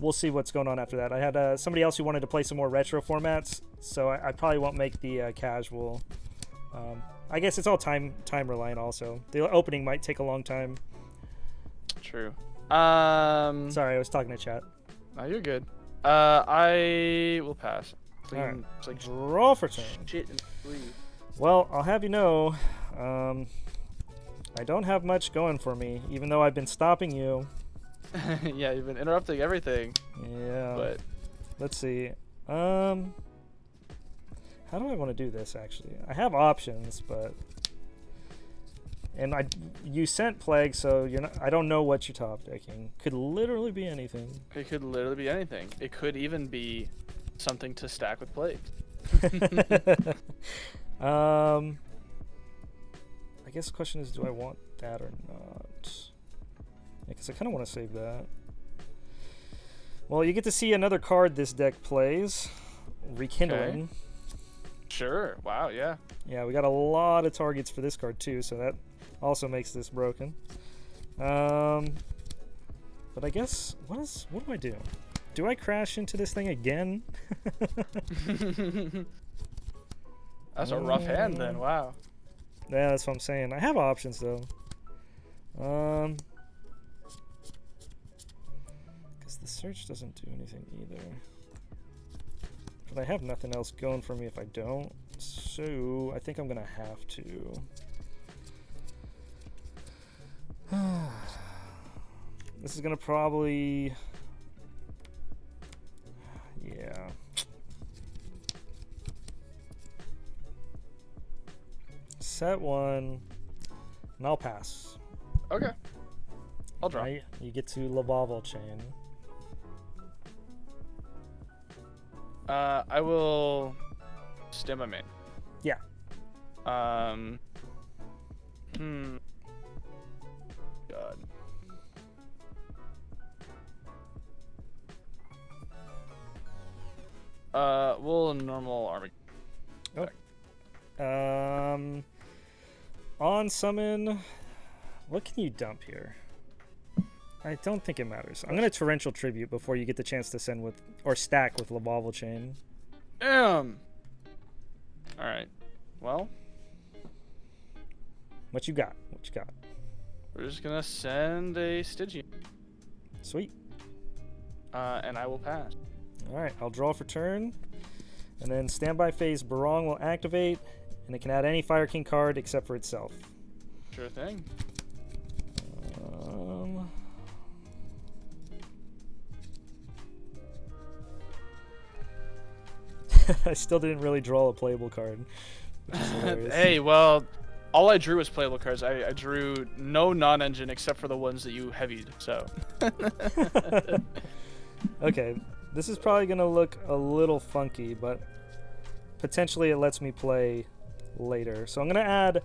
we'll see what's going on after that. I had somebody else who wanted to play some more retro formats, so I probably won't make the casual. I guess it's all time reliant. Also, the opening might take a long time. True. Sorry, I was talking to chat. No, you're good. I will pass. Clean, Alright. it's like Draw for turn. shit and sleep. Well, I'll have you know, I don't have much going for me, even though I've been stopping you. Yeah, you've been interrupting everything. Yeah. But Let's see. How do I want to do this, actually? I have options, but... And you sent Plague, so I don't know what you're top decking. Could literally be anything. it could literally be anything. It could even be something to stack with Plague. I guess the question is, do I want that or not? Because I kind of want to save that. Well, you get to see another card this deck plays. Rekindling. Okay. Sure. Wow. Yeah. Yeah, we got a lot of targets for this card too, so that also makes this broken. But I guess what do I do? Do I crash into this thing again? That's a rough hand then. Wow. Yeah, that's what I'm saying. I have options though. Because the search doesn't do anything either. But I have nothing else going for me if I don't. So I think I'm gonna have to. This is gonna probably. Yeah. Set one, and I'll pass. Okay. I'll draw. Right? You get to Lavalval Chain. I will stem my main. Yeah. God. We'll normal army. On summon, what can you dump here? I don't think it matters. I'm gonna Torrential Tribute before you get the chance to send with or stack with Lavalval Chain. Damn. All right. Well, What you got? What you got? we're just gonna send a Stygian, Sweet. and I will pass. All right, I'll draw for turn, and then standby phase Barong will activate, and it can add any Fire King card except for itself. Sure thing. I still didn't really draw a playable card. Which is hilarious. Hey, well, all I drew was playable cards. I drew no non-engine except for the ones that you heavied. So. Okay, this is probably gonna look a little funky, but potentially it lets me play later. So I'm gonna add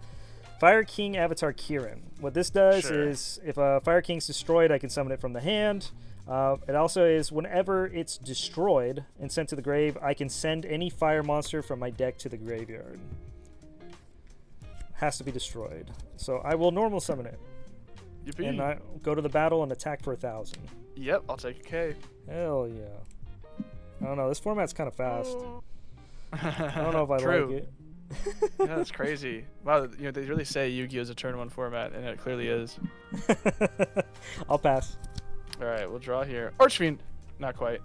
Fire King Avatar Kirin. What this does is if a Fire King's destroyed, I can summon it from the hand. It also is whenever it's destroyed and sent to the grave, I can send any fire monster from my deck to the graveyard. Has to be destroyed. So I will normal summon it. Yippee. And I go to the battle and attack for 1,000. Yep, I'll take a K. Hell yeah. I don't know, this format's kind of fast. I don't know if I True. like it. Yeah, that's crazy. Wow, you know, they really say Yu-Gi-Oh is a turn one format, and it clearly is. I'll pass. All right, we'll draw here. Archfiend, not quite.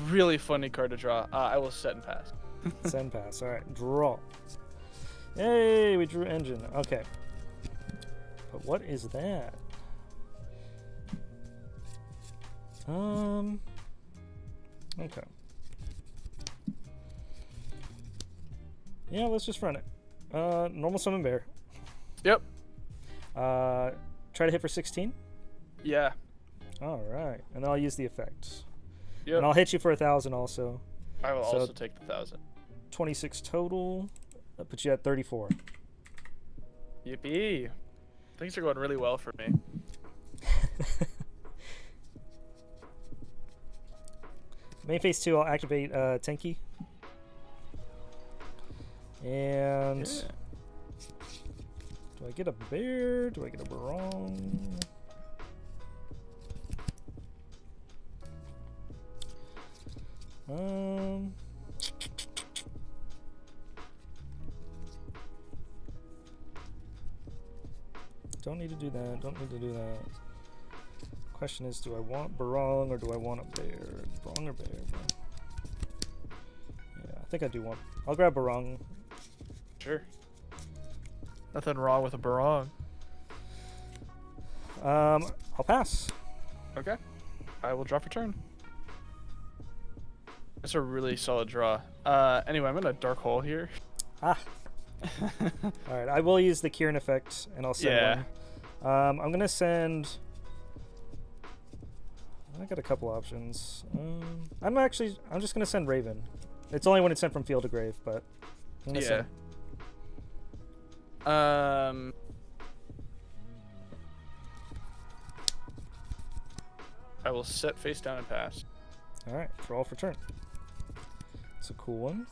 Really funny card to draw. I will set and pass. Send pass. All right, draw. Hey, we drew engine. Okay. But what is that? Okay. Yeah, let's just run it. Normal summon bear. Yep. Try to hit for 16. Yeah. All right, and then I'll use the effect. Yep. And I'll hit you for 1,000 also. I will So- also take the 1,000. 26 total. That puts you at 34. Yippee. Things are going really well for me. Main phase 2, I'll activate Tangu. And Yeah. do I get a bear? Do I get a barong? Don't need to do that. Don't need to do that. Question is, do I want barong or do I want a bear? Barong or bear? Yeah, I think I do want. I'll grab barong. Sure. Nothing wrong with a barong. I'll pass. Okay. I will draw for turn. That's a really solid draw. Anyway, I'm in a dark hole here. Ah. All right, I will use the Kieran effect, and I'll send one. I'm gonna send. I got a couple options. I'm just gonna send Raven. It's only when it's sent from field to grave, but I'm gonna send. I will set face down and pass. All right, draw for turn. It's a cool one.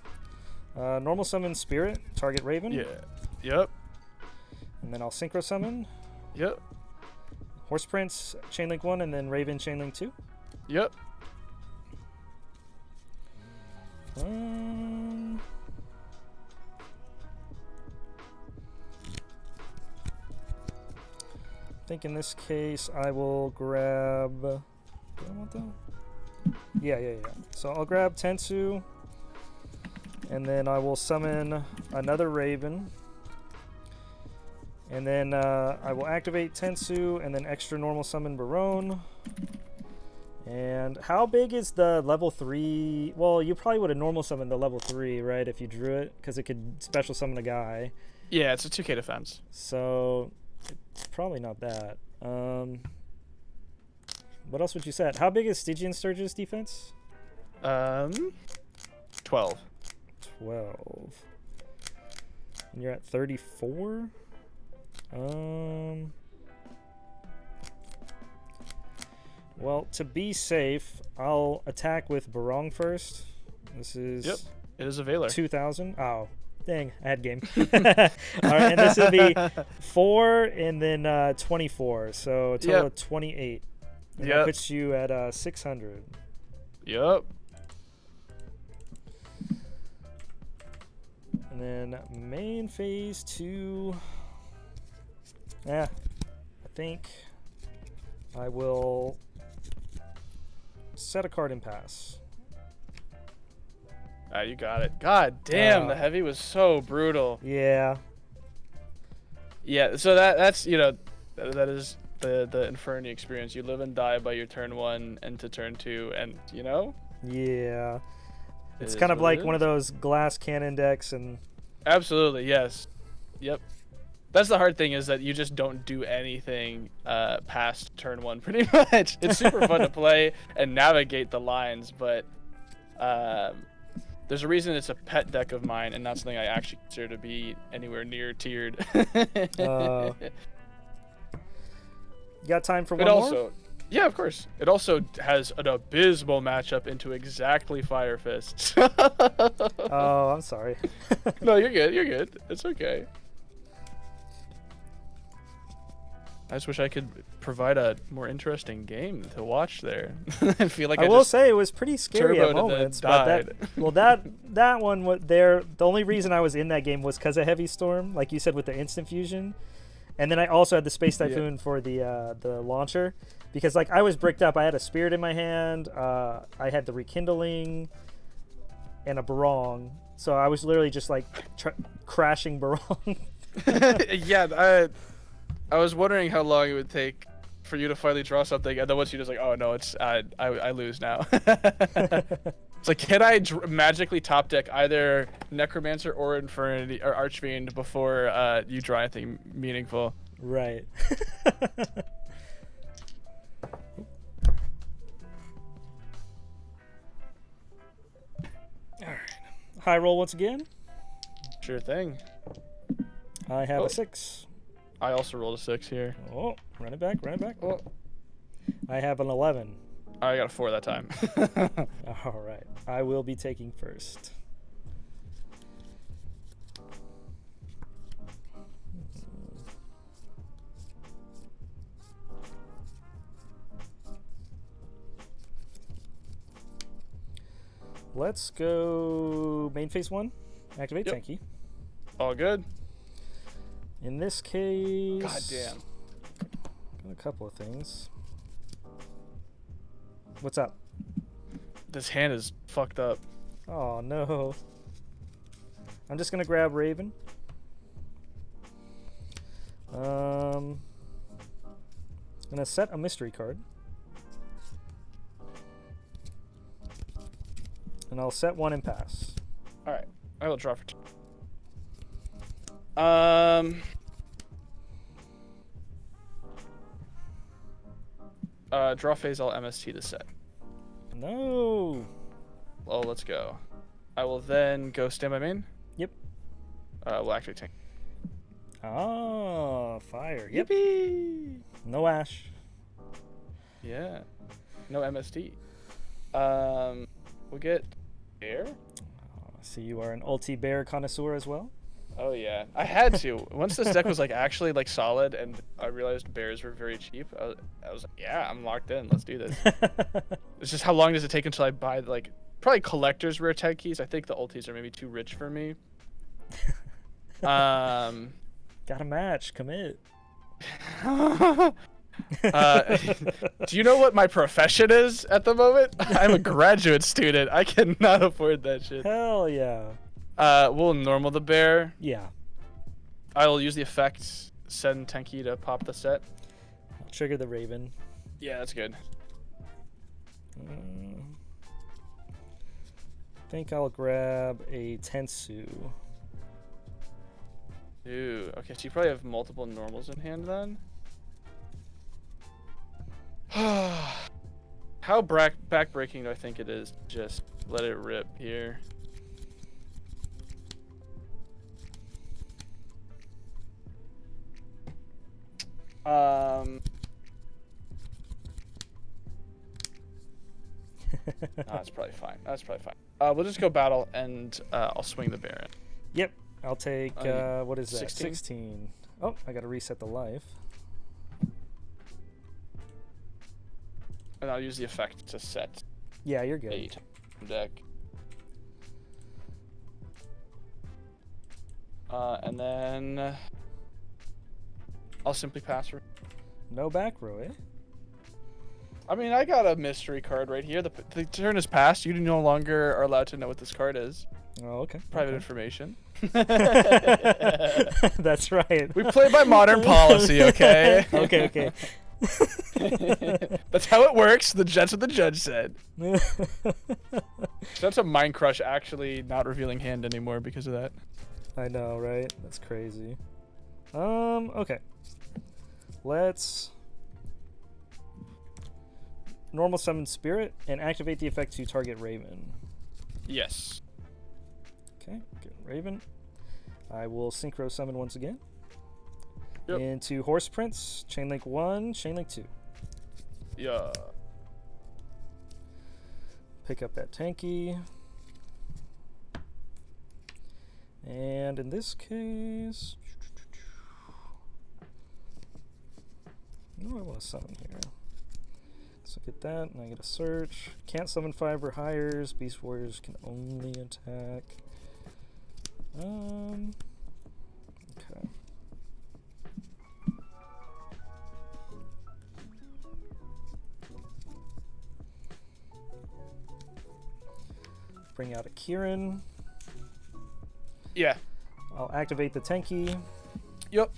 Normal summon Spirit, target Raven. Yeah. Yep. And then I'll synchro summon Yep. Horse Prince, Chainlink 1, and then Raven, Chainlink 2. Yep. I think in this case I will grab. Do I want that? Yeah. So I'll grab Tensu, and then I will summon another Raven. And then I will activate Tensu, and then extra normal summon Barone. And how big is the level 3? Well, you probably would have normal summoned the level 3, right, if you drew it, because it could special summon a guy. Yeah, it's a 2k defense. So it's probably not that. What else would you set? How big is Stygian Sturge's defense? 12. 12. And you're at 34? Well, to be safe, I'll attack with Barong first. This is... Yep, it is a Veiler. 2,000. Oh, dang, I had game. All right, and this will be 4 and then 24, so a total of 28. And that puts you at 600. Yep. And then main phase 2. Yeah, I think I will set a card and pass. Ah, you got it. God damn, the heavy was so brutal. Yeah. Yeah, so that's that is the Inferni experience. You live and die by your turn 1 and to turn 2, and Yeah. It's kind of like one of those glass cannon decks, and absolutely, yes. Yep. That's the hard thing, is that you just don't do anything past turn 1 pretty much. It's super fun to play and navigate the lines, but there's a reason it's a pet deck of mine and not something I actually consider to be anywhere near tiered. You got time for one more? Yeah, of course. It also has an abysmal matchup into exactly Fire Fists. Oh, I'm sorry. No, you're good. You're good. It's okay. I just wish I could provide a more interesting game to watch there. I feel like I will say it was pretty scary at moments. But that one was there. The only reason I was in that game was because of Heavy Storm, like you said, with the instant fusion, and then I also had the Space Typhoon for the launcher, because like I was bricked up. I had a Spirit in my hand. I had the Rekindling and a Barong, so I was literally just like crashing Barong. Yeah, I was wondering how long it would take for you to finally draw something, and then once you just like, oh no, it's I lose now. It's like, can I magically top deck either Necromancer or Infernity or Archfiend before you draw anything meaningful? Right. All right. High roll once again. Sure thing. I have a 6. I also rolled a 6 here. Oh, run it back. Oh. I have an 11. I got a 4 that time. All right. I will be taking first. Let's go main phase 1. Activate Tanky. All good. In this case... God damn. Got a couple of things. What's up? This hand is fucked up. Oh, no. I'm just going to grab Raven. I'm going to set a mystery card. And I'll set 1 and pass. Alright. I will draw for 2. Draw phase, I'll MST the set. No. Well, let's go. I will then go stand by main. Yep. We'll activate tank. Oh, fire. Yep. Yippee! No Ash. Yeah. No MST. We'll get air. So you are an ulti bear connoisseur as well? Oh yeah, I had to. Once this deck was like actually like solid, and I realized bears were very cheap, I was like, yeah, I'm locked in. Let's do this. It's just how long does it take until I buy like probably collector's rare Tenkis. I think the ultis are maybe too rich for me. Got a match. Commit. Do you know what my profession is at the moment? I'm a graduate student. I cannot afford that shit. Hell yeah. We'll normal the bear. Yeah. I will use the effect, send Tenki to pop the set. I'll trigger the Raven. Yeah, that's good. Think I'll grab a Tensu. Ooh, okay, so you probably have multiple normals in hand then? How backbreaking do I think it is to just let it rip here? No, that's probably fine. That's probably fine. We'll just go battle, and I'll swing the Baron. Yep. I'll take, what is that? 16? 16. Oh, I gotta reset the life. And I'll use the effect to set Yeah, you're good. 8 deck. And then I'll simply pass her. No back row, eh? I mean, I got a mystery card right here. The turn is passed. You no longer are allowed to know what this card is. Oh, okay. Private okay. information. That's right. We play by modern policy, okay? Okay, okay. That's how it works. That's what the judge said. That's a Mind Crush actually not revealing hand anymore because of that. I know, right? That's crazy. Okay. Let's normal summon Spirit and activate the effect to target Raven. Yes. Okay, good. Raven. I will synchro summon once again. Yep. Into Horse Prince, Chainlink 1, Chainlink 2. Yeah. Pick up that Tanky. And in this case, what do I want to summon here? Let's look at that, and I get a search. Can't summon 5 or higher. Beast Warriors can only attack. Okay. Bring out a Kieran. Yeah. I'll activate the Tenki. Yep.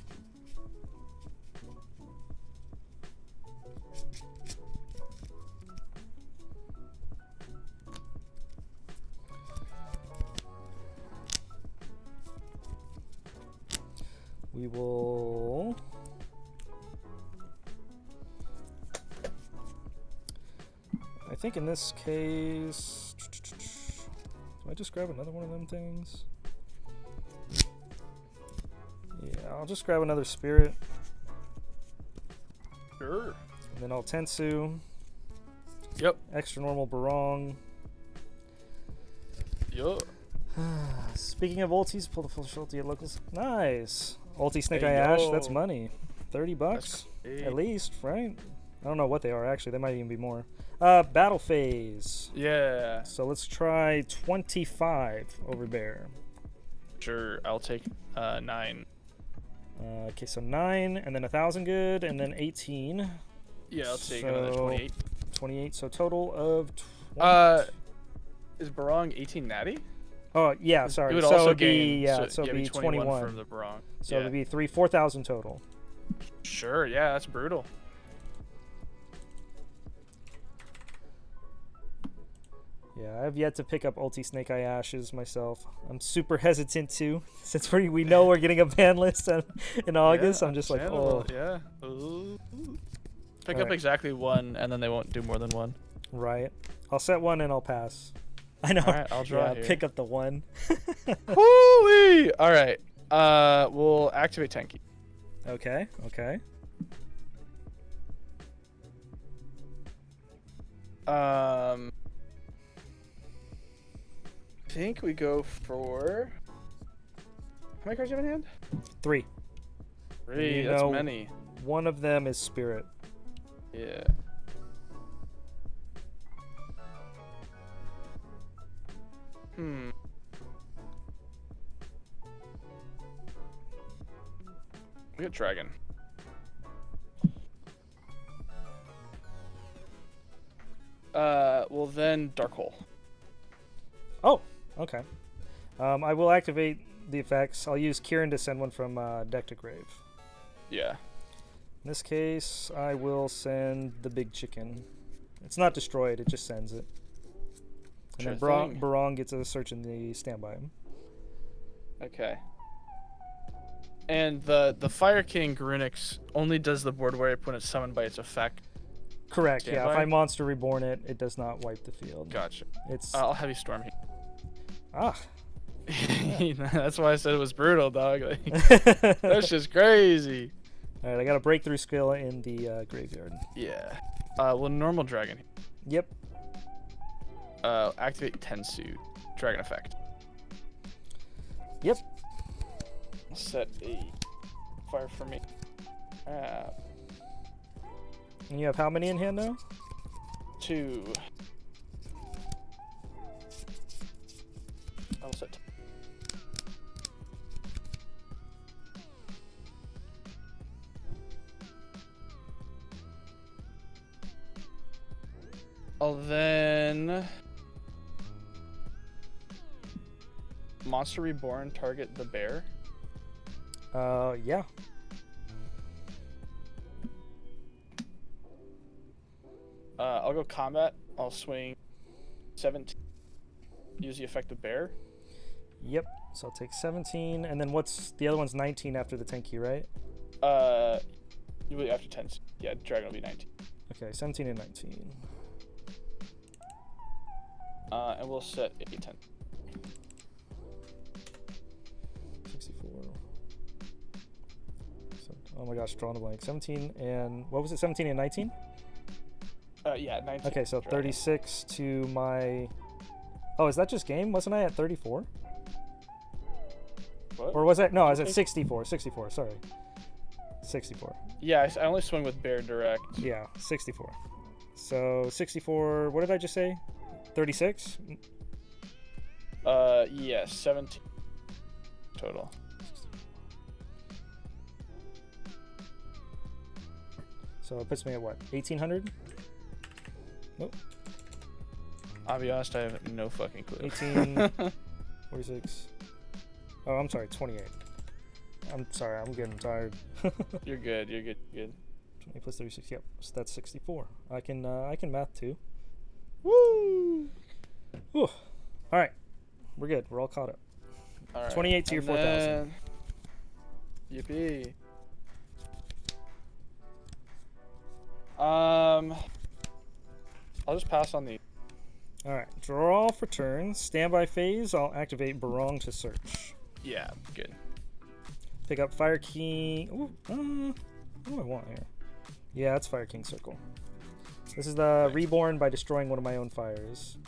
We will I think in this case, do I just grab another one of them things? Yeah, I'll just grab another Spirit. Sure. And then I'll Tensu. Yep. Extra normal Barong. Yup. Speaking of ultis, pull the full ulti at locals. Nice. Ulti Snake Eye Hey, Ash, yo. that's money. $30 at least, right? I don't know what they are actually. They might even be more. Battle phase. Yeah. So let's try 25 over bear. Sure. I'll take 9. Okay, so 9, and then 1,000 good, and then 18. Yeah, I'll take So, another 28. 28, so total of 20. Is Barong 18 natty? Oh, yeah, sorry. It would so also it'd be, gain, yeah, so it'd be 21 21. from the Barong. So yeah. it'd be 4,000 total. Sure, yeah, that's brutal. Yeah, I've yet to pick up Ulti Snake Eye Ashes myself. I'm super hesitant to, since we know we're getting a ban list in August. Yeah, I'm just like, understandable, oh. yeah. Ooh. Pick All up right. exactly 1, and then they won't do more than 1. Right. I'll set 1 and I'll pass. I know. All right, I'll draw yeah, here. pick up the 1. Hoo-wee! All right. We'll activate Tenki. Okay, okay. I think we go for. How many cards do you have in hand? 3. 3. You That's know- many. One of them is Spirit. Yeah. We got dragon. Well then, dark hole. Oh, okay. I will activate the effects. I'll use Kieran to send one from deck to grave. Yeah. In this case, I will send the big chicken. It's not destroyed, it just sends it. And Sure then thing. Barong gets a search in the standby. Okay. And the Fire King Garunix only does the board wipe when it's summoned by its effect. Correct, yeah. If Standby? I monster reborn it, it does not wipe the field. Gotcha. It's I'll have you storm here. ah. That's why I said it was brutal, dog. Like, that's just crazy. All right, I got a breakthrough skill in the graveyard. Yeah. Well, normal dragon. Yep. Activate Tensu. Dragon effect. Yep. Set a fire for me. And you have how many in hand now? 2. I'll set. I'll then Monster Reborn target the bear. Yeah. I'll go combat. I'll swing 17. Use the effect of bear. Yep. So I'll take 17, and then what's the other one's 19 after the tanky, right? Usually after 10. Yeah, dragon will be 19. Okay, 17 and 19. And we'll set a 10. 64. Oh my gosh, drawing a blank. 17 and what was it? 17 and 19? Yeah, 19. Okay, so dragon. 36 to my. Oh, is that just game? Wasn't I at 34? What? Or was that? No, I was at 64. 64. Sorry. 64. Yeah, I only swing with bear direct. Yeah, 64. So 64. What did I just say? 36. Yeah, 17 total. So it puts me at what? 1800. Nope. I'll be honest, I have no fucking clue. 18. 46. Oh, I'm sorry. 28. I'm sorry. I'm getting tired. You're good. You're good. You're good. 20 plus 36. Yep. So that's 64. I can math too. Woo! Whew. All right. We're good. We're all caught up. All right. 28 to your 4,000. Yippee. I'll just pass on the. All right. Draw for turn. Standby phase. I'll activate Barong to search. Yeah, good. Pick up Fire King. Ooh, what do I want here? Yeah, it's Fire King Circle. This is the reborn by destroying one of my own fires.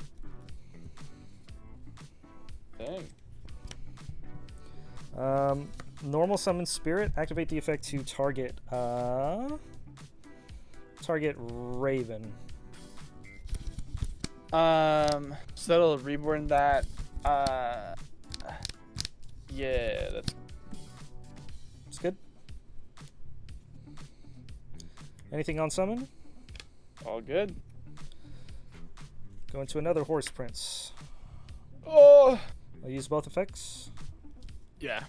Dang. Normal summon spirit. Activate the effect to target Raven. So that'll reborn that. Yeah, that's. It's good. Anything on summon? All good. Go into another Horse Prince. Oh. I'll use both effects. Yeah.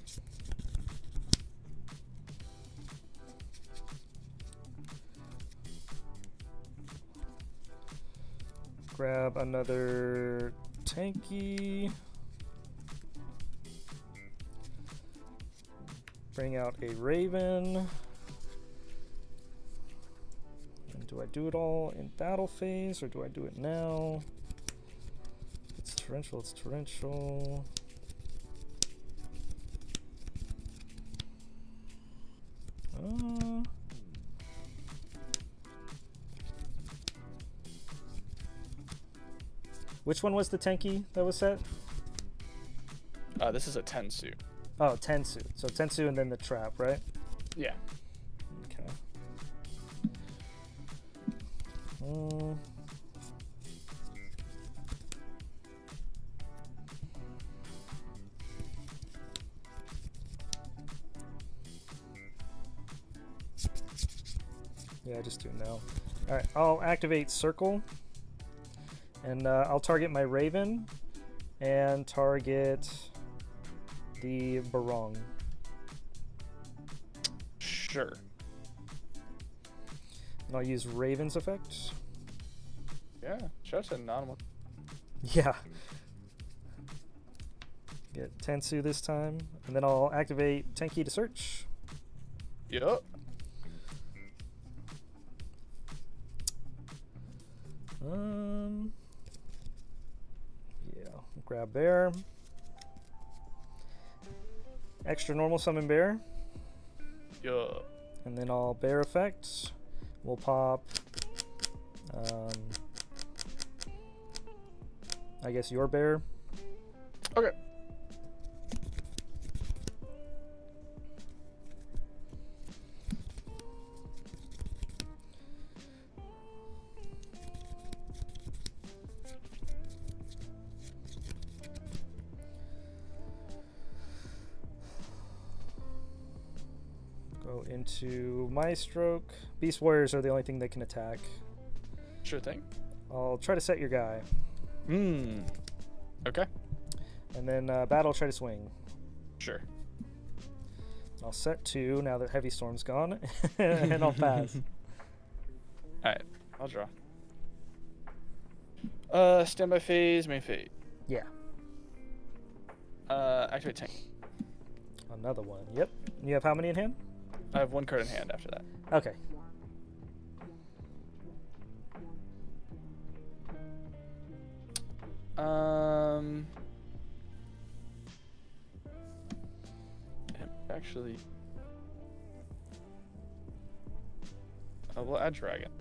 Grab another tanky. Bring out a Raven. And do I do it all in battle phase or do I do it now? If it's torrential, it's torrential. Which one was the tanky that was set? This is a Tensu. Oh, Tensu. So Tensu and then the trap, right? Yeah. Okay. Yeah, just do no. All right, I'll activate Circle, and I'll target my Raven, and target the Barong. Sure. And I'll use Raven's effect. Yeah, just an anonymous. Yeah. Get Tensu this time, and then I'll activate Tenki to search. Yup. Yeah, grab bear. Extra normal summon bear, Yup. and then I'll bear effect. We'll pop. I guess your bear. Okay. Go into my stroke. Beast warriors are the only thing that can attack. Sure thing. I'll try to set your guy, Okay. and then battle. Try to swing. Sure. I'll set 2 now that Heavy Storm's gone, and I'll pass. Alright, I'll draw. Standby phase, main phase. Yeah, Activate tank. another one. Yep. You have how many in hand? I have 1 card in hand after that. Okay. Actually, we'll add dragon.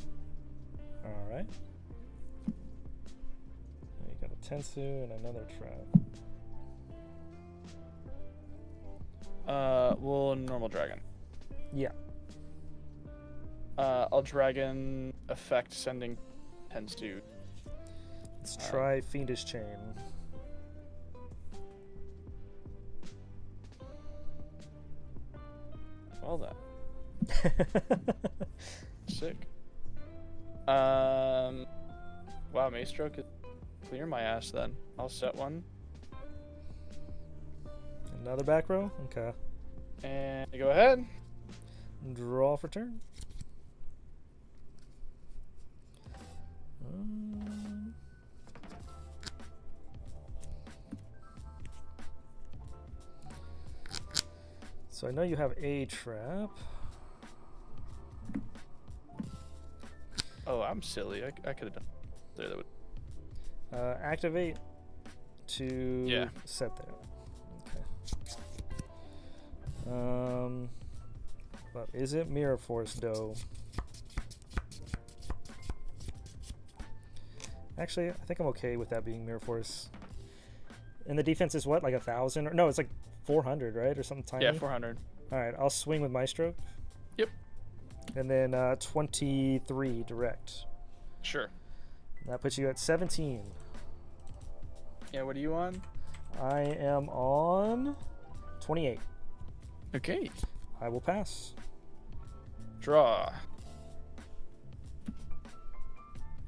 All right. You got a Tensu and another trap. We'll normal dragon. Yeah. I'll dragon effect sending Tensu. Let's try Fiendish Chain. Well then. Sick. Wow, Mace Stroke is clear my ass then. I'll set 1. Another back row? Okay. And go ahead. Draw for turn. Um, so I know you have a trap. Oh, I'm silly. I could have done there. That would. Activate to Yeah. set there. Okay. But is it Mirror Force though? Actually, I think I'm okay with that being Mirror Force. And the defense is what, like 1,000? Or no, it's like 400, right, or something tiny. Yeah, 400. All right, I'll swing with my stroke. Yep. And then 23 direct. Sure. That puts you at 17. Yeah. What are you on? I am on 28. Okay. I will pass. Draw.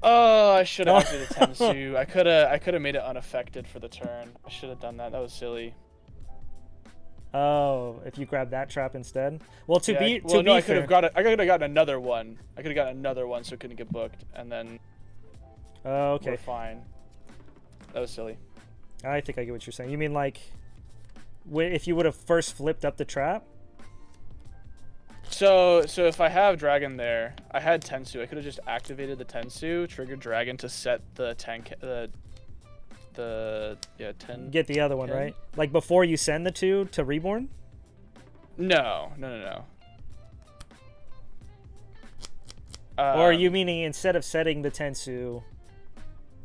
Oh, I should have acted a Tensu. I could have made it unaffected for the turn. I should have done that. That was silly. Oh, if you grab that trap instead. Well, to be I could fair, have got it. I could have gotten another one. I could have gotten another one, so it couldn't get booked, and then oh, okay. we're fine. That was silly. I think I get what you're saying. You mean like, if you would have first flipped up the trap? So if I have dragon there, I had Tensu. I could have just activated the Tensu, triggered dragon to set the 10 10. Get the other one, 10? right? Like before you send the 2 to Reborn? No. Or are you meaning instead of setting the Tensu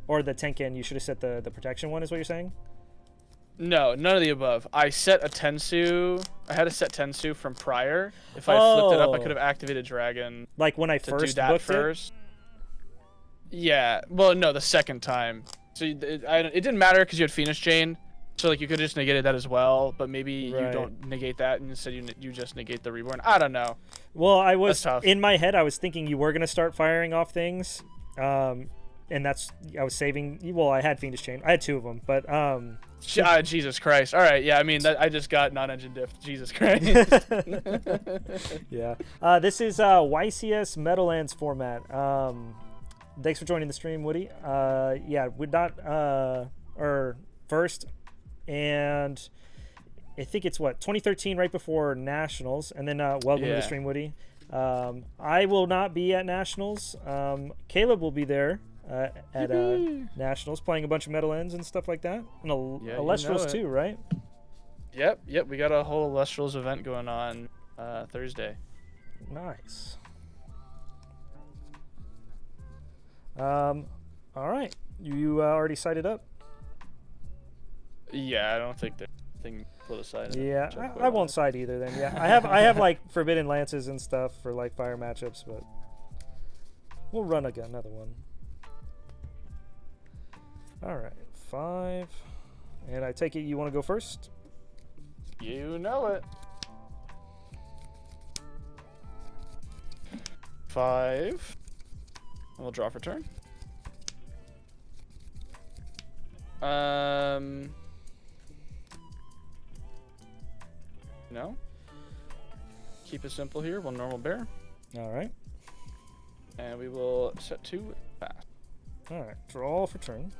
or the Tenken, you should have set the protection one, is what you're saying? No, none of the above. I set a Tensu. I had to set Tensu from prior. If I flipped it up, I could have activated dragon. Like when I to first do that booked first. Yeah. Well, no, the second time. So it didn't matter because you had Phoenix Chain. So like you could just negate that as well, but maybe you Right. don't negate that and instead you just negate the reborn. I don't know. Well, I was That's tough. in my head. I was thinking you were gonna start firing off things, and that's I was saving. Well, I had Fiendish Chain. I had 2 of them, but Jesus Christ. All right. Yeah. I mean, I just got non-engine diff. Jesus Christ. yeah. This is YCS Meadowlands format. Thanks for joining the stream, Woody. Yeah, we not or first, and I think it's 2013, right before Nationals, and then welcome to the stream, Woody. I will not be at Nationals. Caleb will be there at Nationals, playing a bunch of Meadowlands and stuff like that, and Alestrals too, right? Yep. We got a whole Alestrals event going on Thursday. Nice. All right. You already sighted up? Yeah, I don't think there's anything put aside. Yeah, I won't side either then. Yeah, I have like Forbidden Lances and stuff for like fire matchups, but we'll run another one. All right, 5. And I take it you want to go first? You know it. 5. We'll draw for turn. No. Keep it simple here. We'll normal bear. All right. And we will set 2 pass. All right. Draw for turn.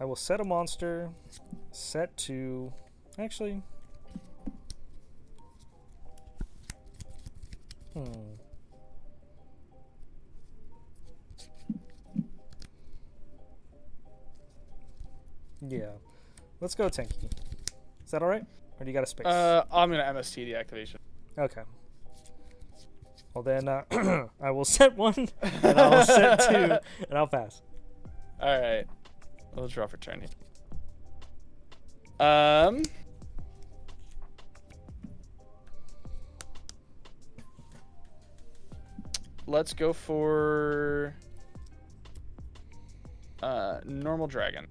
I will set a monster. Set 2. Actually. Yeah. Let's go Tanky. Is that alright? Or do you got a space? I'm gonna MST the activation. Okay. Well then, I will set 1, and I will set 2, and I'll pass. Alright. We'll draw for turn here. Let's go for normal dragon.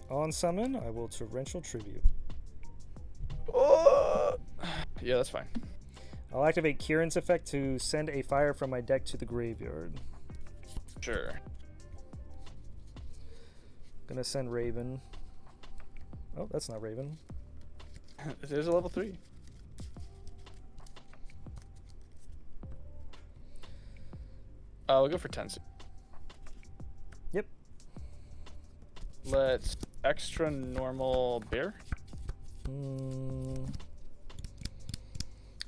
On summon, I will torrential tribute. Oh! Yeah, that's fine. I'll activate Kieran's effect to send a fire from my deck to the graveyard. Sure. Gonna send Raven. Oh, that's not Raven. There's a level 3. We'll go for 10. Yep. Let's extra normal bear.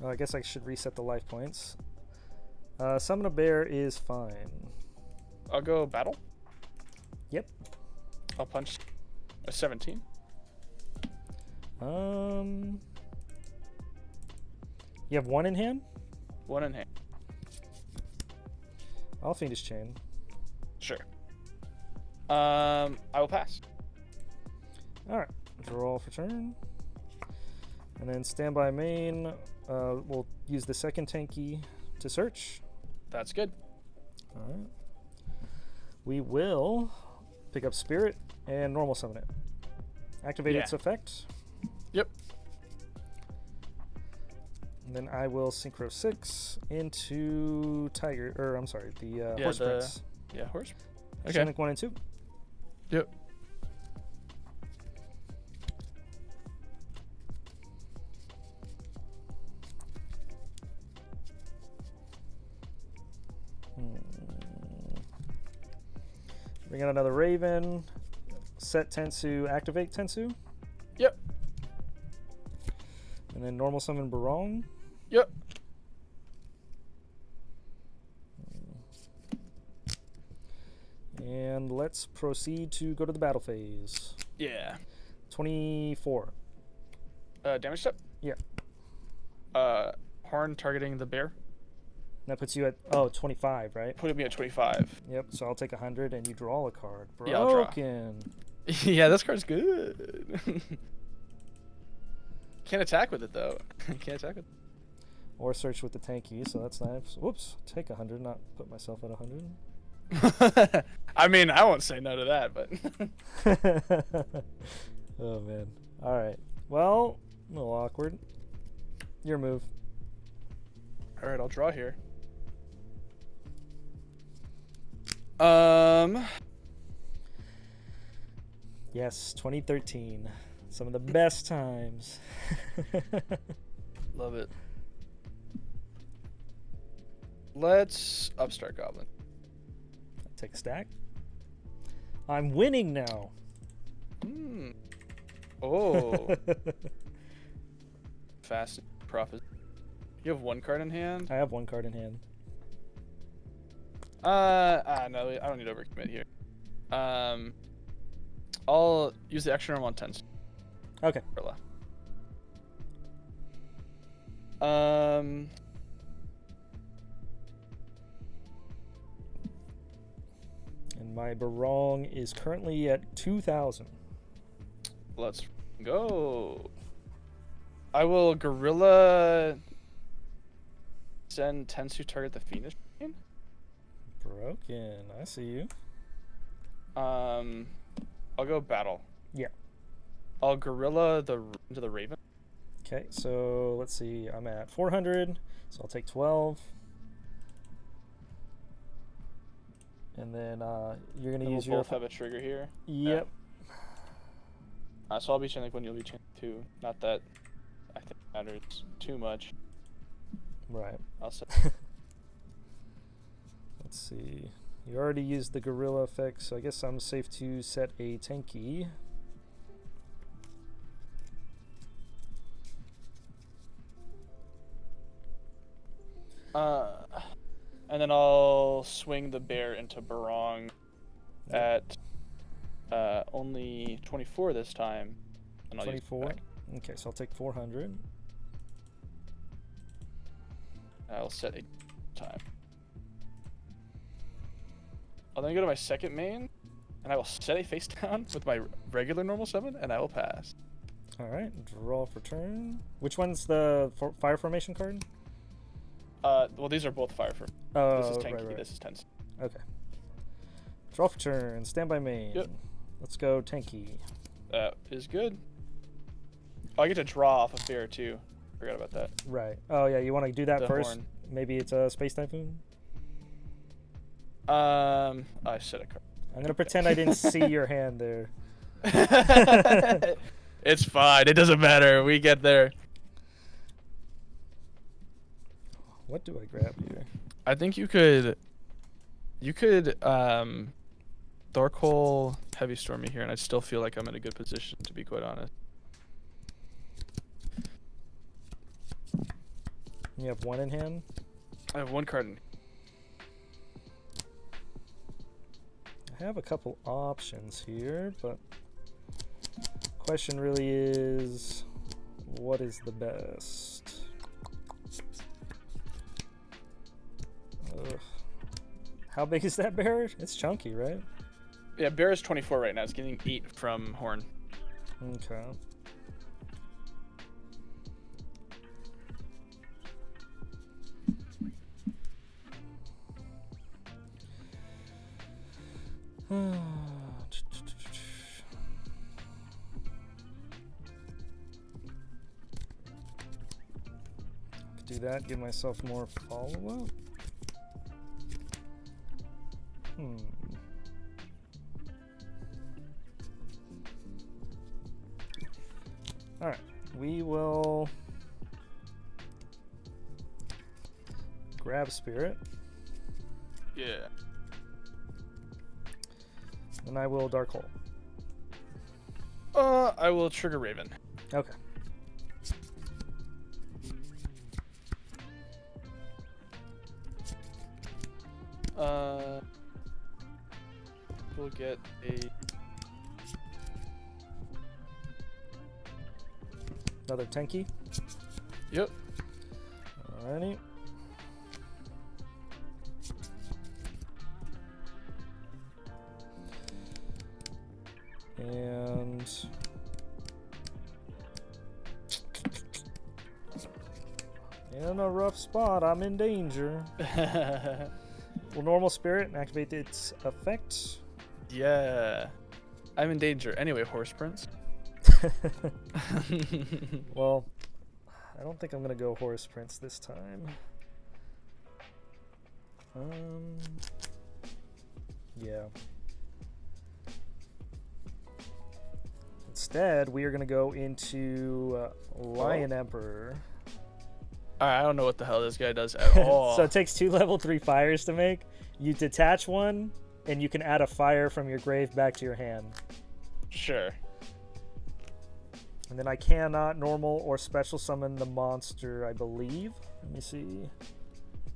Oh, I guess I should reset the life points. Summon a bear is fine. I'll go battle. Yep. I'll punch a 17. You have 1 in hand? 1 in hand. I'll Fiendish Chain. Sure. I will pass. Alright. Draw for turn. And then standby main. We'll use the second Tanky to search. That's good. Alright. We will pick up Spirit and normal summon it. Activate its effect. Yep. And then I will Synchro 6 into Tiger, or I'm sorry, the Horse Prince. Yeah, Horse. Okay. Sonic 1 and 2. Yep. Bring out another Raven. Set Tensu, activate Tensu. Yep. And then normal summon Barong. Yep. And let's proceed to go to the battle phase. Yeah. 24. Damage step? Yeah. Horn targeting the bear. That puts you at 25, right? Put me at 25. Yep. So I'll take 100 and you draw a card. Broken. Yeah, I'll draw. Yeah, this card's good. Can't attack with it though. Can't attack with it. Or search with the tanky, so that's nice. Whoops, take 100, not put myself at 100. I mean, I won't say no to that, but Oh man. All right. Well, a little awkward. Your move. all right, I'll draw here. Yes, 2013. Some of the best times. Love it. Let's upstart Goblin. Take a stack. I'm winning now. Hmm. Oh. Fast profit. You have 1 card in hand? I have 1 card in hand. No, I don't need to overcommit here. I'll use the extra norm on 10s. Okay. And my barong is currently at 2,000. Let's go. I will gorilla send Tensu target the Phoenix Train. Broken. I see you. I'll go battle. Yeah. I'll gorilla into the Raven. Okay, so let's see. I'm at 400, so I'll take 12. And then you're gonna use we'll your. both have a trigger here. Yep. Yeah. So I'll be chanting when you'll be chanting too. Not that I think it matters too much. Right. I'll set. Let's see. You already used the gorilla effect, so I guess I'm safe to set a tanky. And then I'll swing the bear into Barong at only 24 this time. And I'll 24. Okay, so I'll take 400. I'll set a time. I'll then go to my second main, and I will set a face down with my regular normal summon, and I will pass. All right, draw for turn. Which one's the fire formation card? Well, these are both fire for. Oh, This is tanky. right. This is tense. Okay. Draw for turn. Stand by main. Yep. Let's go tanky. That is good. Oh, I get to draw off a bear too. Forgot about that. Right. Oh yeah, you want to do that The first? horn. Maybe it's a space typhoon. I set a card. I'm gonna pretend I didn't see your hand there. It's fine. It doesn't matter. We get there. What do I grab here? I think you could Thorkol Heavy Storm me here, and I still feel like I'm in a good position, to be quite honest. You have 1 in hand. I have 1 card in. I have a couple options here, but question really is, what is the best? Ugh. How big is that bear? It's chunky, right? Yeah, bear is 24 right now. It's getting 8 from horn. Okay. Could do that, give myself more follow-up. Alright, we will grab Spirit. Yeah. And I will Dark Hole. I will trigger Raven. Okay. We'll get a Another tanky. Yep. Alrighty. And in a rough spot. I'm in danger. Will normal spirit and activate its effect? Yeah. I'm in danger. Anyway, Horse Prince. Well, I don't think I'm gonna go Horse Prince this time. Yeah. Instead, we are gonna go into Lion Emperor. Alright, I don't know what the hell this guy does at all. So it takes 2 level 3 fires to make. You detach one, and you can add a fire from your grave back to your hand. Sure. And then I cannot normal or special summon the monster, I believe. Let me see.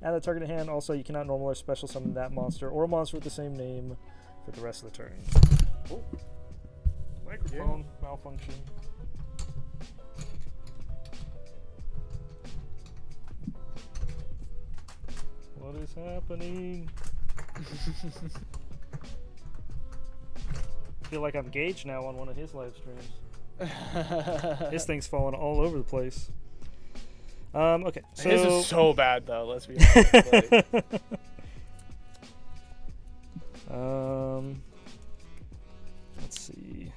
Add the targeted hand. Also, you cannot normal or special summon that monster or a monster with the same name for the rest of the turn. Oh. Microphone malfunction. What is happening? I feel like I'm Gage now on one of his live streams. His thing's falling all over the place. Okay, so his is so bad though. Let's be honest. Let's see.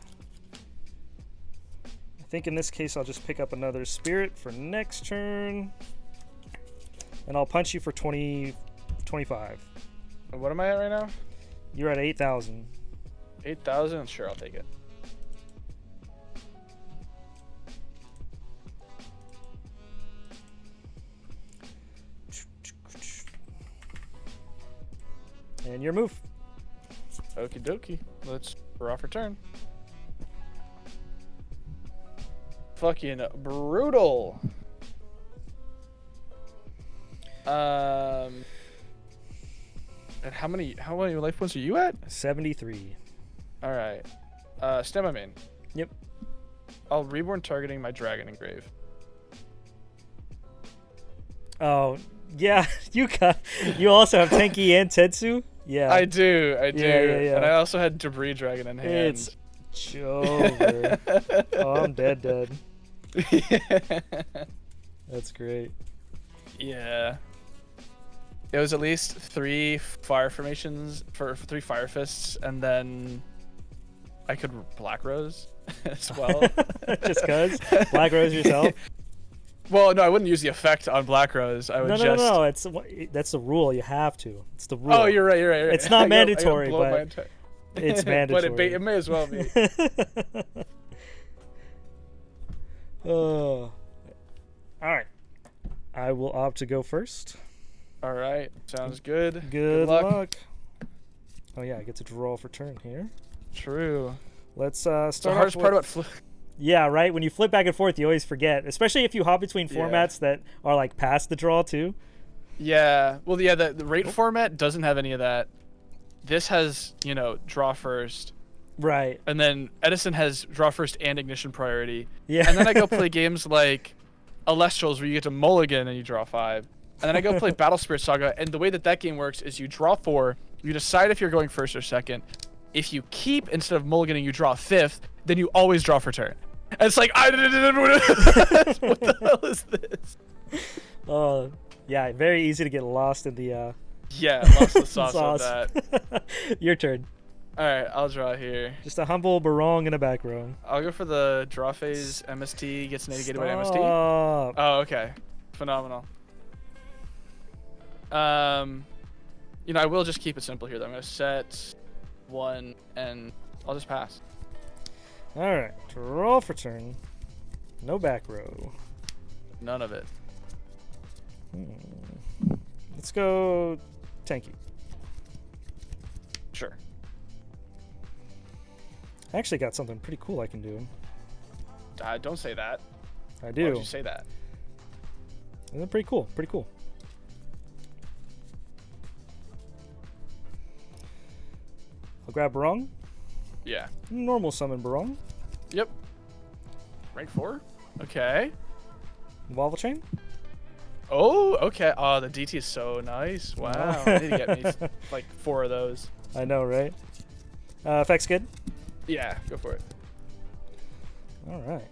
I think in this case I'll just pick up another spirit for next turn, and I'll punch you for 25. What am I at right now? You're at 8,000. 8,000? Sure, I'll take it. And your move. Okie dokie. Let's draw for turn. Fucking brutal. And how many life points are you at? 73. All right. Stand by main. Yep. I'll reborn targeting my dragon engrave. Oh, yeah. You also have Tenki and Tetsu? Yeah. I do. Yeah. And I also had debris dragon in hand. It's over. Oh, I'm dead. That's great. Yeah. It was at least 3 fire formations for 3 fire fists, and then I could Black Rose as well. Just cause Black Rose yourself? Well, no, I wouldn't use the effect on Black Rose. I would No. That's the rule. You have to. It's the rule. Oh, you're right. It's not mandatory, I but it's mandatory. But it may as well be. All right. I will opt to go first. All right. Sounds good. Good luck. Oh yeah, I get to draw for turn here. True. Let's start. The hardest part about yeah, right. When you flip back and forth, you always forget, especially if you hop between formats that are like past the draw too. Yeah. Well, yeah. The rate format doesn't have any of that. This has, draw first. Right. And then Edison has draw first and ignition priority. Yeah. And then I go play games like Alestrals where you get to mulligan and you draw 5. And then I go play Battle Spirit Saga, and the way that game works is you draw 4, you decide if you're going first or second. If you keep instead of mulliganing, you draw 5th, then you always draw for turn. And it's like, what the hell is this? Oh, yeah, very easy to get lost in the Yeah, lost the sauce of that. Your turn. All right, I'll draw here. Just a humble barong in a back row. I'll go for the draw phase. MST gets negated by MST. Stop. Oh, okay. Phenomenal. I will just keep it simple here though. I'm gonna set 1 and I'll just pass. Alright, draw for turn. No back row. None of it. Let's go Tanky. Sure. I actually got something pretty cool I can do. Don't say that. I do. Why would you say that? Isn't it pretty cool? Pretty cool. I'll grab Barong. Yeah. Normal summon Barong. Yep. Rank 4? Okay. Lava Chain. Oh, okay. Oh, the DT is so nice. Wow. I need to get me like 4 of those. I know, right? Effects good? Yeah, go for it. Alright.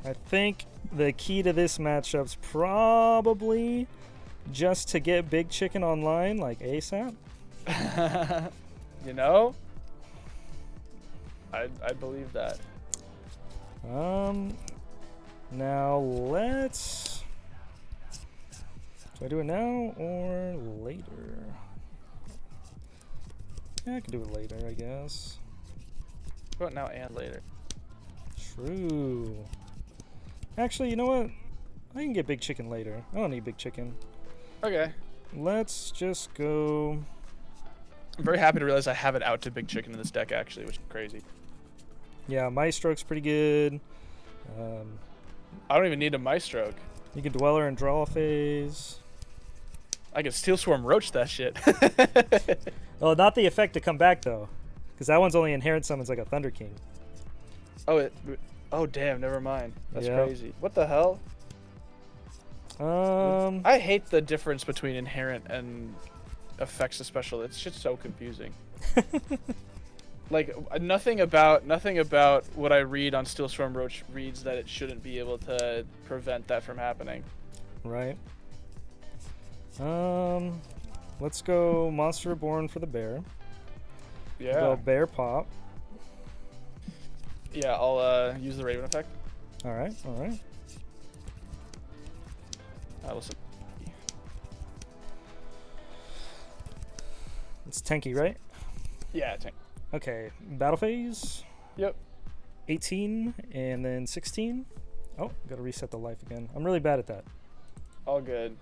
I think the key to this matchup's probably just to get Big Chicken online like ASAP. You know, I believe that. Now let's. Do I do it now or later? Yeah, I can do it later, I guess. How about now and later? True. Actually, you know what? I can get Big Chicken later. I don't need Big Chicken. Okay. Let's just go. I'm very happy to realize I have it out to Big Chicken in this deck, actually, which is crazy. Yeah, Maestroke's pretty good. I don't even need a Maestroke. You can Dweller and draw a phase. I can Steel Swarm Roach that shit. Oh, not the effect to come back, though. Because that one's only inherent summons like a Thunder King. Oh, damn, never mind. That's Yeah. crazy. What the hell? I hate the difference between inherent and effects to special. It's just so confusing. Like, nothing about what I read on Steel Storm Roach reads that it shouldn't be able to prevent that from happening. Right. Let's go Monster Reborn for the bear. Yeah. Go bear pop. Yeah, I'll use the Raven effect. All right, all right. Listen. It's tanky, right? Yeah, tank. Okay, battle phase. Yep. 18 and then 16. Oh, gotta reset the life again. I'm really bad at that. All good.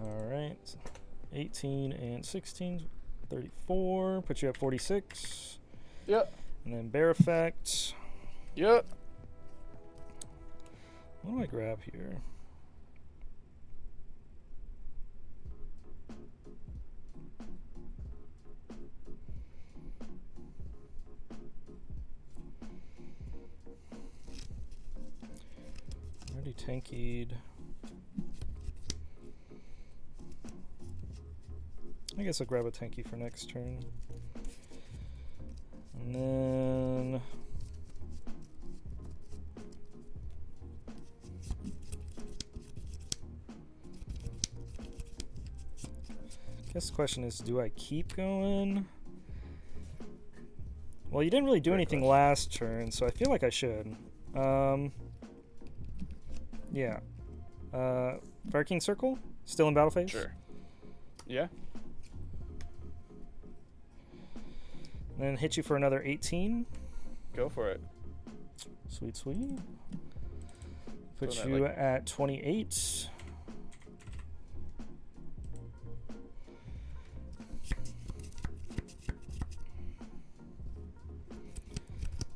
All right. 18 and 16, 34. Put you at 46. Yep. And then bear effect. Yep. What do I grab here? Already tankied. I guess I'll grab a tanky for next turn. And then I guess the question is, do I keep going? Well, you didn't really do anything last turn, so I feel like I should. Yeah. Fire King Circle? Still in battle phase? Sure. Yeah. And then hit you for another 18. Go for it. Sweet, sweet. Put So that, you like- at 28.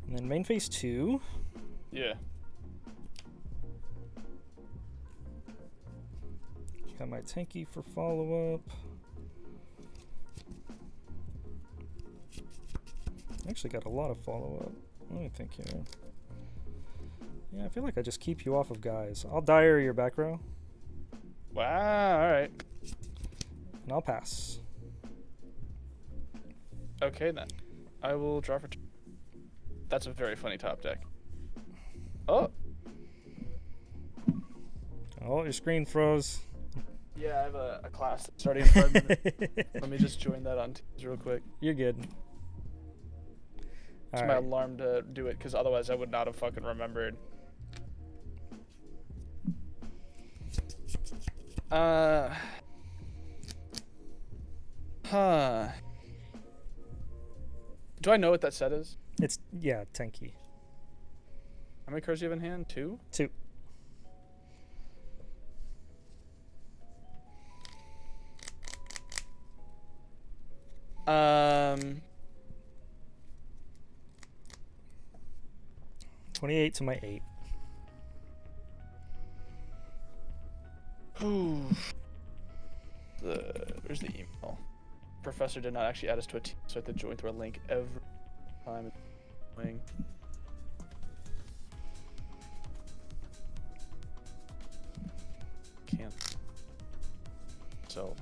And then main phase 2. Yeah. Got my tanky for follow-up. Actually got a lot of follow-up. Let me think here. Yeah, I feel like I just keep you off of guys. I'll dire your back row, Wow. All right. and I'll pass. Okay then. I will draw for. That's a very funny top deck. Oh. Oh, your screen froze. Yeah, I have a class that's starting in 5 minutes. Let me just join that on Teams real quick. You're good. It's All my right. alarm to do it, because otherwise I would not have fucking remembered. Huh. Do I know what that set is? It's, yeah, tanky. How many cards do you have in hand? 2? 2. Um. 28 to my 8. Where's the email? Professor did not actually add us to a team, so I have to join through a link every time. Can't. So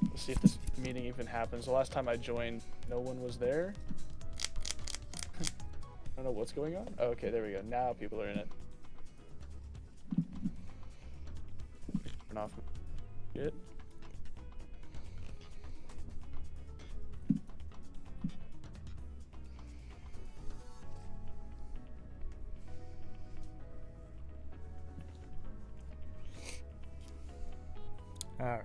let's see if this meeting even happens. The last time I joined, no one was there. I don't know what's going on. Oh, okay, there we go. Now people are in it. Turn off shit. All right.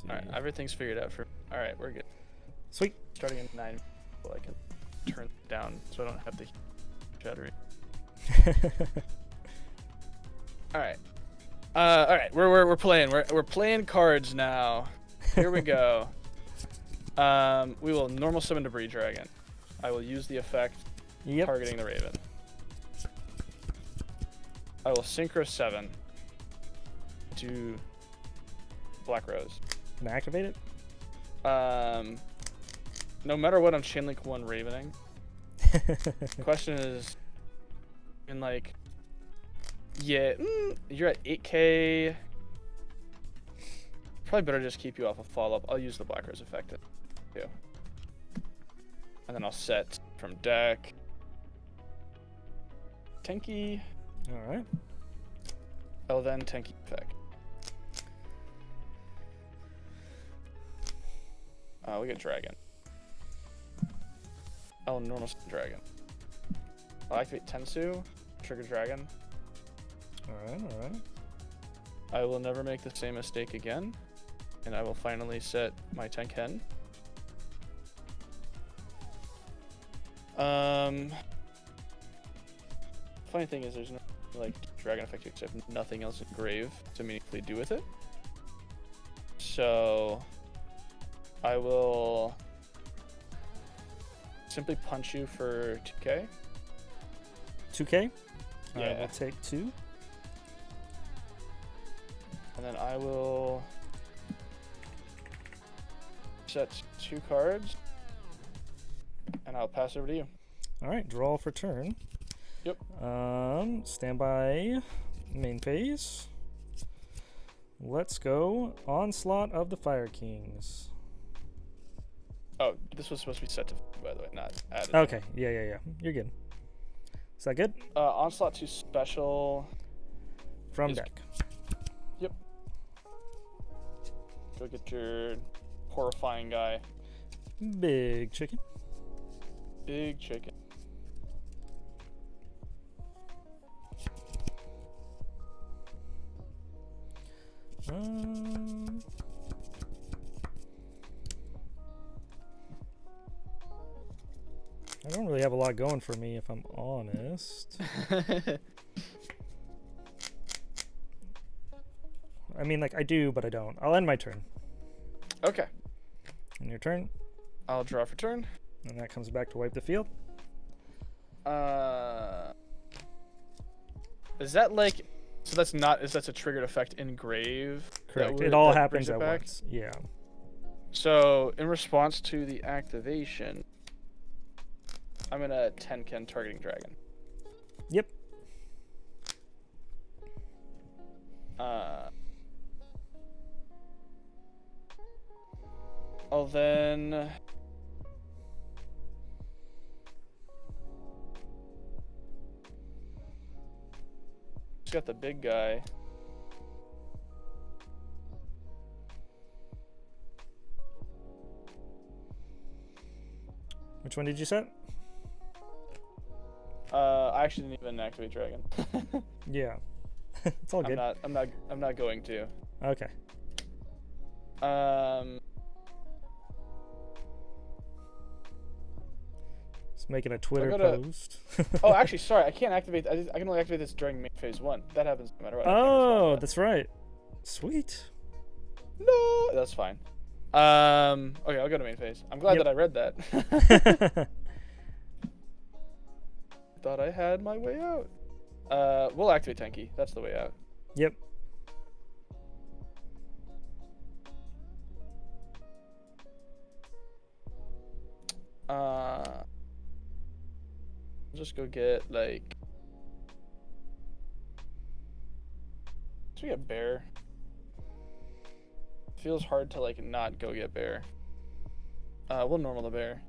Alright, everything's figured out for. Alright, we're good. Sweet. Starting at 9, so I can turn it down so I don't have the shattering. Alright. Alright, we're playing. We're playing cards now. Here we go. We will normal summon Debris Dragon. I will use the effect targeting the Raven. I will Synchro 7 to Black Rose. Can I activate it? No matter what, I'm Chainlink 1 Ravening. Question is, in like, yeah, you're at 8k. Probably better just keep you off a follow-up. I'll use the Black Rose effect too. And then I'll set from deck. Tenki. Alright. Oh, then Tenki effect. We get Dragon. Oh, normal Dragon. I'll activate Tensu, trigger Dragon. Alright, alright. I will never make the same mistake again, and I will finally set my Tenken. Funny thing is, there's no like Dragon effect except nothing else in grave to meaningfully do with it. So I will simply punch you for 2k. 2k? Yeah. Alright, we'll take 2. And then I will set 2 cards, and I'll pass over to you. Alright, draw for turn. Yep. Stand by main phase. Let's go Onslaught of the Fire Kings. Oh, this was supposed to be set to, by the way, not added. Okay, yeah. You're good. Is that good? Onslaught to special. From is- deck. Yep. Go get your horrifying guy. Big chicken. Big chicken. I don't really have a lot going for me, if I'm honest. I mean, like, I do, but I don't. I'll end my turn. Okay. And your turn. I'll draw for turn. And that comes back to wipe the field. Is that like, so that's not, that's a triggered effect in grave? Correct. It all happens at once. Yeah. So in response to the activation, I'm gonna Tenken targeting dragon. Yep. I'll then just got the big guy. Which one did you set? I actually didn't even activate dragon. Yeah. It's all good. I'm not going to. Okay. Just making a Twitter post. Oh, actually, sorry, I can't activate. I can only activate this during main phase 1. That happens no matter what. Oh, that's right. Sweet. No, that's fine. Okay, I'll go to main phase. I'm glad that I read that. Thought I had my way out. We'll activate Tenki. That's the way out. Yep. I'll just go get like. Should we get bear? Feels hard to like not go get bear. We'll normal the bear.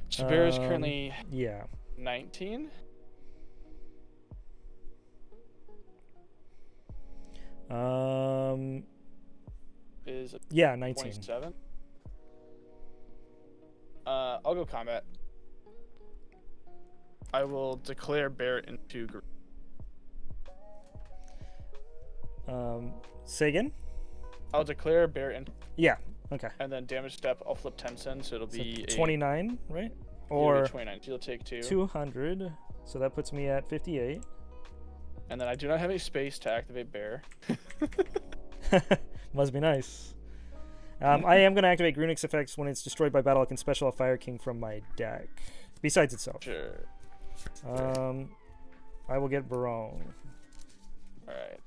So bear is currently yeah. 19. Is Yeah, 19. 27. I'll go combat. I will declare bear into group. Say again? I'll declare bear in, Yeah. Okay. and then damage step. I'll flip 10 cents, so it'll be 29, right? Or Or 29. So you'll take 2. 200. So that puts me at 58. And then I do not have any space to activate bear. Must be nice. I am going to activate Grunix effects when it's destroyed by battle. I can special a Fire King from my deck, besides itself. Sure. I will get Barong. All right.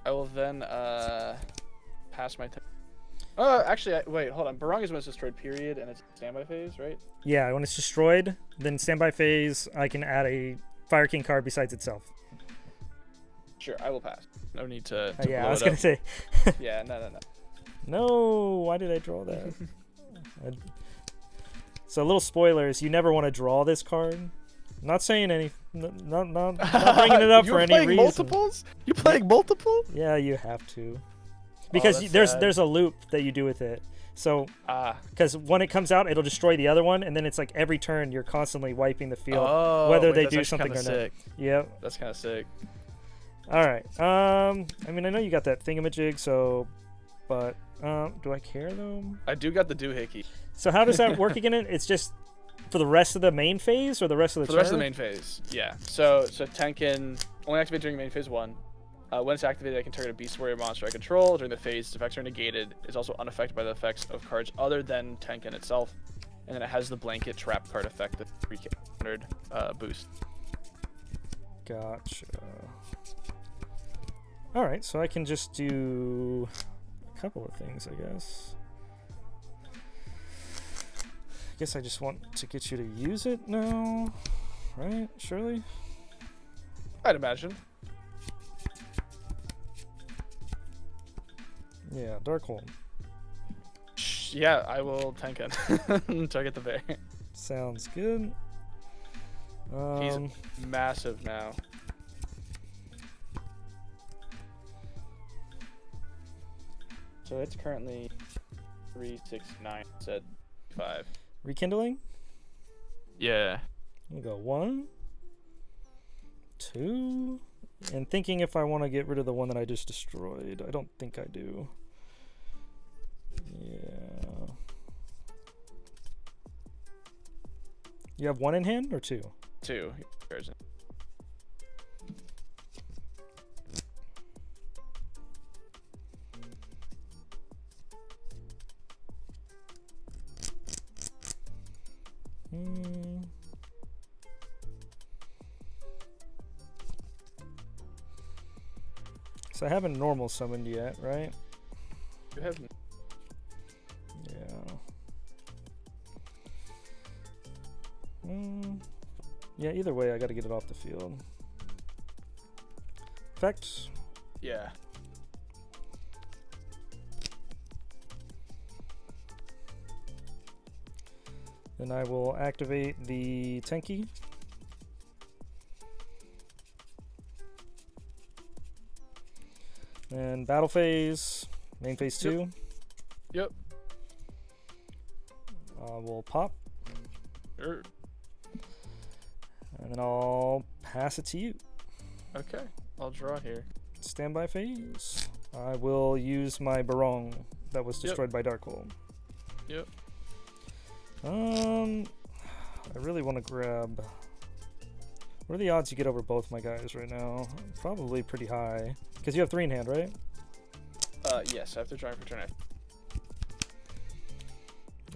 I will then pass my turn. Actually, wait, hold on. Barong is when it's destroyed, period, and it's standby phase, right? Yeah, when it's destroyed, then standby phase, I can add a Fire King card besides itself. Sure, I will pass. No need to Yeah, blow I was it going up. to say. Yeah, no. No, why did I draw that? So, little spoilers, you never want to draw this card. Not saying any, not bringing it up for any reason. Multiples? You playing multiple? Yeah, you have to, because that's sad. there's a loop that you do with it. So, Ah. because when it comes out, it'll destroy the other one, and then it's like every turn you're constantly wiping the field, Oh, whether wait, they that's do actually something or kinda not. sick. Yep. That's kind of sick. All right. I mean, I know you got that thingamajig, so, but do I care though? I do got the doohickey. So how does that work again? It's just for the rest of the main phase or the rest of the For turn? the rest of the main phase, yeah. So Tenkin only activate during main phase 1. When it's activated, I can target a beast warrior monster I control. During the phase, its effects are negated. It's also unaffected by the effects of cards other than Tenkin itself. And then it has the blanket trap card effect, the 300 boost. Gotcha. All right, so I can just do a couple of things, I guess. I guess I just want to get you to use it now, right? Surely? I'd imagine. Yeah, Darkhold. Yeah, I will Tenkin. Target the bear. Sounds good. He's massive now. So it's currently 369 instead 5. Rekindling? Yeah. We'll go 1, 2, and thinking if I want to get rid of the one that I just destroyed. I don't think I do. Yeah. You have 1 in hand or 2? 2. So I haven't normal summoned yet, right? You have. Yeah. Yeah, either way, I gotta get it off the field. Effects. Yeah. Then I will activate the Tenki. And battle phase, main phase 2. Yep. We'll pop. Sure. And then I'll pass it to you. Okay. I'll draw here. Standby phase. I will use my Barong that was destroyed by Darkhold. Yep. I really want to grab. What are the odds you get over both my guys right now? Probably pretty high. Because you have 3 in hand, right? Yes, I have to draw for turn F.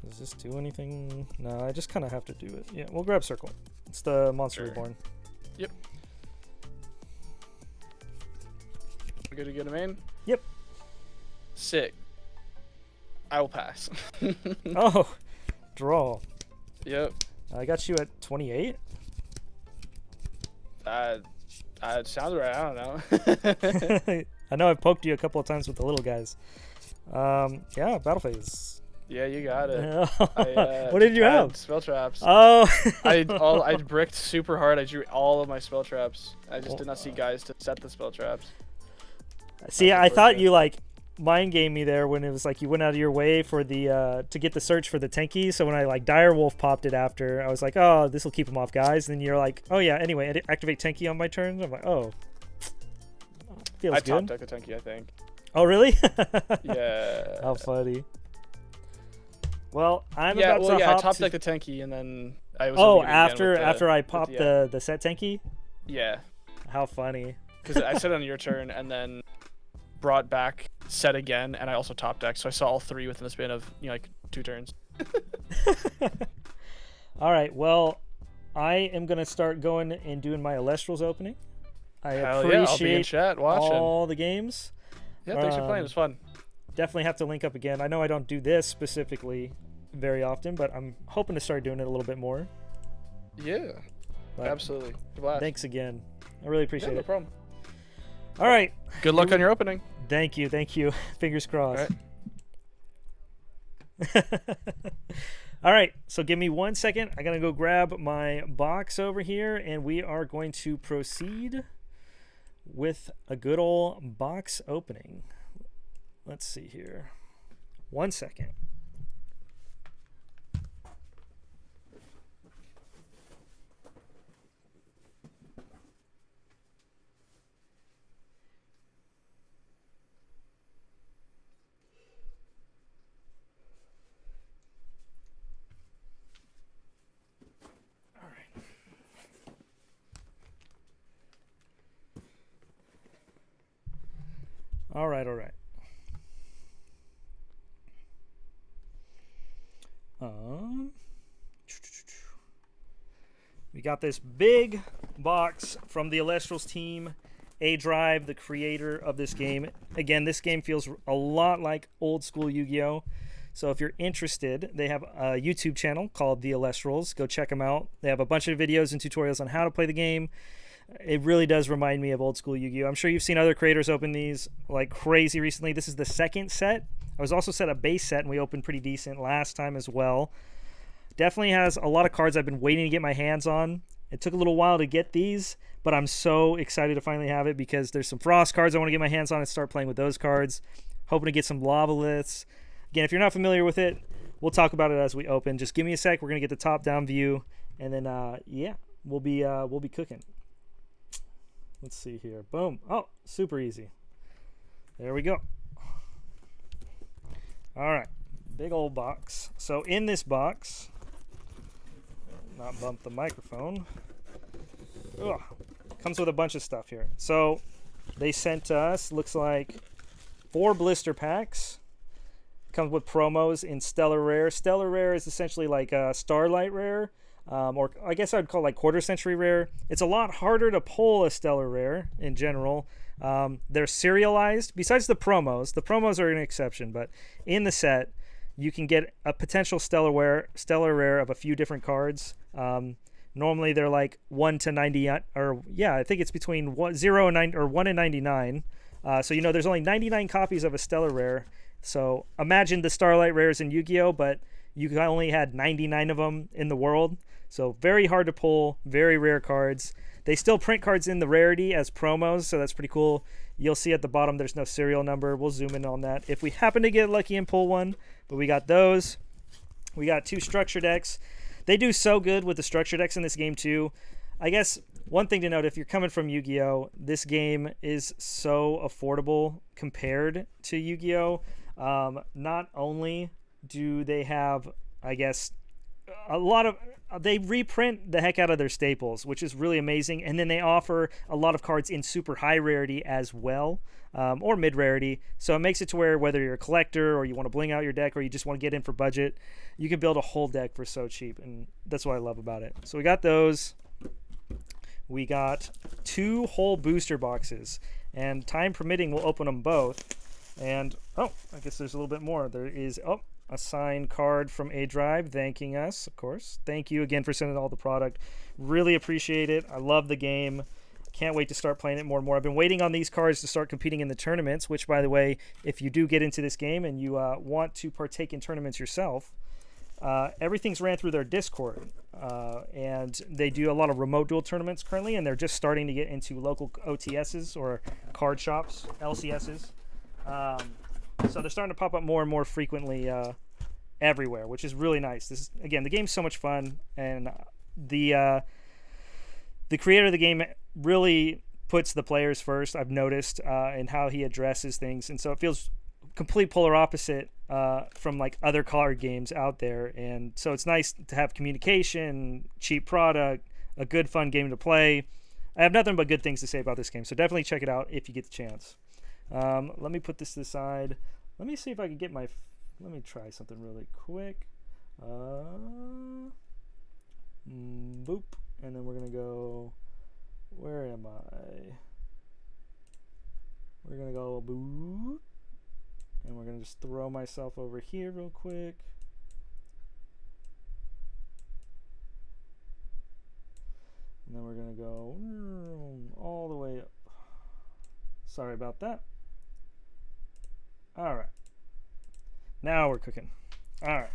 Does this do anything? No, I just kind of have to do it. Yeah, we'll grab Circle. It's the Monster Sure. Reborn. Yep. We're good to get him in? Yep. Sick. I will pass. Oh, draw. Yep. I got you at 28. It sounds right. I don't know. I know I've poked you a couple of times with the little guys. Yeah, battle phase. Yeah, you got it. What did you have? Spell traps. Oh. I bricked super hard. I drew all of my spell traps. I just did not see guys to set the spell traps. See, I thought you like mind game me there when it was like you went out of your way for the to get the search for the Tenki. So when I like Direwolf popped it after, I was like, oh, this will keep them off, guys. And then you're like, oh yeah, anyway, activate Tenki on my turn. I'm like, oh, feels good. I top deck the Tenki, I think. Oh really? Yeah. How funny. Well, I'm yeah, about well, to yeah, hop I top to... deck the Tenki and then I was. Oh, hoping again with after I popped yeah. the set Tenki. Yeah. How funny. Because I set it on your turn and then brought back set again, and I also top decked, so I saw all three within the span of like 2 turns. All right, well, I am gonna start going and doing my Illustrals opening. I appreciate I'll be in chat watching all the games. Yeah, thanks for playing. It was fun. Definitely have to link up again. I know I don't do this specifically very often, but I'm hoping to start doing it a little bit more. Yeah, but absolutely. Blast. Thanks again. I really appreciate no it. problem. All right. Good luck on your opening. Thank you. Fingers crossed. All right. All right, so give me 1 second. I'm going to go grab my box over here, and we are going to proceed with a good old box opening. Let's see here. 1 second. All right. We got this big box from the Illustrals team, A-Drive, the creator of this game. Again, this game feels a lot like old school Yu-Gi-Oh! So if you're interested, they have a YouTube channel called The Illustrals. Go check them out. They have a bunch of videos and tutorials on how to play the game. It really does remind me of old school Yu-Gi-Oh! I'm sure you've seen other creators open these like crazy recently. This is the second set. I was also set a base set, and we opened pretty decent last time as well. Definitely has a lot of cards I've been waiting to get my hands on. It took a little while to get these, but I'm so excited to finally have it because there's some Frost cards I want to get my hands on and start playing with those cards. Hoping to get some Lavaliths. Again, if you're not familiar with it, we'll talk about it as we open. Just give me a sec. We're going to get the top-down view, and then, yeah, we'll be cooking. Let's see here. Boom. Oh, super easy. There we go. All right. Big old box. So in this box, not bump the microphone. Ugh. Comes with a bunch of stuff here. So they sent us, looks like 4 blister packs. Comes with promos in Stellar Rare. Stellar Rare is essentially like a Starlight Rare. Or I guess I'd call it like Quarter Century Rare. It's a lot harder to pull a Stellar Rare in general. They're serialized. Besides the promos are an exception, but in the set, you can get a potential Stellar Rare of a few different cards. Normally they're like 1 to 90, or yeah, I think it's between 0 and 9, or 1 and 99. So there's only 99 copies of a Stellar Rare. So imagine the Starlight Rares in Yu-Gi-Oh, but you only had 99 of them in the world. So very hard to pull, very rare cards. They still print cards in the rarity as promos, so that's pretty cool. You'll see at the bottom there's no serial number. We'll zoom in on that if we happen to get lucky and pull one. But we got those. We got 2 structure decks. They do so good with the structure decks in this game too. I guess one thing to note, if you're coming from Yu-Gi-Oh, this game is so affordable compared to Yu-Gi-Oh. Not only do they have, I guess, a lot of, they reprint the heck out of their staples, which is really amazing. And then they offer a lot of cards in super high rarity as well, or mid rarity. So it makes it to where whether you're a collector or you want to bling out your deck or you just want to get in for budget, you can build a whole deck for so cheap. And that's what I love about it. So we got those. We got 2 whole booster boxes, and time permitting, we'll open them both. And, oh, I guess there's a little bit more. There is, oh, a signed card from A Drive thanking us, of course. Thank you again for sending all the product. Really appreciate it. I love the game. Can't wait to start playing it more and more. I've been waiting on these cards to start competing in the tournaments, which, by the way, if you do get into this game and you want to partake in tournaments yourself, everything's ran through their Discord. And they do a lot of remote duel tournaments currently, and they're just starting to get into local OTSs or card shops, LCSs. So they're starting to pop up more and more frequently everywhere, which is really nice. This is, again, the game's so much fun, and the creator of the game really puts the players first, I've noticed, in how he addresses things, and so it feels complete polar opposite from like other card games out there. And so it's nice to have communication, cheap product, a good fun game to play. I have nothing but good things to say about this game, so definitely check it out if you get the chance. Let me put this to the side. Let me see if I can get my... Let me try something really quick. Boop. And then we're going to go... Where am I? We're going to go boop. And we're going to just throw myself over here real quick. And then we're going to go all the way up. Sorry about that. All right. Now we're cooking. All right.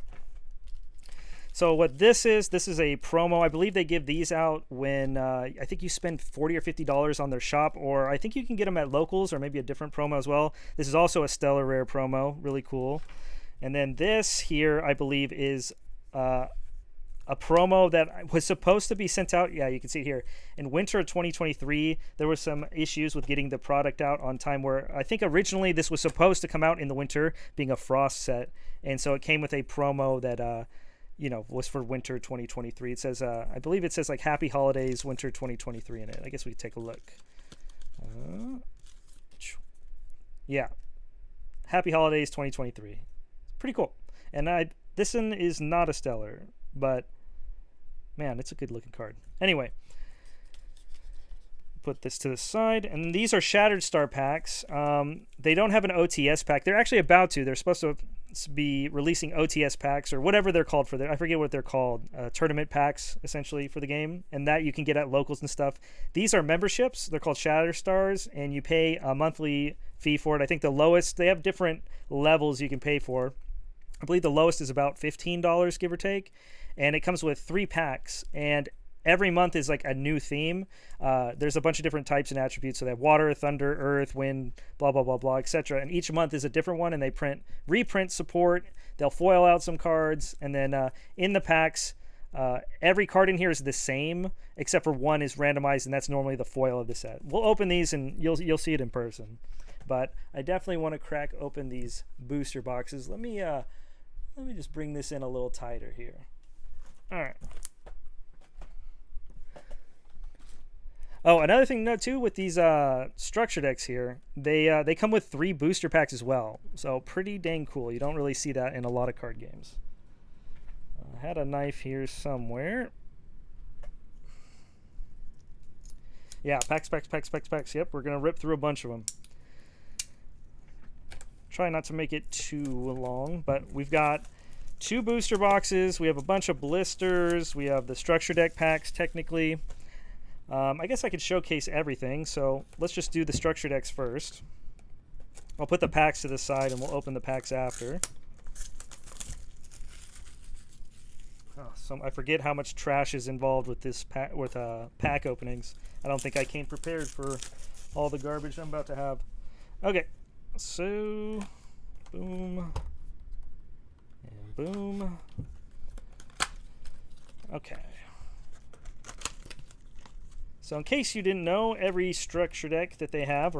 So what this is a promo. I believe they give these out when I think you spend $40 or $50 on their shop, or I think you can get them at locals, or maybe a different promo as well. This is also a Stellar Rare promo. Really cool. And then this here, I believe, is a promo that was supposed to be sent out. Yeah, you can see it here. In winter of 2023, there were some issues with getting the product out on time, where I think originally this was supposed to come out in the winter, being a frost set. And so it came with a promo that, was for winter 2023. It says, I believe it says like Happy Holidays Winter 2023 in it. I guess we can take a look. Yeah. Happy Holidays 2023. Pretty cool. And this one is not a stellar, but man, it's a good looking card. Anyway, put this to the side, and these are Shattered Star packs. They don't have an OTS pack. They're actually about to. They're supposed to be releasing OTS packs, or whatever they're called for. I forget what they're called. Tournament packs, essentially, for the game, and that you can get at locals and stuff. These are memberships. They're called Shattered Stars, and you pay a monthly fee for it. I think the lowest, they have different levels you can pay for. I believe the lowest is about $15, give or take, and it comes with 3 packs, and every month is like a new theme. There's a bunch of different types and attributes, so they have water, thunder, earth, wind, blah blah blah blah, etc. And each month is a different one, and they reprint support. They'll foil out some cards, and then in the packs, every card in here is the same except for one is randomized, and that's normally the foil of the set. We'll open these and you'll see it in person, but I definitely want to crack open these booster boxes. Let me just bring this in a little tighter here. All right. Oh, another thing to note too with these structure decks here, they come with 3 booster packs as well. So pretty dang cool. You don't really see that in a lot of card games. I had a knife here somewhere. Yeah, packs. Yep, we're gonna rip through a bunch of them. Try not to make it too long, but we've got 2 booster boxes. We have a bunch of blisters. We have the structure deck packs, technically. I guess I could showcase everything, so let's just do the structure decks first. I'll put the packs to the side, and we'll open the packs after. I forget how much trash is involved with this pack openings. I don't think I came prepared for all the garbage I'm about to have. Okay, so boom and boom. Okay. So in case you didn't know, every structure deck that they have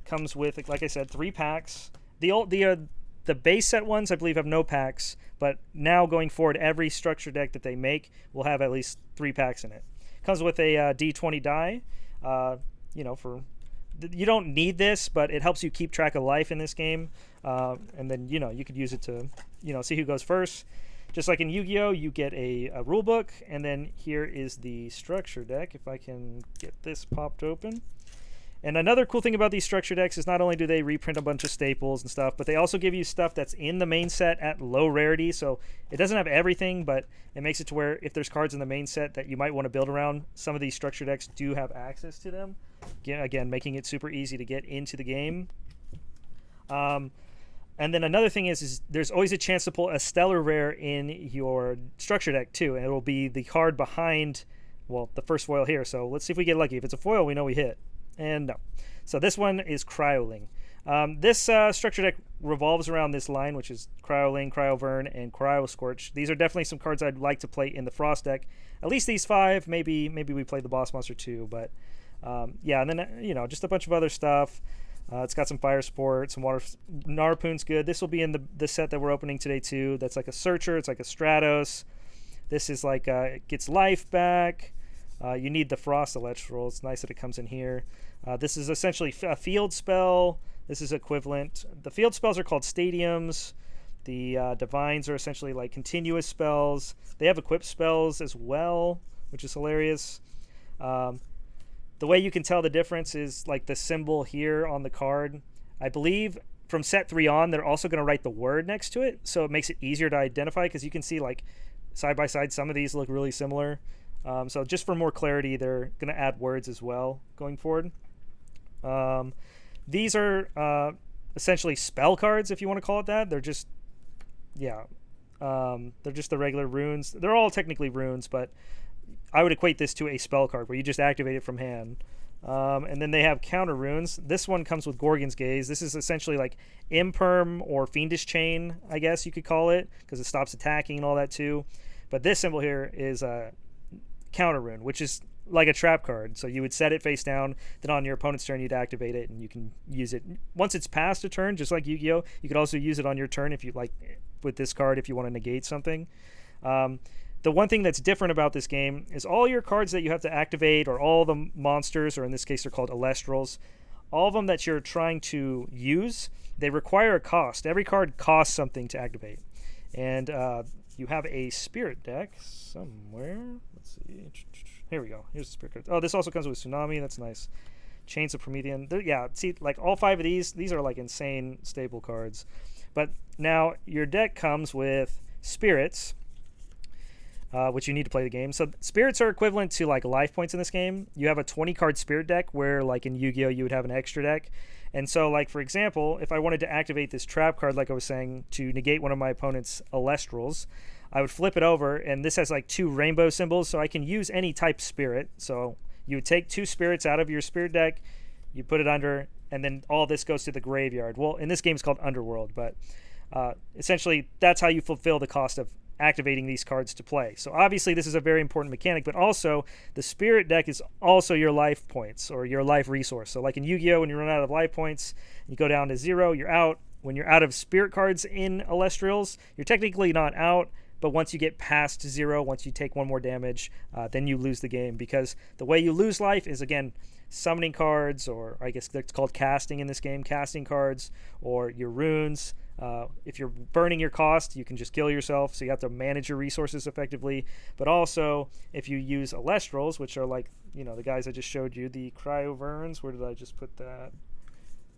comes with, like I said, 3 packs. The base set ones, I believe, have no packs, but now going forward, every structure deck that they make will have at least 3 packs in it. Comes with a D20 die. You don't need this, but it helps you keep track of life in this game. And then you could use it to see who goes first. Just like in Yu-Gi-Oh, you get a rule book, and then here is the structure deck, if I can get this popped open. And another cool thing about these structure decks is not only do they reprint a bunch of staples and stuff, but they also give you stuff that's in the main set at low rarity. So it doesn't have everything, but it makes it to where if there's cards in the main set that you might want to build around, some of these structure decks do have access to them. Again, making it super easy to get into the game. And then another thing is there's always a chance to pull a stellar rare in your structure deck too, and it'll be the card behind, well, the first foil here. So let's see if we get lucky. If it's a foil, we know we hit. And no. So this one is Cryoling. This structure deck revolves around this line, which is Cryoling, Cryovern, and Cryoscorch. These are definitely some cards I'd like to play in the Frost deck. At least these 5. Maybe we play the Boss Monster too. But yeah, and then just a bunch of other stuff. It's got some Fire Sport, some Water. Narpoon's good. This will be in the set that we're opening today too. That's like a Searcher. It's like a Stratos. This is like it gets life back. You need the Frost Electral. It's nice that it comes in here. This is essentially a field spell. This is equivalent. The field spells are called stadiums. The divines are essentially like continuous spells. They have equipped spells as well, which is hilarious. The way you can tell the difference is like the symbol here on the card. I believe from set 3 on, they're also going to write the word next to it, so it makes it easier to identify because you can see like side by side some of these look really similar. So just for more clarity, they're going to add words as well going forward. These are essentially spell cards, if you want to call it that. They're just, they're just the regular runes. They're all technically runes, but I would equate this to a spell card where you just activate it from hand. And then they have counter runes. This one comes with Gorgon's Gaze. This is essentially like Imperm or Fiendish Chain, I guess you could call it, because it stops attacking and all that too. But this symbol here is a counter rune, which is like a trap card. So you would set it face down, then on your opponent's turn you'd activate it, and you can use it once it's past a turn, just like Yu-Gi-Oh! You could also use it on your turn if you like with this card if you want to negate something. The one thing that's different about this game is all your cards that you have to activate, or all the monsters, or in this case they're called Elestrals, all of them that you're trying to use, they require a cost. Every card costs something to activate. And you have a spirit deck somewhere. Let's see. Here we go. Here's the spirit card. Oh, this also comes with Tsunami. That's nice. Chains of Promethean. Yeah, see, like all 5 of these are like insane stable cards. But now your deck comes with spirits, which you need to play the game. So spirits are equivalent to like life points in this game. You have a 20-card spirit deck where like in Yu-Gi-Oh! You would have an extra deck. And so like, for example, if I wanted to activate this trap card, like I was saying, to negate one of my opponent's Elestrals, I would flip it over, and this has like 2 rainbow symbols, so I can use any type spirit. So you would take 2 spirits out of your spirit deck, you put it under, and then all this goes to the graveyard. Well, in this game it's called Underworld, but essentially that's how you fulfill the cost of activating these cards to play. So obviously this is a very important mechanic, but also the spirit deck is also your life points or your life resource. So like in Yu-Gi-Oh! When you run out of life points, you go down to 0, you're out. When you're out of spirit cards in Elestrials, you're technically not out, but once you get past 0, once you take 1 more damage, then you lose the game, because the way you lose life is, again, summoning cards, or I guess it's called casting in this game, casting cards, or your runes. If you're burning your cost, you can just kill yourself, so you have to manage your resources effectively. But also, if you use Elestrals, which are like, the guys I just showed you, the Cryoverns. Where did I just put that?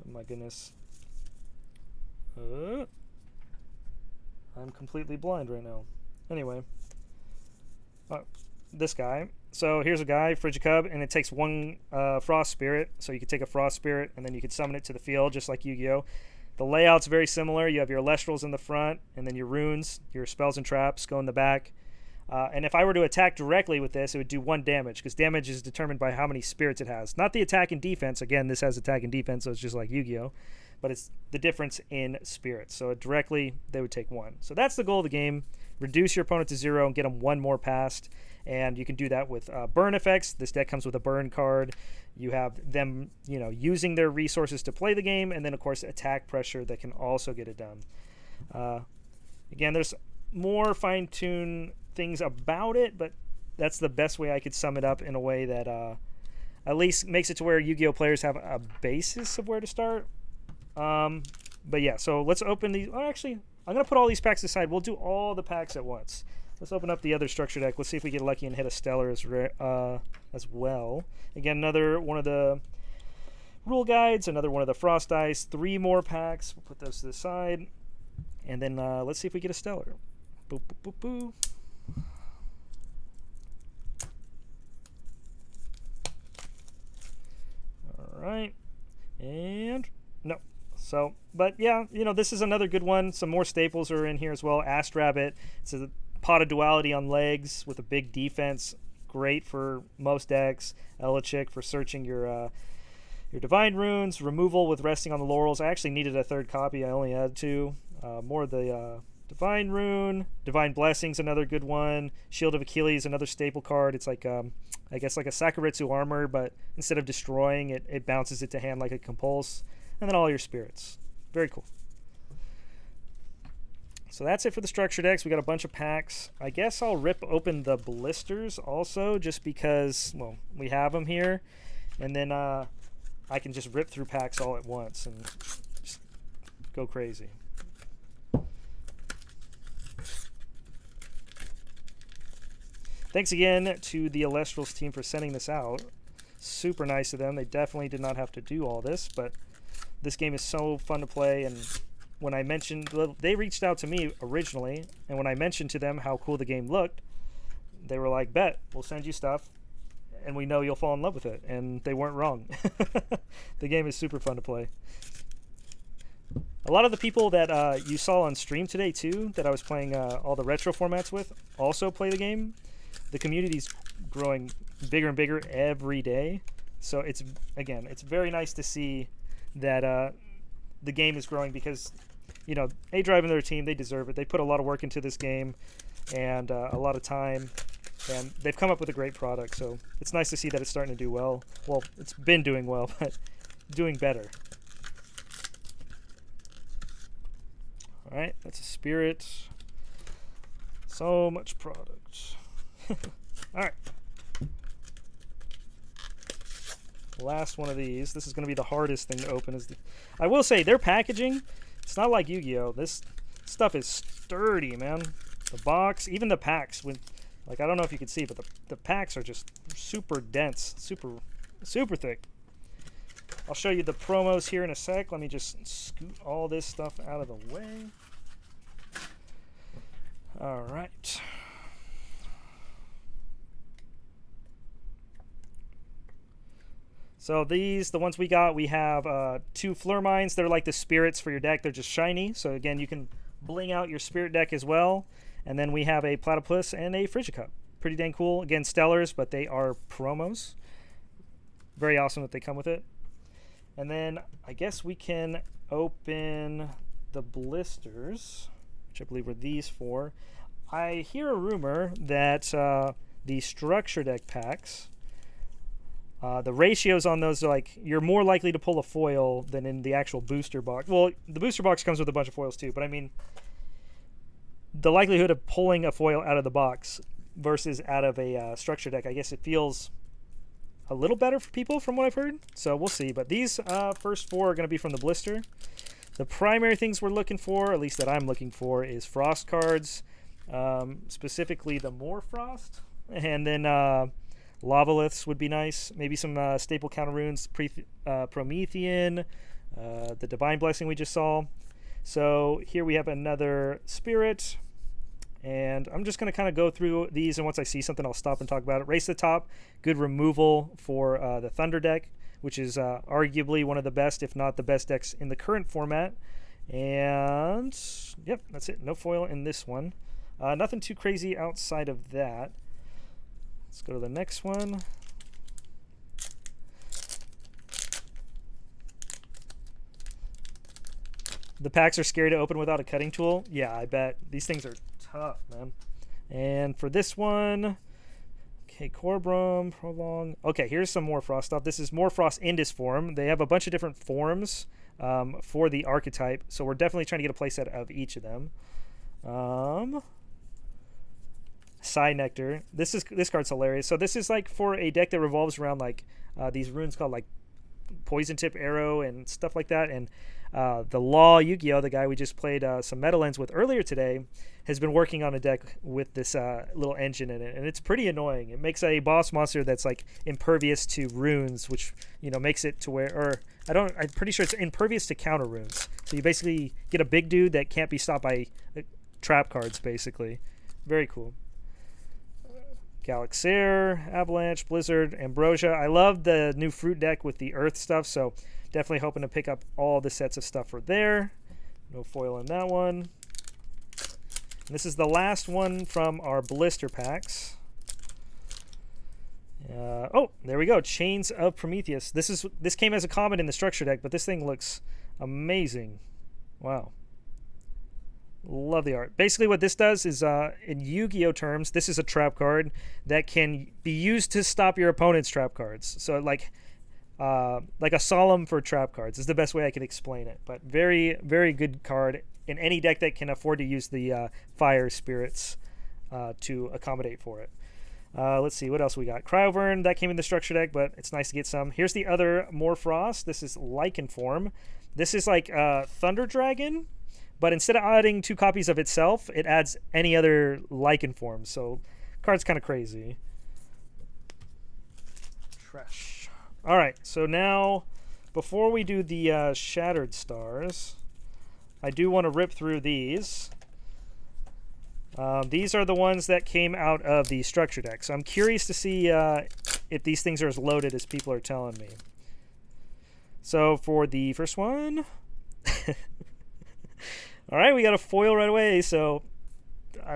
Oh my goodness. I'm completely blind right now. Anyway. This guy. So here's a guy, Frigicub, and it takes 1 Frost Spirit. So you could take a Frost Spirit, and then you could summon it to the field, just like Yu-Gi-Oh! The layout's very similar. You have your Elestrals in the front, and then your runes, your spells and traps go in the back. And if I were to attack directly with this, it would do 1 damage, because damage is determined by how many spirits it has. Not the attack and defense. Again, this has attack and defense, so it's just like Yu-Gi-Oh! But it's the difference in spirits. So directly, they would take 1. So that's the goal of the game. Reduce your opponent to 0 and get them 1 more past. And you can do that with burn effects. This deck comes with a burn card. You have them, using their resources to play the game, and then of course attack pressure that can also get it done. Again, there's more fine-tuned things about it, but that's the best way I could sum it up in a way that at least makes it to where Yu-Gi-Oh! Players have a basis of where to start. But yeah, so let's open these. Oh, actually, I'm going to put all these packs aside. We'll do all the packs at once. Let's open up the other structure deck. Let's see if we get lucky and hit a stellar as well. Again, another one of the rule guides, another one of the Frost Dice, 3 more packs. We'll put those to the side. And then let's see if we get a stellar. Boop, boop, boop, boop. All right. And no. So, but yeah, you know, this is another good one. Some more staples are in here as well. Ast Rabbit. It's a pot of duality on legs with a big defense. Great for most decks. Elichick for searching your divine runes. Removal with resting on the laurels. I actually needed a 3rd copy. I only had 2. More of the divine rune. Divine blessings, another good one. Shield of Achilles, another staple card. It's like I guess like a Sakuretsu armor, but instead of destroying it, it bounces it to hand like a compulse. And then all your spirits. Very cool. So that's it for the structure decks. We got a bunch of packs. I guess I'll rip open the blisters also, just because, well, we have them here. And then I can just rip through packs all at once and just go crazy. Thanks again to the Illustrials team for sending this out. Super nice of them. They definitely did not have to do all this, but this game is so fun to play. And when I mentioned, well, they reached out to me originally, and when I mentioned to them how cool the game looked, they were like, bet, we'll send you stuff, and we know you'll fall in love with it. And they weren't wrong. The game is super fun to play. A lot of the people that you saw on stream today, too, that I was playing all the retro formats with, also play the game. The community's growing bigger and bigger every day. So it's, again, it's very nice to see that the game is growing because, you know, A-Drive and their team, they deserve it. They put a lot of work into this game and a lot of time, and they've come up with a great product. So it's nice to see that it's starting to do well. Well, it's been doing well, but doing better. All right, that's a spirit. So much product. All right. Last one of these. This is going to be the hardest thing to open. I will say, their packaging, it's not like Yu-Gi-Oh! This stuff is sturdy, man. The box, even the packs, like, I don't know if you can see, but the packs are just super dense, super thick. I'll show you the promos here in a sec. Let me just scoot all this stuff out of the way. All right. So these, the ones we got, we have 2 Fleur Mines. They're like the spirits for your deck. They're just shiny. So again, you can bling out your spirit deck as well. And then we have a Platypus and a Frigicup. Pretty dang cool. Again, Stellars, but they are promos. Very awesome that they come with it. And then I guess we can open the blisters, which I believe were these 4. I hear a rumor that the structure deck packs, the ratios on those are like, you're more likely to pull a foil than in the actual booster box. Well, the booster box comes with a bunch of foils too, but I mean, the likelihood of pulling a foil out of the box versus out of a structure deck, I guess it feels a little better for people from what I've heard. So we'll see. But these first 4 are going to be from the blister. The primary things we're looking for, at least that I'm looking for, is Frost cards, specifically the More Frost, and then Lavaliths would be nice. Maybe some staple counter runes, Promethean, the Divine Blessing we just saw. So here we have another Spirit. And I'm just going to kind of go through these, and once I see something, I'll stop and talk about it. Race to the Top, good removal for the Thunder deck, which is arguably one of the best, if not the best decks in the current format. And, yep, that's it. No foil in this one. Nothing too crazy outside of that. Let's go to the next one. The packs are scary to open without a cutting tool. Yeah, I bet. These things are tough, man. And for this one, okay, Corbrum, Prolong. Okay, here's some more Frost stuff. This is more Frost Indus form. They have a bunch of different forms for the archetype, so we're definitely trying to get a playset of each of them. Psy Nectar. This card's hilarious. So this is like for a deck that revolves around like these runes called like poison tip arrow and stuff like that. And the Law Yu-Gi-Oh, the guy we just played some Meadowlands with earlier today, has been working on a deck with this little engine in it, and it's pretty annoying. It makes a boss monster that's like impervious to runes, which makes it to where, or I'm pretty sure it's impervious to counter runes. So you basically get a big dude that can't be stopped by trap cards, basically. Very cool. Galaxair, Avalanche, Blizzard, Ambrosia. I love the new fruit deck with the earth stuff, so definitely hoping to pick up all the sets of stuff for there. No foil in that one. And this is the last one from our blister packs. Oh, there we go. Chains of Prometheus. This came as a common in the structure deck, but this thing looks amazing. Wow. Love the art. Basically what this does is, in Yu-Gi-Oh terms, this is a trap card that can be used to stop your opponent's trap cards. So like a solemn for trap cards is the best way I can explain it. But very, very good card in any deck that can afford to use the fire spirits to accommodate for it. Let's see, what else we got? Cryovern, that came in the structure deck, but it's nice to get some. Here's the other Morfrost. This is Lycan form. This is like Thunder Dragon, but instead of adding 2 copies of itself, it adds any other Lycan form. So, card's kind of crazy. Trash. All right, so now, before we do the Shattered Stars, I do want to rip through these. These are the ones that came out of the structure deck. So I'm curious to see if these things are as loaded as people are telling me. So for the first one, all right, we got a foil right away. So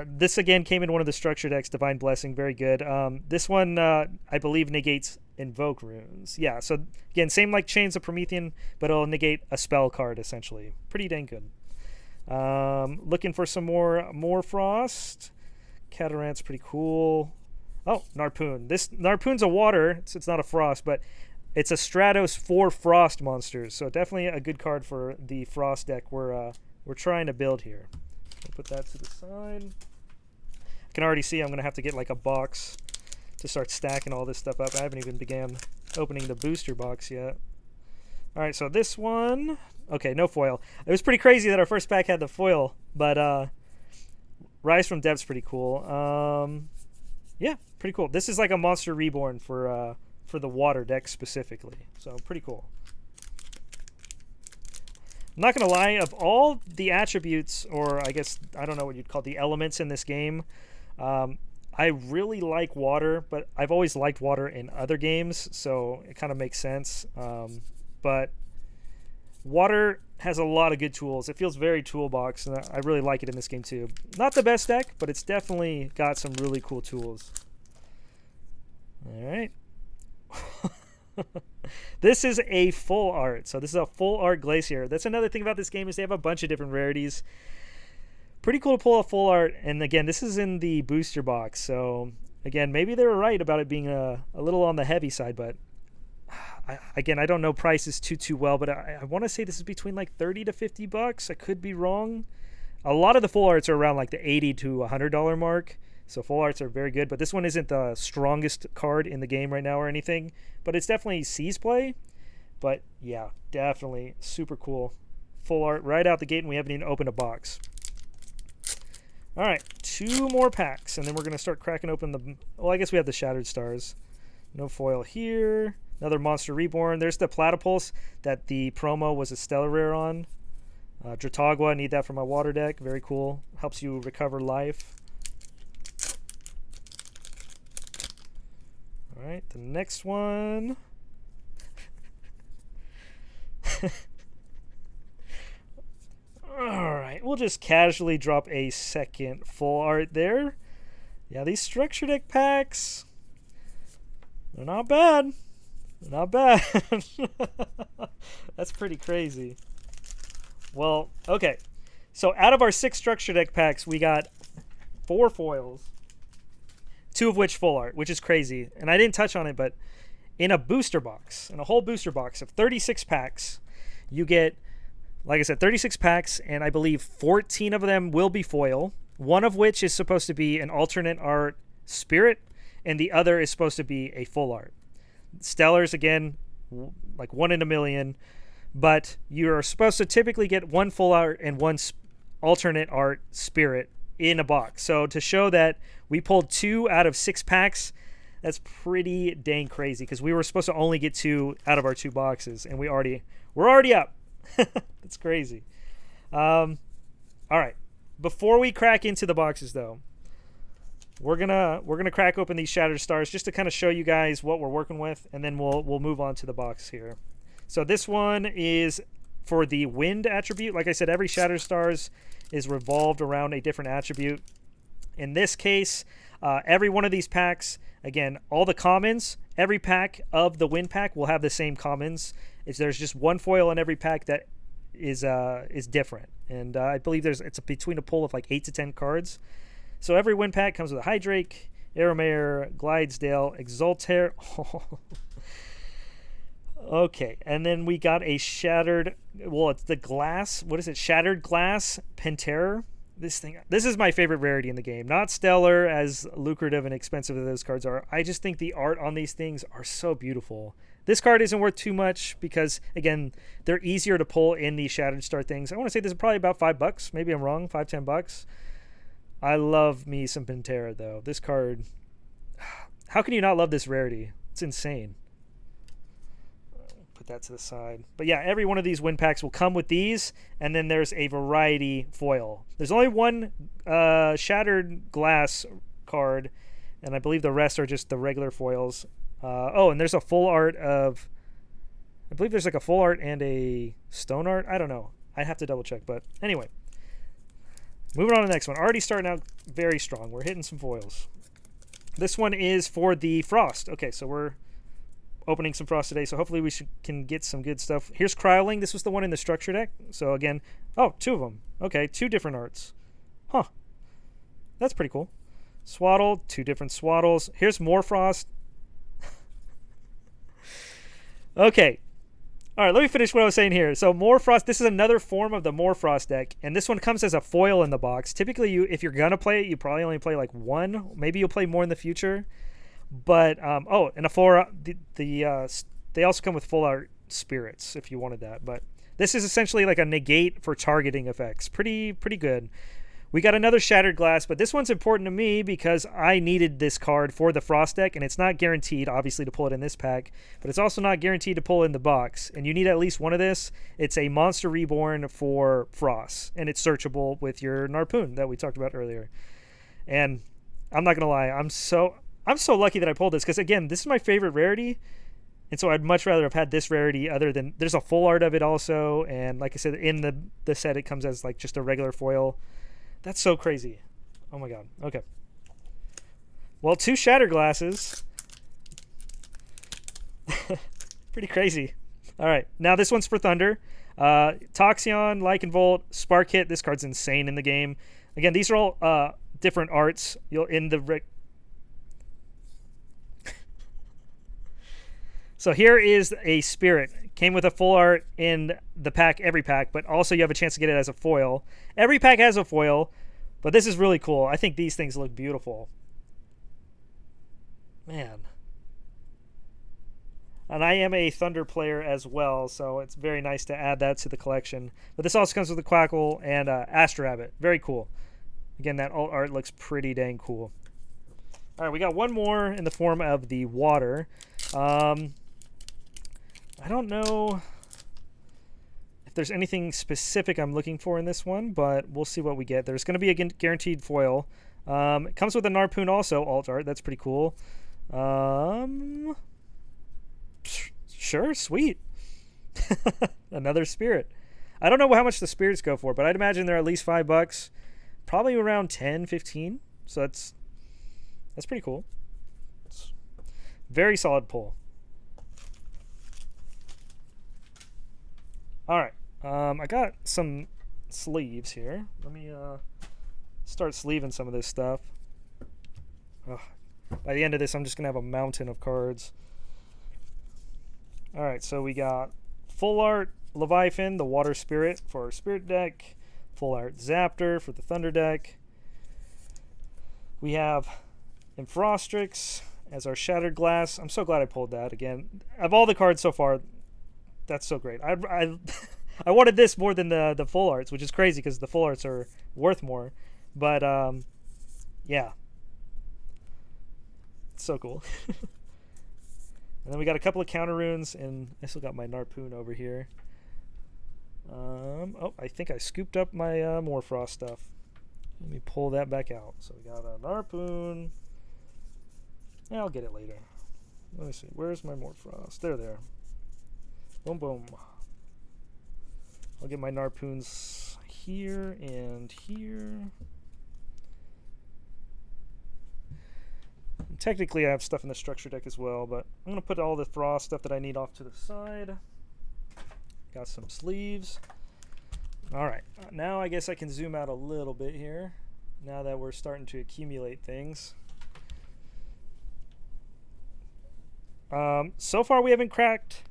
this again came in one of the structure decks, Divine Blessing, very good. This one, I believe, negates Invoke runes. Yeah, so again, same like Chains of Promethean, but it'll negate a spell card essentially. Pretty dang good. Looking for some more Frost. Catarant's pretty cool. Oh, Narpoon. This Narpoon's a water. It's not a frost, but it's a Stratos for frost monsters. So definitely a good card for the frost deck we're trying to build here. I'll put that to the side. I can already see I'm gonna have to get like a box to start stacking all this stuff up. I haven't even began opening the booster box yet. All right, so this one. Okay, no foil. It was pretty crazy that our first pack had the foil, but Rise from Depth's pretty cool. Yeah, pretty cool. This is like a Monster Reborn for the water deck specifically, so pretty cool. I'm not gonna lie, of all the attributes, or I guess I don't know what you'd call the elements in this game, I really like water, but I've always liked water in other games, so it kind of makes sense. But water has a lot of good tools. It feels very toolbox, and I really like it in this game too. Not the best deck, but it's definitely got some really cool tools. All right. This is a full art. So this is a full art Glacier. That's another thing about this game is they have a bunch of different rarities. Pretty cool to pull a full art. And again, this is in the booster box. So again, maybe they were right about it being a little on the heavy side, but I don't know prices too well, but I want to say this is between like 30 to 50 bucks. I could be wrong. A lot of the full arts are around like the $80 to $100 mark. So full arts are very good, but this one isn't the strongest card in the game right now or anything, but it's definitely sees play. But yeah, definitely super cool. Full art right out the gate, and we haven't even opened a box. All right, 2 more packs, and then we're going to start cracking open the... Well, I guess we have the Shattered Stars. No foil here. Another Monster Reborn. There's the Platypulse that the promo was a Stellar Rare on. Dratagua, need that for my water deck. Very cool. Helps you recover life. All right, the next one. All right, we'll just casually drop a second full art there. Yeah, these structure deck packs, they're not bad. They're not bad. That's pretty crazy. Well, okay. So out of our 6 structure deck packs, we got 4 foils. 2 of which full art, which is crazy. And I didn't touch on it, but in a booster box, in a whole booster box of 36 packs, you get, like I said, 36 packs, and I believe 14 of them will be foil, one of which is supposed to be an alternate art spirit, and the other is supposed to be a full art. Stellars, again, like 1 in a million. But you're supposed to typically get 1 full art and 1 alternate art spirit in a box. So to show that we pulled 2 out of 6 packs, that's pretty dang crazy, because we were supposed to only get 2 out of our 2 boxes, and we're already up. That's crazy. All right. Before we crack into the boxes, though, we're gonna crack open these Shattered Stars just to kind of show you guys what we're working with, and then we'll move on to the box here. So this one is for the wind attribute. Like I said, every Shattered Stars is revolved around a different attribute. In this case, every one of these packs, again, all the commons, every pack of the wind pack will have the same commons. There's just 1 foil in every pack that is different, and I believe it's between a pool of like 8 to 10 cards. So every wind pack comes with a Hydrake, Aramare, Glidesdale, Exaltair. Okay, and then we got a shattered. Well, it's the glass. What is it? Shattered Glass Penterror. This is my favorite rarity in the game. Not stellar, as lucrative and expensive as those cards are. I just think the art on these things are so beautiful. This card isn't worth too much because, again, they're easier to pull in these Shattered Star things. I want to say this is probably about $5. Maybe I'm wrong. $5-10. I love me some Penterror, though. This card, how can you not love this rarity? It's insane. Put that to the side. But yeah, every one of these wind packs will come with these, and then there's a variety foil. There's only 1 Shattered Glass card, and I believe the rest are just the regular foils. And there's a full art of, I believe there's like a full art and a stone art. I don't know. I have to double check. But anyway, moving on to the next one. Already starting out very strong. We're hitting some foils. This one is for the Frost. Okay, so we're opening some Frost today, so hopefully we can get some good stuff. Here's Cryoling. This was the one in the structure deck. So again, 2 of them. Okay, 2 different arts. Huh. That's pretty cool. Swaddle, 2 different Swaddles. Here's more Frost. Okay. All right, let me finish what I was saying here. So More Frost, this is another form of the More Frost deck, and this one comes as a foil in the box. Typically, if you're going to play it, you probably only play like 1. Maybe you'll play more in the future. But, and a full, they also come with full art spirits if you wanted that. But this is essentially like a negate for targeting effects. Pretty good. We got another Shattered Glass, but this one's important to me because I needed this card for the Frost deck, and it's not guaranteed, obviously, to pull it in this pack, but it's also not guaranteed to pull in the box, and you need at least 1 of this. It's a Monster Reborn for Frost, and it's searchable with your Narpoon that we talked about earlier. And I'm not going to lie, I'm so lucky that I pulled this, because, again, this is my favorite rarity, and so I'd much rather have had this rarity other than, there's a full art of it also, and like I said, in the set it comes as like just a regular foil. That's so crazy. Oh my god. Okay. Well, 2 Shattered Glasses. Pretty crazy. All right. Now this one's for Thunder. Toxion, Lycanvolt, Spark Hit. This card's insane in the game. Again, these are all different arts. So here is a Spirit. Came with a full art in the pack, every pack, but also you have a chance to get it as a foil. Every pack has a foil, but this is really cool. I think these things look beautiful. Man. And I am a Thunder player as well, so it's very nice to add that to the collection. But this also comes with a Quackle and Astro Rabbit. Very cool. Again, that alt art looks pretty dang cool. All right, we got one more in the form of the water. I don't know if there's anything specific I'm looking for in this one, but we'll see what we get. There's going to be a guaranteed foil. It comes with a Narpoon also, alt art. That's pretty cool. Sure, sweet. Another Spirit. I don't know how much the Spirits go for, but I'd imagine they're at least $5. Probably around 10, 15. So that's pretty cool. It's very solid pull. All right, I got some sleeves here. Let me start sleeving some of this stuff. Ugh. By the end of this, I'm just going to have a mountain of cards. All right, so we got full art Leviathan, the Water Spirit for our Spirit deck. Full art Zaptor for the Thunder deck. We have Infrostrix as our Shattered Glass. I'm so glad I pulled that again. Of all the cards so far, that's so great. I I wanted this more than the full arts, which is crazy because the full arts are worth more. But yeah, it's so cool. And then we got a couple of counter runes, and I still got my Narpoon over here. Oh, I think I scooped up my Morfrost stuff. Let me pull that back out. So we got a Narpoon. Yeah, I'll get it later. Let me see. Where's my Morfrost? There. Boom, boom. I'll get my Narpoons here and here. And technically, I have stuff in the structure deck as well, but I'm going to put all the Frost stuff that I need off to the side. Got some sleeves. All right. Now I guess I can zoom out a little bit here, now that we're starting to accumulate things. So far, we haven't cracked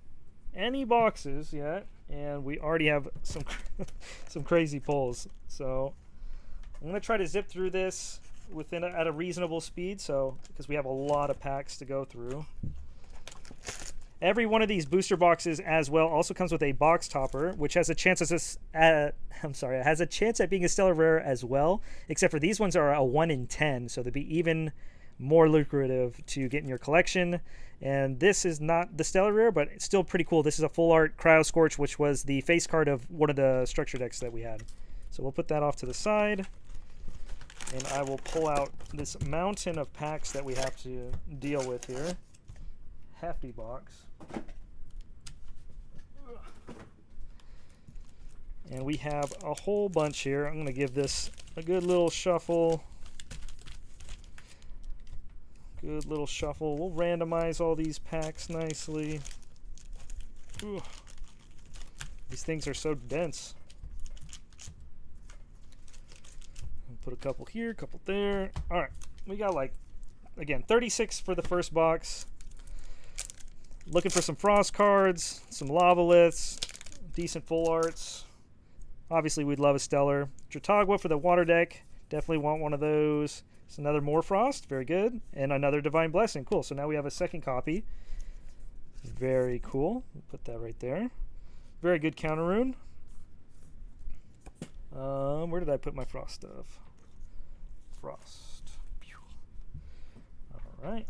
any boxes yet, and we already have some some crazy pulls. So I'm gonna try to zip through this at a reasonable speed, so because we have a lot of packs to go through. Every one of these booster boxes as well also comes with a box topper, which has a chance it has a chance at being a stellar rare as well. Except for these ones are a 1 in 10, so they'd be even more lucrative to get in your collection. And this is not the stellar rare, but it's still pretty cool. This is a full art Cryo Scorch, which was the face card of one of the structure decks that we had. So we'll put that off to the side, and I will pull out this mountain of packs that we have to deal with here. Hefty box. And we have a whole bunch here. I'm going to give this a good little shuffle. Good little shuffle. We'll randomize all these packs nicely. Ooh. These things are so dense. I'll put a couple here, a couple there. All right. We got again, 36 for the first box. Looking for some Frost cards, some Lavaliths, decent full arts. Obviously, we'd love a Stellar. Dratagua for the water deck. Definitely want one of those. It's another Morfrost. Very good. And another Divine Blessing. Cool. So now we have a second copy. Very cool. We'll put that right there. Very good counter rune. Where did I put my Frost stuff? Frost. All right.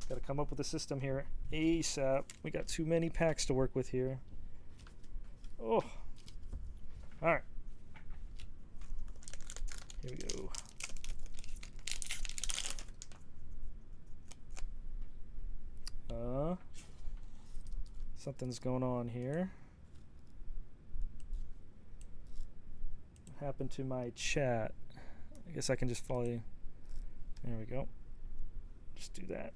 Got to come up with a system here ASAP. We got too many packs to work with here. Oh. All right. Here we go. Something's going on here. What happened to my chat? I guess I can just follow you. There we go. Just do that.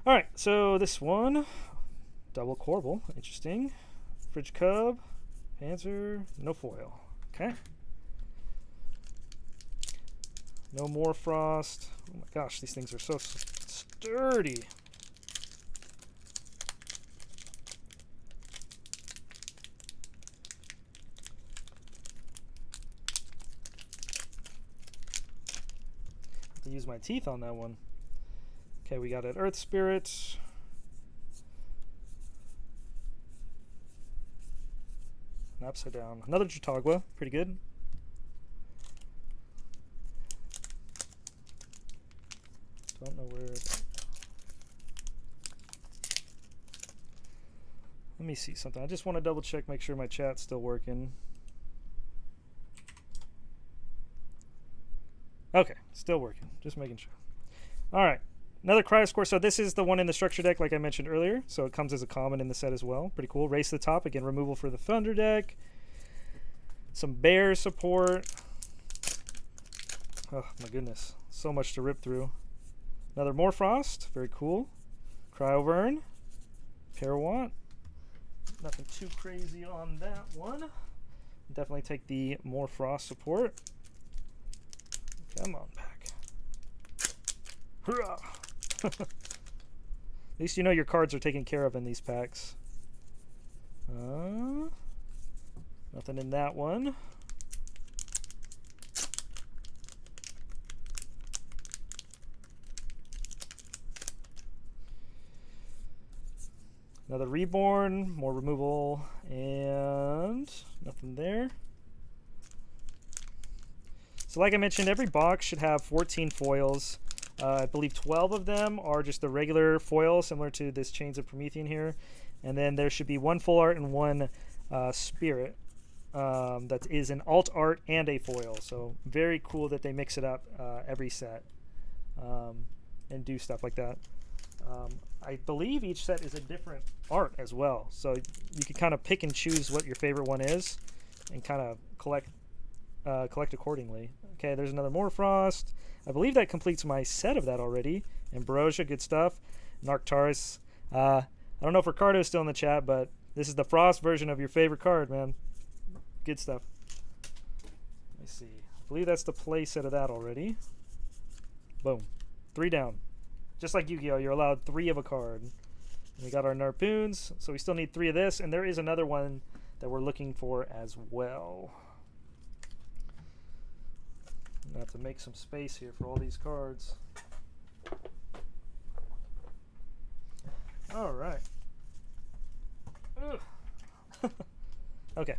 All right, so this one, double Corbel, interesting. Fridge Cub, Panzer, no foil. Okay. No more Frost. Oh my gosh, these things are so sturdy. Use my teeth on that one. Okay, we got an Earth Spirit. An Upside Down. Another Chautauqua. Pretty good. Don't know where. Let me see something. I just want to double check, make sure my chat's still working. Okay, still working. Just making sure. All right, another Cryoscore. So this is the one in the structure deck, like I mentioned earlier. So it comes as a common in the set as well. Pretty cool. Race to the top. Again, removal for the Thunder deck. Some Bear support. Oh, my goodness. So much to rip through. Another Morfrost. Very cool. Cryovern. Parawatt. Nothing too crazy on that one. Definitely take the Morfrost support. Come on back. Hurrah! At least you know your cards are taken care of in these packs. Nothing in that one. I Another Reborn, more removal, and nothing there. So like I mentioned, every box should have 14 foils. I believe 12 of them are just the regular foil, similar to this Chains of Promethean here. And then there should be one full art and one spirit that is an alt art and a foil. So very cool that they mix it up every set and do stuff like that. I believe each set is a different art as well. So you can kind of pick and choose what your favorite one is and kind of collect accordingly. Okay, there's another Morfrost. I believe that completes my set of that already. Ambrosia, good stuff. Narctaris. I don't know if Ricardo is still in the chat, but this is the Frost version of your favorite card, man. Good stuff. Let me see. I believe that's the play set of that already. Boom. 3 down. Just like Yu-Gi-Oh, you're allowed 3 of a card. And we got our Narpoons, so we still need 3 of this, and there is another one that we're looking for as well. I'm gonna have to make some space here for all these cards. All right. Okay.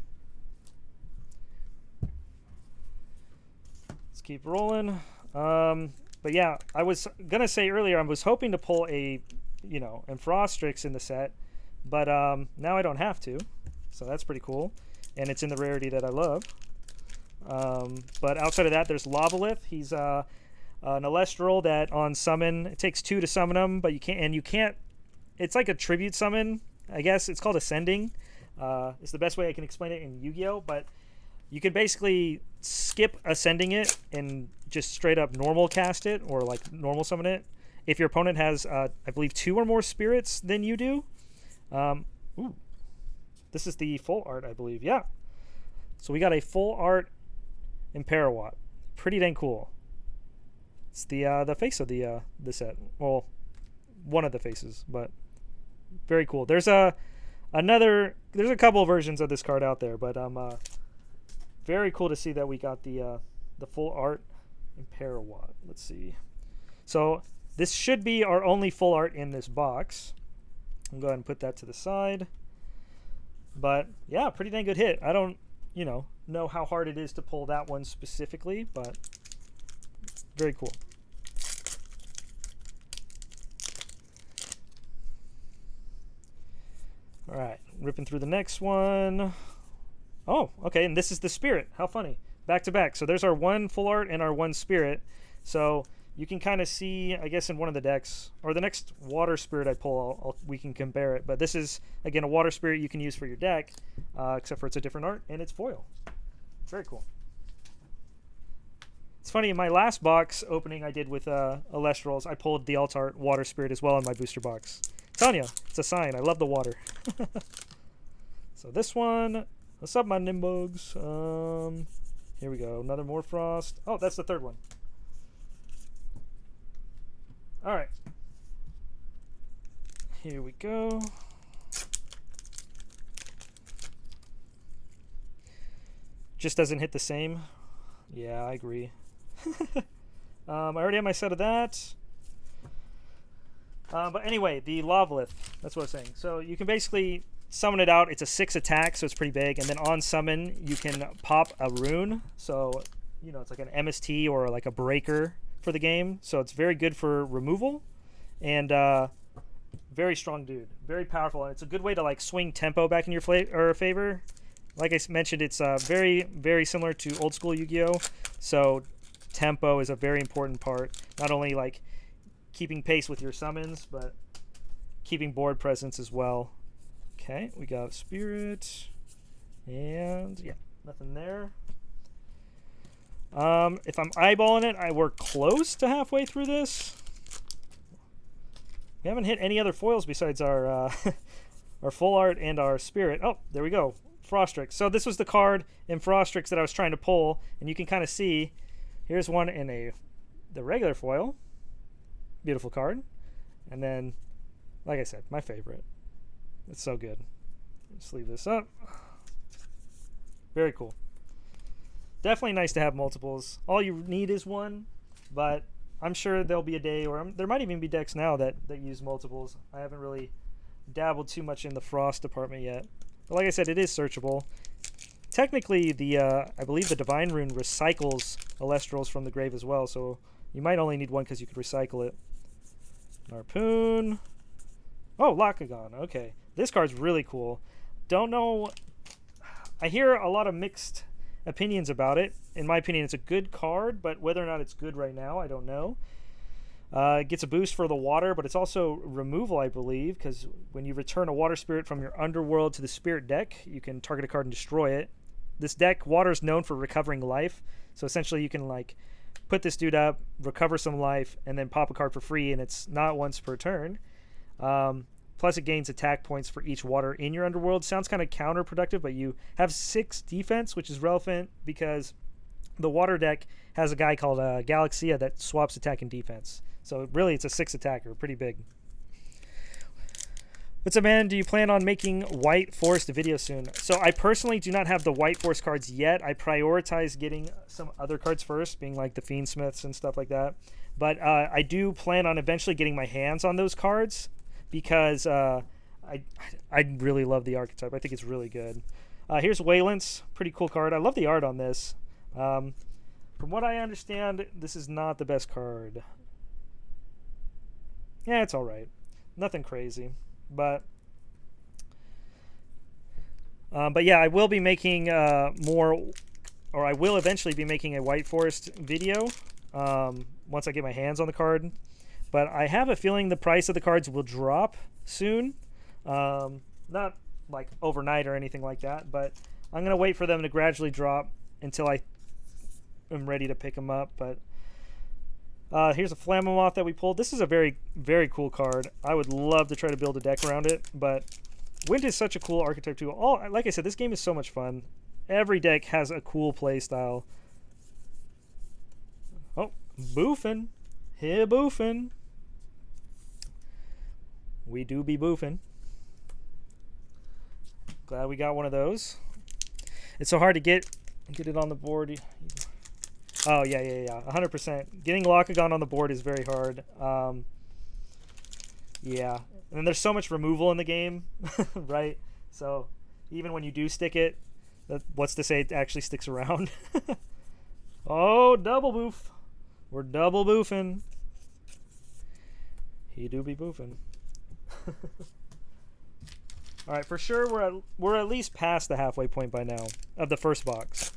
Let's keep rolling. But yeah, I was gonna say earlier I was hoping to pull a, Enfrostrix in the set, but now I don't have to, so that's pretty cool, and it's in the rarity that I love. But outside of that, there's Lavalith. He's an Alestral that on summon, it takes 2 to summon him, but you can't. It's like a tribute summon, I guess. It's called Ascending. It's the best way I can explain it in Yu-Gi-Oh, but you can basically skip Ascending it and just straight up normal cast it or like normal summon it if your opponent has, I believe, 2 or more spirits than you do. Ooh, this is the full art, I believe. Yeah. So we got a full art Imperawatt. Pretty dang cool. It's the face of the set. Well, one of the faces, but very cool. There's a couple of versions of this card out there, but very cool to see that we got the full art Imperawatt. Let's see. So this should be our only full art in this box. I'll go ahead and put that to the side. But yeah, pretty dang good hit. I don't, know how hard it is to pull that one specifically, but very cool. All right, ripping through the next one. Oh, okay, and this is the spirit. How funny. Back to back. So there's our one full art and our one spirit. So you can kind of see, I guess, in one of the decks, or the next water spirit I pull, we can compare it. But this is, again, a water spirit you can use for your deck, except for it's a different art, and it's foil. Very cool. It's funny, in my last box opening I did with Alestrals, I pulled the alt art water spirit as well in my booster box. I'm telling you, it's a sign. I love the water. So this one, what's up, my Nimbugs? Here we go, another Morfrost. Oh, that's the third one. All right. Here we go. Just doesn't hit the same. Yeah, I agree. I already have my set of that. But anyway, the Lavalith, that's what I was saying. So you can basically summon it out. It's a 6 attack, so it's pretty big. And then on summon, you can pop a rune. So, it's like an MST or like a breaker for the game. So it's very good for removal. And very strong dude. Very powerful. And it's a good way to like swing tempo back in your favor. Like I mentioned, it's very, very similar to old school Yu-Gi-Oh! So tempo is a very important part. Not only like keeping pace with your summons, but keeping board presence as well. Okay, we got a spirit. And yeah, nothing there. If I'm eyeballing it, we're close to halfway through this. We haven't hit any other foils besides our our full art and our spirit. Oh, there we go. Frostrix. So this was the card in Frostrix that I was trying to pull, and you can kind of see here's one in the regular foil. Beautiful card. And then, like I said, my favorite. It's so good. Let's leave this up. Very cool. Definitely nice to have multiples. All you need is one, but I'm sure there'll be a day, or there might even be decks now that use multiples. I haven't really dabbled too much in the frost department yet. But like I said, it is searchable. Technically, I believe the Divine Rune recycles Alestrals from the grave as well, so you might only need one because you could recycle it. Harpoon. Oh, Lakagon. Okay. This card's really cool. Don't know. I hear a lot of mixed opinions about it. In my opinion, it's a good card, but whether or not it's good right now, I don't know. It gets a boost for the water, but it's also removal, I believe, because when you return a water spirit from your underworld to the spirit deck, you can target a card and destroy it. This deck, water is known for recovering life, so essentially you can like put this dude up, recover some life, and then pop a card for free, and it's not once per turn. Plus it gains attack points for each water in your underworld. Sounds kind of counterproductive, but you have 6 defense, which is relevant because the water deck has a guy called Galaxia that swaps attack and defense. So really it's a 6 attacker, pretty big. What's up, man? Do you plan on making White Forest a video soon? So I personally do not have the White Forest cards yet. I prioritize getting some other cards first, being like the Fiendsmiths and stuff like that. But I do plan on eventually getting my hands on those cards because I really love the archetype. I think it's really good. Here's Waylance. Pretty cool card. I love the art on this. From what I understand, this is not the best card. Yeah, it's alright. Nothing crazy. But yeah, I will be making more, or I will eventually be making a White Forest video once I get my hands on the card. But I have a feeling the price of the cards will drop soon. Not like overnight or anything like that, but I'm going to wait for them to gradually drop until I am ready to pick them up. But here's a Flammoth that we pulled. This is a very, very cool card. I would love to try to build a deck around it, but Wind is such a cool archetype too. Like I said, this game is so much fun. Every deck has a cool play style. Oh, boofing. Here boofing. We do be boofing. Glad we got one of those. It's so hard to get it on the board. Oh, yeah, 100%. Getting Lakagon on the board is very hard. Yeah. And then there's so much removal in the game, right? So even when you do stick it, what's to say it actually sticks around? Oh, double boof. We're double boofing. He do be boofing. All right, for sure we're at least past the halfway point by now of the first box.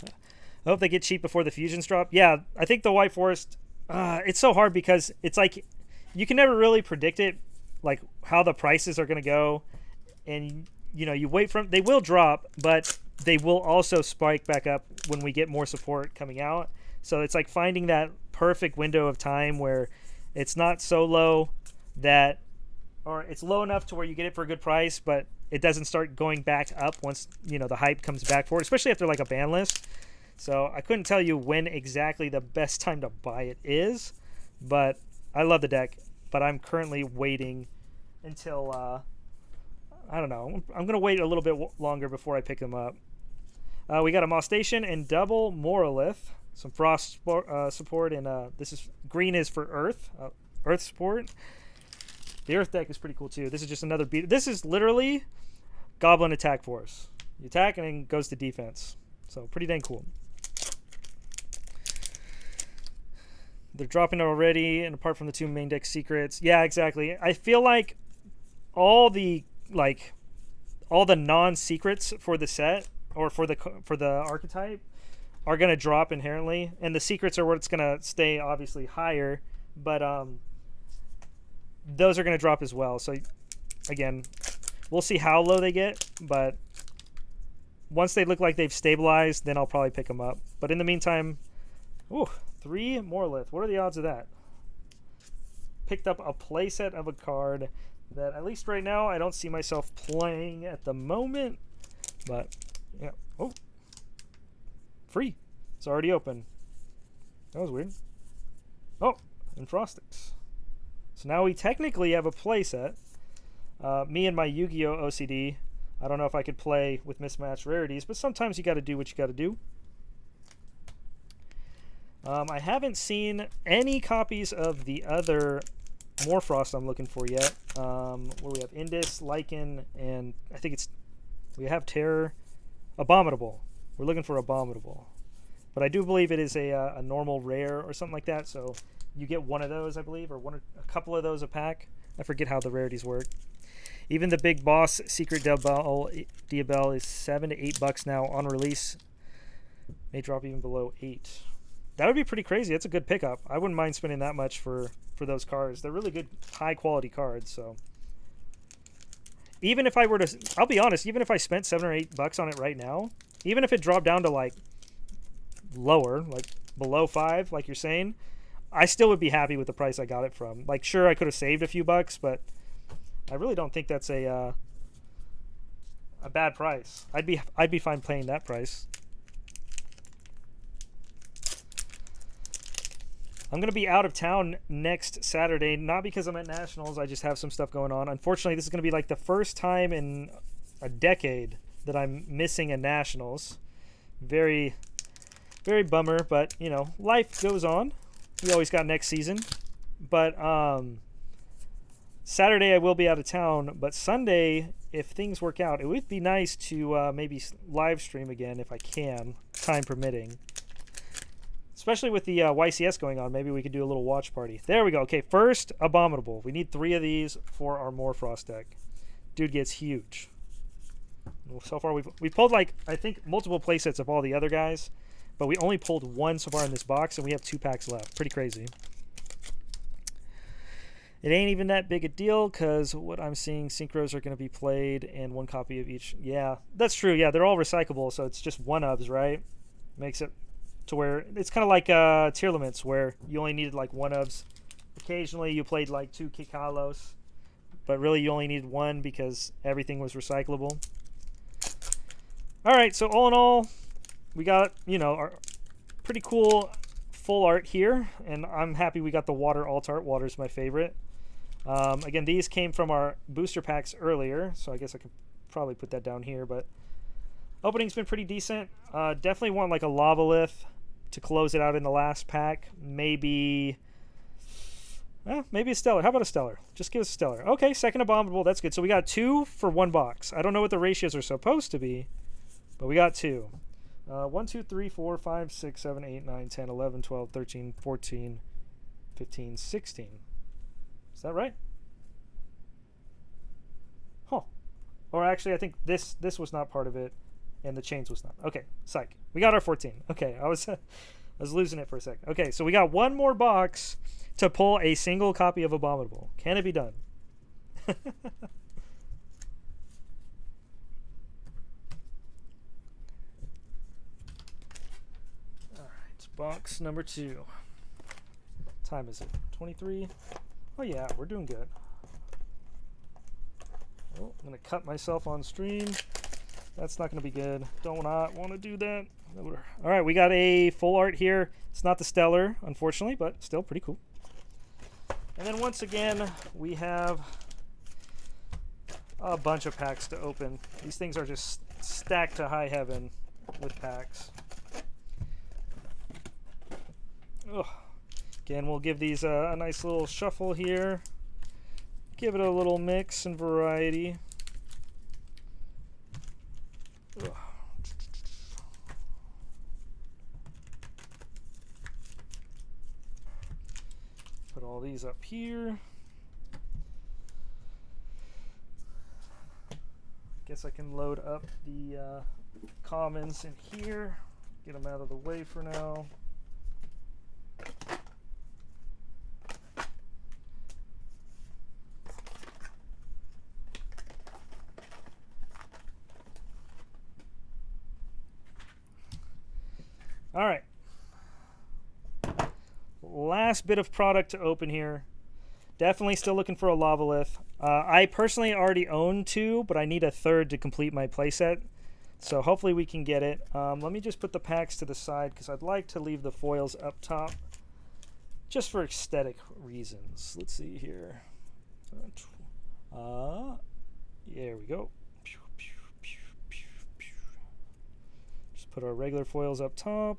I hope they get cheap before the fusions drop. Yeah, I think the White Forest, it's so hard because it's like you can never really predict it, like how the prices are going to go. And, you know, you wait for them. They will drop, but they will also spike back up when we get more support coming out. So it's like finding that perfect window of time where it's not so low that, or it's low enough to where you get it for a good price, but it doesn't start going back up once, you know, the hype comes back for it, especially after like a ban list. So I couldn't tell you when exactly the best time to buy it is, but I love the deck. But I'm currently waiting until, I don't know. I'm going to wait a little bit longer before I pick them up. We got a Moss Station and double Morolith. Some Frost support, and this is green is for Earth. Earth support. The Earth deck is pretty cool too. This is just another beat. This is literally Goblin attack force. You attack and then goes to defense. So pretty dang cool. They're dropping it already, and apart from the 2 main deck secrets. Yeah, exactly. I feel like all the non-secrets for the set or for the archetype are going to drop inherently, and the secrets are where it's going to stay obviously higher, but those are going to drop as well. So again, we'll see how low they get, but once they look like they've stabilized, then I'll probably pick them up. But in the meantime, ooh, 3 Morolith. What are the odds of that? Picked up a playset of a card that, at least right now, I don't see myself playing at the moment. But, yeah. Oh. Free. It's already open. That was weird. Oh, and Frostix. So now we technically have a playset. Me and my Yu-Gi-Oh! OCD. I don't know if I could play with mismatched rarities, but sometimes you got to do what you got to do. I haven't seen any copies of the other Morfrost I'm looking for yet. Where we have Indus, Lycan, and I think we have Terror. Abominable. We're looking for Abominable. But I do believe it is a normal rare or something like that, so you get one of those, I believe, or a couple of those a pack. I forget how the rarities work. Even the big boss Secret Diabel is $7 to $8 now on release. May drop even below 8. That would be pretty crazy. That's a good pickup. I wouldn't mind spending that much for those cards. They're really good, high quality cards. So even if I were to, I'll be honest, even if I spent $7 or $8 on it right now, even if it dropped down to like lower, like below 5, like you're saying, I still would be happy with the price I got it from. Like, sure, I could have saved a few bucks, but I really don't think that's a bad price. I'd be fine paying that price. I'm going to be out of town next Saturday, not because I'm at Nationals. I just have some stuff going on. Unfortunately, this is going to be like the first time in a decade that I'm missing a Nationals. Very, very bummer, but, you know, life goes on. We always got next season. But Saturday I will be out of town, but Sunday, if things work out, it would be nice to maybe live stream again if I can, time permitting. Especially with the YCS going on, maybe we could do a little watch party. There we go. Okay, first, Abominable. We need 3 of these for our Morfrost deck. Dude gets huge. So far, we've pulled, like, I think, multiple playsets of all the other guys, but we only pulled 1 so far in this box, and we have 2 packs left. Pretty crazy. It ain't even that big a deal, because what I'm seeing, synchros are going to be played, and 1 copy of each. Yeah, that's true. Yeah, they're all recyclable, so it's just 1-ofs, right? Makes it to where it's kind of like tier limits, where you only needed like 1-ofs. Occasionally you played like 2 Kikalos, but really you only needed 1 because everything was recyclable. All right, so all in all, we got, you know, our pretty cool full art here, and I'm happy we got the water alt art. Water's my favorite. Again, these came from our booster packs earlier, so I guess I could probably put that down here, but opening's been pretty decent. Definitely want like a Lavalith to close it out in the last pack. Maybe maybe a Stellar. How about a Stellar? Just give us a Stellar. Okay, second Abominable. That's good. So we got 2 for 1 box. I don't know what the ratios are supposed to be, but we got 2. 1, 2, 3, 4, 5, 6, 7, 8, 9, 10, 11, 12, 13, 14, 15, 16. Is that right? Huh. Or actually, I think this was not part of it. And the chains was not. Okay, psych. We got our 14. Okay, I was losing it for a second. Okay, so we got 1 more box to pull a single copy of Abominable. Can it be done? All right, box number 2. What time is it? 23? Oh yeah, we're doing good. Oh, I'm going to cut myself on stream. That's not going to be good. Don't not want to do that. All right, we got a full art here. It's not the Stellar, unfortunately, but still pretty cool. And then once again, we have a bunch of packs to open. These things are just stacked to high heaven with packs. Ugh. Again, we'll give these a nice little shuffle here. Give it a little mix and variety. Ugh. Put all these up here. Guess I can load up the commons in here. Get them out of the way for now. All right. Last bit of product to open here. Definitely still looking for a Lavalith. I personally already own 2, but I need a 3rd to complete my playset. So hopefully we can get it. Let me just put the packs to the side because I'd like to leave the foils up top just for aesthetic reasons. Let's see here. There we go. Put our regular foils up top.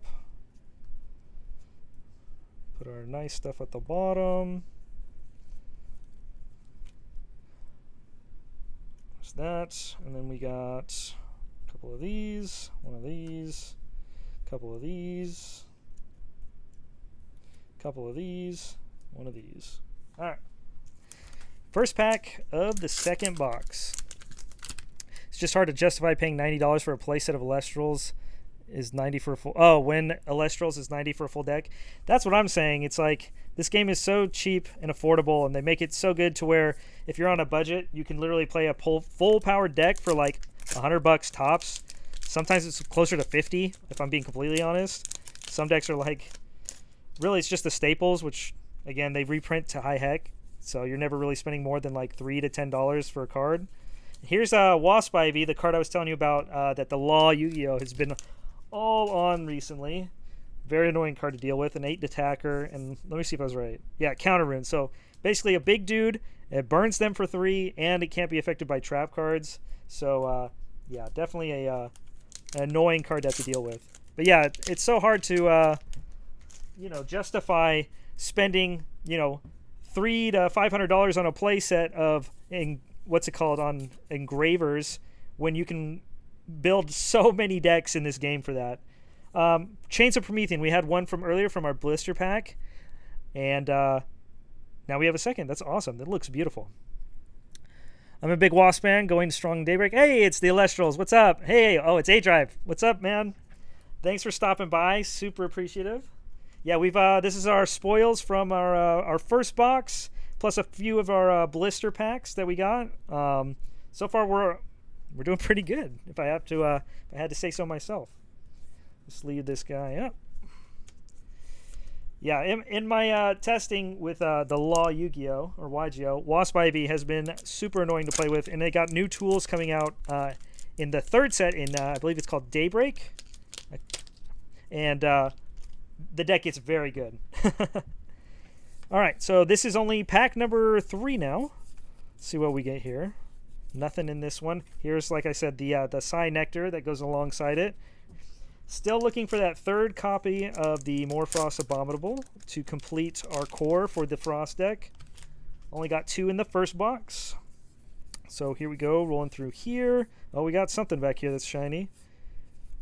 Put our nice stuff at the bottom. that. And then we got a couple of these, one of these, a couple of these, a couple of these, one of these. All right. First pack of the second box. It's just hard to justify paying $90 for a playset of Alestrals is 90 for a full... Oh, when Alestrals is 90 for a full deck. That's what I'm saying. It's like this game is so cheap and affordable, and they make it so good to where if you're on a budget, you can literally play a full powered deck for like $100 tops. Sometimes it's closer to 50 if I'm being completely honest. Some decks are like... Really, it's just the staples, which, again, they reprint to high heck. So you're never really spending more than like $3 to $10 for a card. Here's Wasp Ivy, the card I was telling you about that the Law Yu-Gi-Oh! Has been all on recently. Very annoying card to deal with. An 8 attacker. And let me see if I was right. Yeah, counter rune. So basically a big dude. It burns them for 3, and it can't be affected by trap cards. So, yeah, definitely an annoying card to have to deal with. But yeah, it's so hard to, justify spending, $300 to $500 on a playset of... on engravers when you can build so many decks in this game for that. Chains of Promethean, we had one from earlier from our blister pack, and now we have a second. That's awesome. That looks beautiful. I'm a big Wasp fan, going strong Daybreak. Hey, it's the Alestrals. What's up? Hey, oh, it's A-Drive. What's up, man? Thanks for stopping by. Super appreciative. Yeah, we've this is our spoils from our first box, plus a few of our blister packs that we got. So far, we're doing pretty good. If I had to say so myself. Let's leave this guy up. Yeah, in my testing with the Law Yu-Gi-Oh! Or YGO, Wasp Ivy has been super annoying to play with, and they got new tools coming out in the third set in, I believe it's called Daybreak. And the deck gets very good. All right, so this is only pack number 3 now. Let's see what we get here. Nothing in this one. Here's, like I said, the Psy Nectar that goes alongside it. Still looking for that third copy of the Morfrost Abominable to complete our core for the Frost deck. Only got 2 in the first box. So here we go, rolling through here. Oh, we got something back here that's shiny.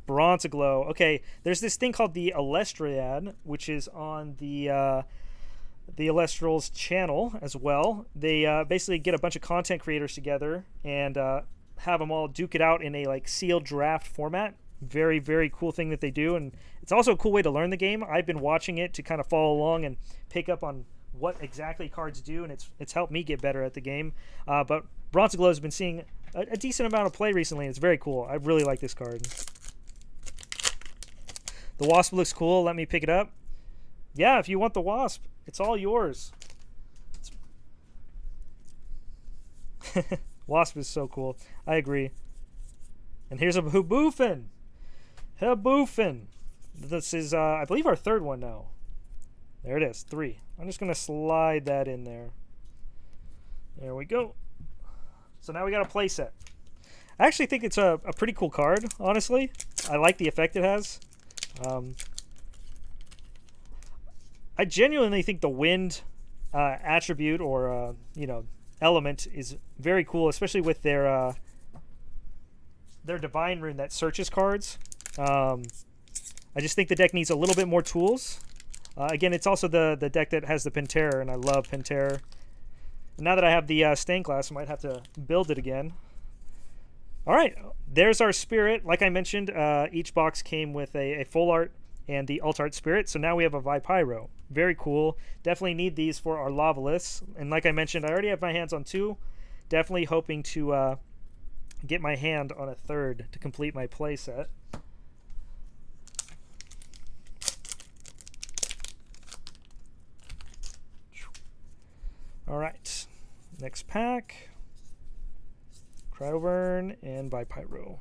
Bronzeglow. Okay, there's this thing called the Alestriad, which is on the Alestral's channel as well. They basically get a bunch of content creators together and have them all duke it out in a like sealed draft format. Very, very cool thing that they do, and it's also a cool way to learn the game. I've been watching it to kind of follow along and pick up on what exactly cards do, and it's helped me get better at the game. But Bronzeglow has been seeing a decent amount of play recently, and it's very cool. I really like this card. The Wasp looks cool. Let me pick it up. Yeah, if you want the Wasp, it's all yours. Wasp is so cool. I agree. And here's a Haboofin. Haboofin. This is, I believe, our third one now. There it is, 3. I'm just going to slide that in there. There we go. So now we got a playset. I actually think it's a pretty cool card, honestly. I like the effect it has. I genuinely think the wind attribute or, element is very cool, especially with their Divine Rune that searches cards. I just think the deck needs a little bit more tools. Again, it's also the deck that has the Pantera, and I love Pantera. And now that I have the stained glass, I might have to build it again. All right, there's our spirit. Like I mentioned, each box came with a full art and the alt art spirit. So now we have a Vipyro. Very cool. Definitely need these for our Lavalists. And like I mentioned, I already have my hands on 2. Definitely hoping to get my hand on a third to complete my play set. All right, next pack. Cryoburn and Vipyro.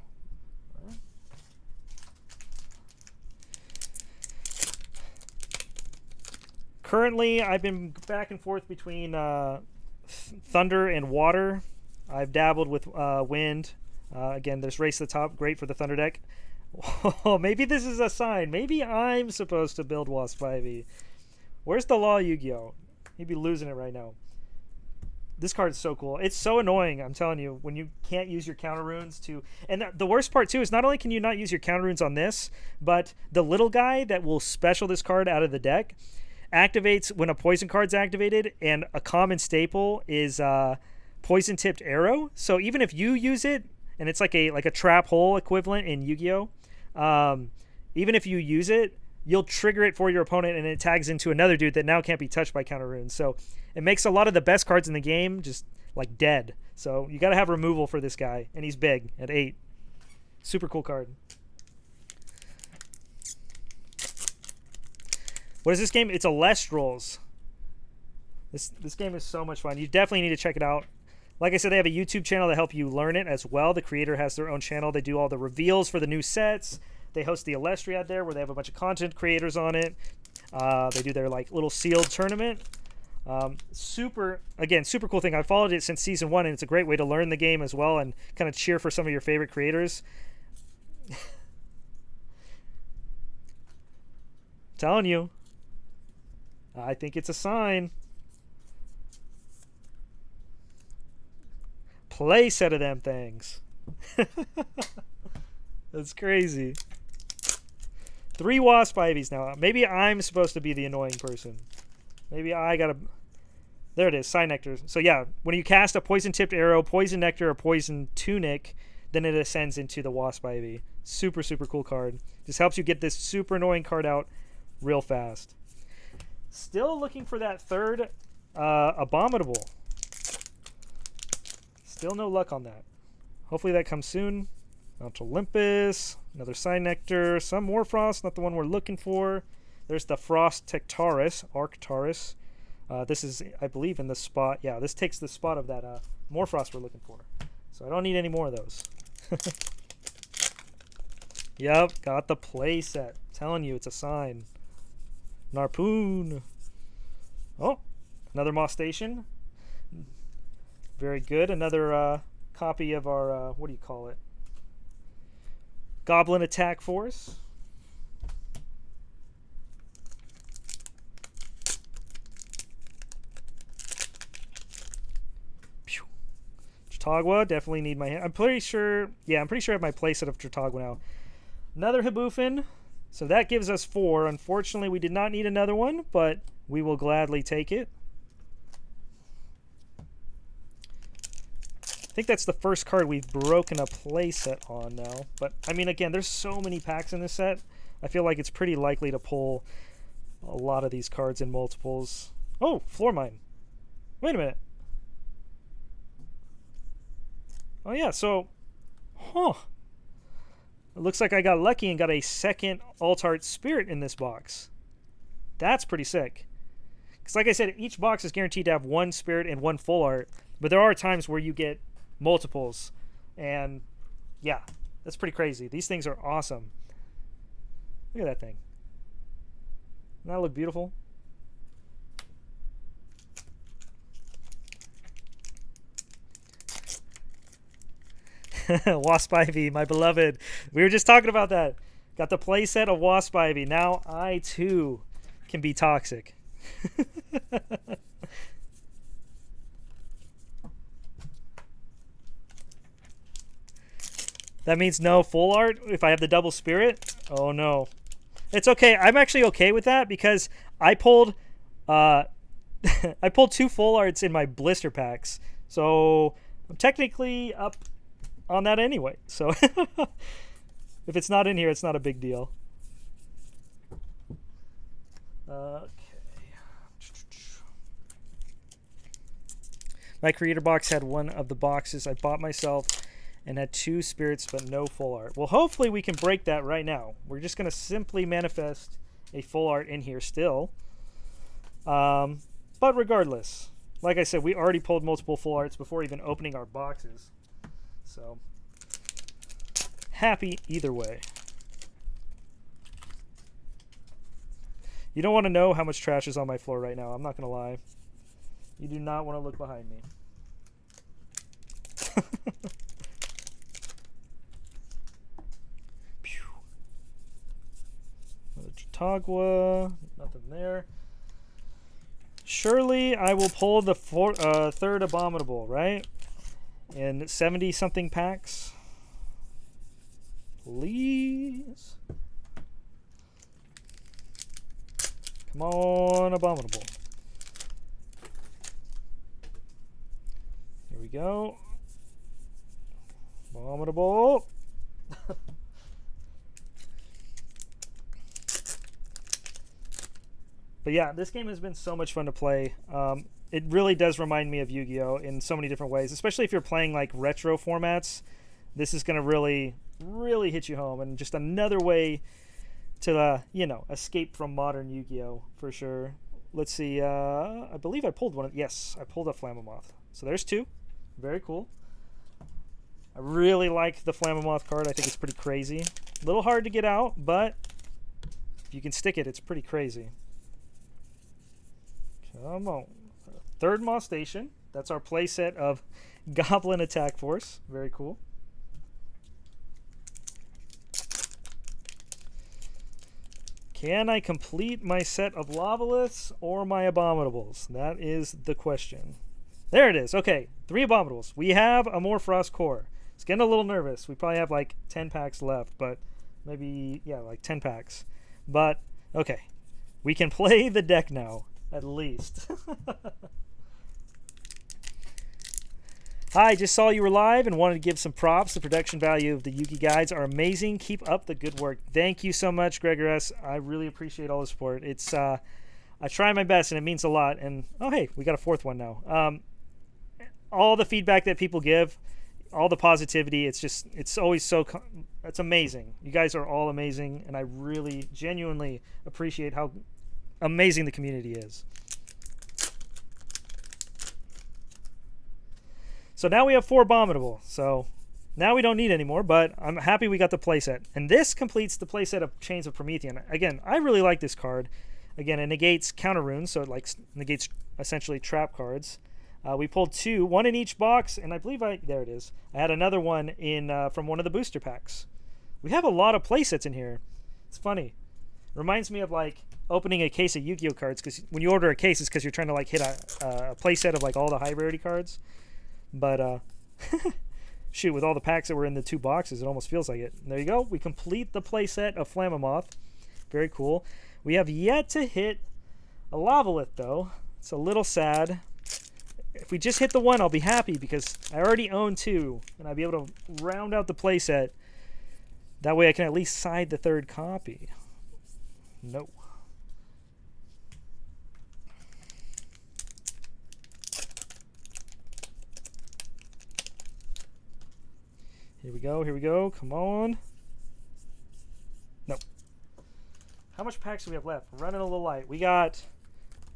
Currently, I've been back and forth between Thunder and Water. I've dabbled with Wind. Again, there's Race to the Top, great for the Thunder deck. Oh, maybe this is a sign. Maybe I'm supposed to build Wasp Ivy. Where's the Law Yu-Gi-Oh? He'd be losing it right now. This card is so cool. It's so annoying, I'm telling you, when you can't use your counter runes to... And the worst part, too, is not only can you not use your counter runes on this, but the little guy that will special this card out of the deck activates when a poison card's activated, and a common staple is poison-tipped arrow. So even if you use it, and it's like a trap hole equivalent in Yu-Gi-Oh! Even if you use it, you'll trigger it for your opponent, and it tags into another dude that now can't be touched by counter runes. So it makes a lot of the best cards in the game just like dead. So you got to have removal for this guy, and he's big at 8. Super cool card. What is this game? It's Alestrals. This game is so much fun. You definitely need to check it out. Like I said, they have a YouTube channel to help you learn it as well. The creator has their own channel. They do all the reveals for the new sets. They host the Alestriad there, where they have a bunch of content creators on it. They do their like little sealed tournament. Super cool thing. I followed it since season 1, and it's a great way to learn the game as well and kind of cheer for some of your favorite creators. Telling you, I think it's a sign. Play set of them things. That's crazy. 3 Wasp Ivies now. Maybe I'm supposed to be the annoying person. Maybe I gotta... There it is, Sign Nectar. So yeah, when you cast a Poison-Tipped Arrow, Poison Nectar, or Poison Tunic, then it ascends into the Wasp Ivy. Super, super cool card. Just helps you get this super annoying card out real fast. Still looking for that third Abominable. Still no luck on that. Hopefully that comes soon. Mount Olympus, another Sign Nectar, some more Frost, not the one we're looking for. There's the Frost Tectaris, Arctaurus. This is, I believe, in the spot. Yeah, this takes the spot of that more Frost we're looking for. So I don't need any more of those. Yep, got the play set. Telling you, it's a sign. Narpoon. Oh, another Moss Station. Very good. Another copy of our, what do you call it? Goblin Attack Force. Chautauqua, definitely need my hand. I'm pretty sure I have my playset of Chautauqua now. Another Hibufin. So that gives us 4. Unfortunately, we did not need another one, but we will gladly take it. I think that's the first card we've broken a playset on now. But, I mean, again, there's so many packs in this set. I feel like it's pretty likely to pull a lot of these cards in multiples. Oh, Floor Mine. Wait a minute. Oh, yeah, so... Huh. It looks like I got lucky and got a second Altart Spirit in this box. That's pretty sick. Because like I said, each box is guaranteed to have 1 Spirit and 1 Full Art. But there are times where you get multiples. And, yeah, that's pretty crazy. These things are awesome. Look at that thing. Doesn't that look beautiful? Wasp Ivy, my beloved. We were just talking about that. Got the playset of Wasp Ivy. Now I, too, can be toxic. That means no full art if I have the double spirit? Oh, no. It's okay. I'm actually okay with that because I pulled I pulled 2 full arts in my blister packs. So I'm technically up on that anyway. So if it's not in here, it's not a big deal. Okay. My creator box had one of the boxes I bought myself and had 2 spirits but no full art. Well, hopefully we can break that right now. We're just going to simply manifest a full art in here still. But regardless, like I said, we already pulled multiple full arts before even opening our boxes. So, happy either way. You don't want to know how much trash is on my floor right now. I'm not going to lie. You do not want to look behind me. Another Chautauqua. Nothing there. surely I will pull the third Abominable, right? In 70-something packs. Please. Come on, Abominable. Here we go. Abominable. But yeah, this game has been so much fun to play. It really does remind me of Yu-Gi-Oh! In so many different ways, especially if you're playing like retro formats. This is going to really, really hit you home, and just another way to, you know, escape from modern Yu-Gi-Oh! For sure. Let's see. I believe I pulled one. Yes, I pulled a Flammoth. So there's two. Very cool. I really like the Flammoth card. I think it's pretty crazy. A little hard to get out, but if you can stick it, it's pretty crazy. Come on. Third Moss Station. That's our playset of Goblin Attack Force. Very cool. Can I complete my set of Lavaliths or my Abominables? That is the question. There it is. Okay, 3 Abominables. We have a Morfrost Core. It's getting a little nervous. We probably have like 10 packs left, but maybe, yeah, like 10 packs. But, okay. We can play the deck now, at least. Hi, just saw you were live and wanted to give some props. The production value of the Yugi guides are amazing. Keep up the good work. Thank you so much, Gregor S. I really appreciate all the support. It's I try my best and it means a lot. And oh hey, we got a 4th one now. All the feedback that people give, all the positivity, it's always so it's amazing. You guys are all amazing, and I really genuinely appreciate how amazing the community is. So now we have 4 Abominable. So now we don't need any more, but I'm happy we got the playset. And this completes the playset of Chains of Promethean. Again, I really like this card. Again, it negates counter runes, so it like negates essentially trap cards. We pulled 2, 1 in each box, and I believe there it is. I had another one in from one of the booster packs. We have a lot of playsets in here. It's funny. Reminds me of like opening a case of Yu-Gi-Oh cards, because when you order a case, it's because you're trying to like hit a playset of like all the high rarity cards. But shoot, with all the packs that were in the 2 boxes, it almost feels like it. And there you go. We complete the playset of Flammoth. Very cool. We have yet to hit a Lavalith, though. It's a little sad. If we just hit the 1, I'll be happy, because I already own 2, and I'll be able to round out the playset. That way I can at least side the 3rd copy. No. Here we go, here we go. Come on. No. How much packs do we have left? We're running a little light. We got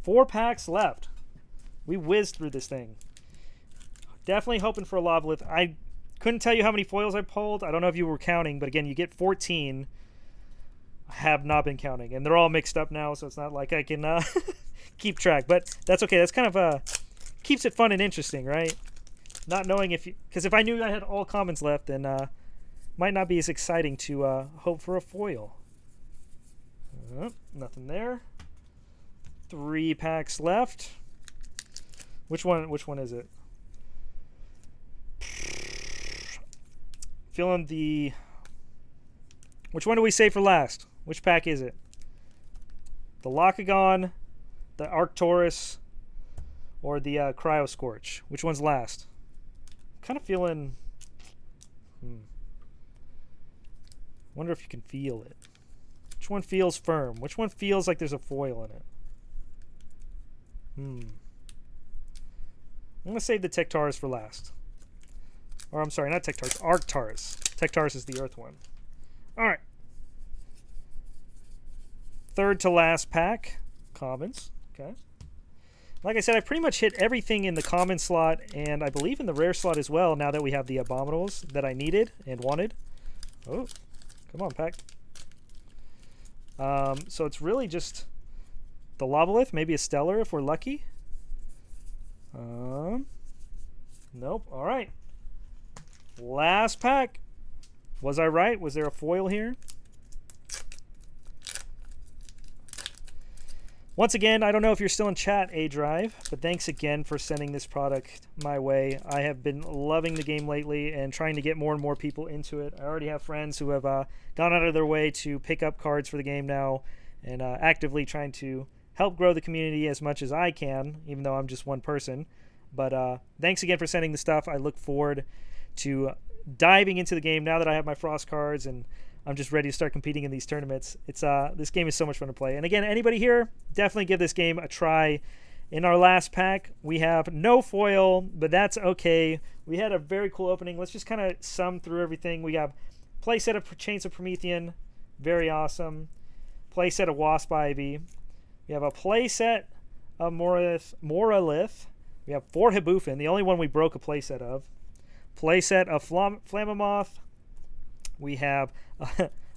4 packs left. We whizzed through this thing. Definitely hoping for a Lavalith. I couldn't tell you how many foils I pulled. I don't know if you were counting, but again, you get 14. I have not been counting, and they're all mixed up now, so it's not like I can keep track. But that's okay. That's kind of keeps it fun and interesting, right? Not knowing if you, because if I knew I had all commons left, then might not be as exciting to hope for a foil. Nothing there. 3 packs left. Which one is it? Feeling the... Which one do we save for last? Which pack is it? The Locagon, the Arcturus, or the Cryo Scorch? Which one's last? Kind of feeling... Wonder if you can feel it. Which one feels firm? Which one feels like there's a foil in it? I'm going to save the Tectaurus for last. Or I'm sorry, not Tectaurus, Arcturus. Tectaurus is the Earth one. Alright. 3rd to last pack. Commons. Okay. Like I said, I pretty much hit everything in the common slot, and I believe in the rare slot as well, now that we have the Abominables that I needed and wanted. Oh, come on, pack. So it's really just the Lavalith, maybe a Stellar if we're lucky. Nope. All right. Last pack. Was I right? Was there a foil here? Once again, I don't know if you're still in chat, A-Drive, but thanks again for sending this product my way. I have been loving the game lately and trying to get more and more people into it. I already have friends who have gone out of their way to pick up cards for the game now, and actively trying to help grow the community as much as I can, even though I'm just one person. But thanks again for sending the stuff. I look forward to diving into the game now that I have my Frost cards and I'm just ready to start competing in these tournaments. It's this game is so much fun to play. And again, anybody here, definitely give this game a try. In our last pack, we have no foil, but that's okay. We had a very cool opening. Let's just kind of sum through everything. We have playset of Chains of Promethean, very awesome. Playset of Wasp Ivy. We have a playset of Moralith. We have 4 Hibufin, the only one we broke a playset of. Playset of Flamamoth. We have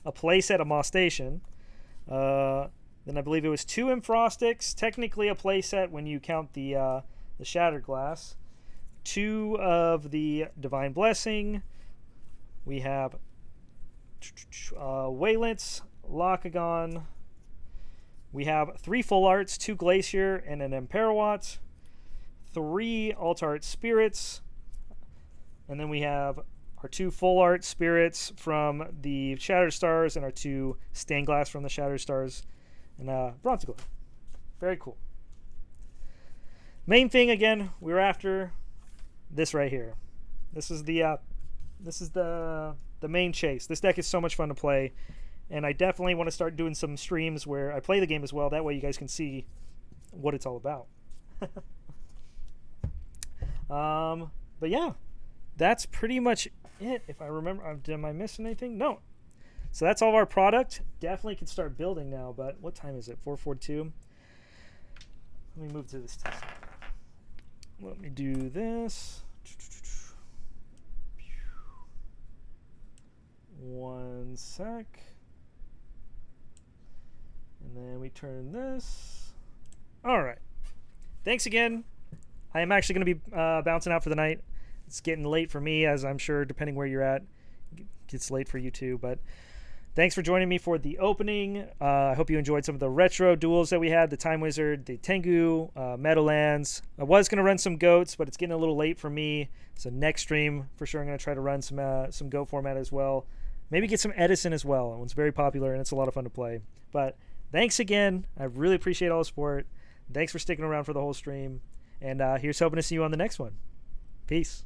a playset of Moss Station. Then I believe it was 2 Enfrostics. Technically a playset when you count the Shattered Glass. 2 of the Divine Blessing. We have Waylance, Locagon. We have 3 Full Arts, 2 Glacier, and an Imperawat. 3 Alt Art Spirits. And then we have our 2 Full Art Spirits from the Shattered Stars and our 2 Stained Glass from the Shattered Stars. And Bronzeglow. Very cool. Main thing, again, we were after this right here. This is the main chase. This deck is so much fun to play. And I definitely want to start doing some streams where I play the game as well. That way you guys can see what it's all about. But yeah, that's pretty much it. If I remember, am I missing anything? No. So that's all of our product. Definitely can start building now, but what time is it? 4:42. Let me move to this test. Let me do this. One sec. And then we turn this. All right. Thanks again. I am actually going to be bouncing out for the night. It's getting late for me, as I'm sure, depending where you're at, it gets late for you too. But thanks for joining me for the opening. I hope you enjoyed some of the retro duels that we had, the Time Wizard, the Tangu, Meadowlands. I was going to run some goats, but it's getting a little late for me. So next stream, for sure, I'm going to try to run some goat format as well. Maybe get some Edison as well. That one's very popular, and it's a lot of fun to play. But thanks again. I really appreciate all the support. Thanks for sticking around for the whole stream. And here's hoping to see you on the next one. Peace.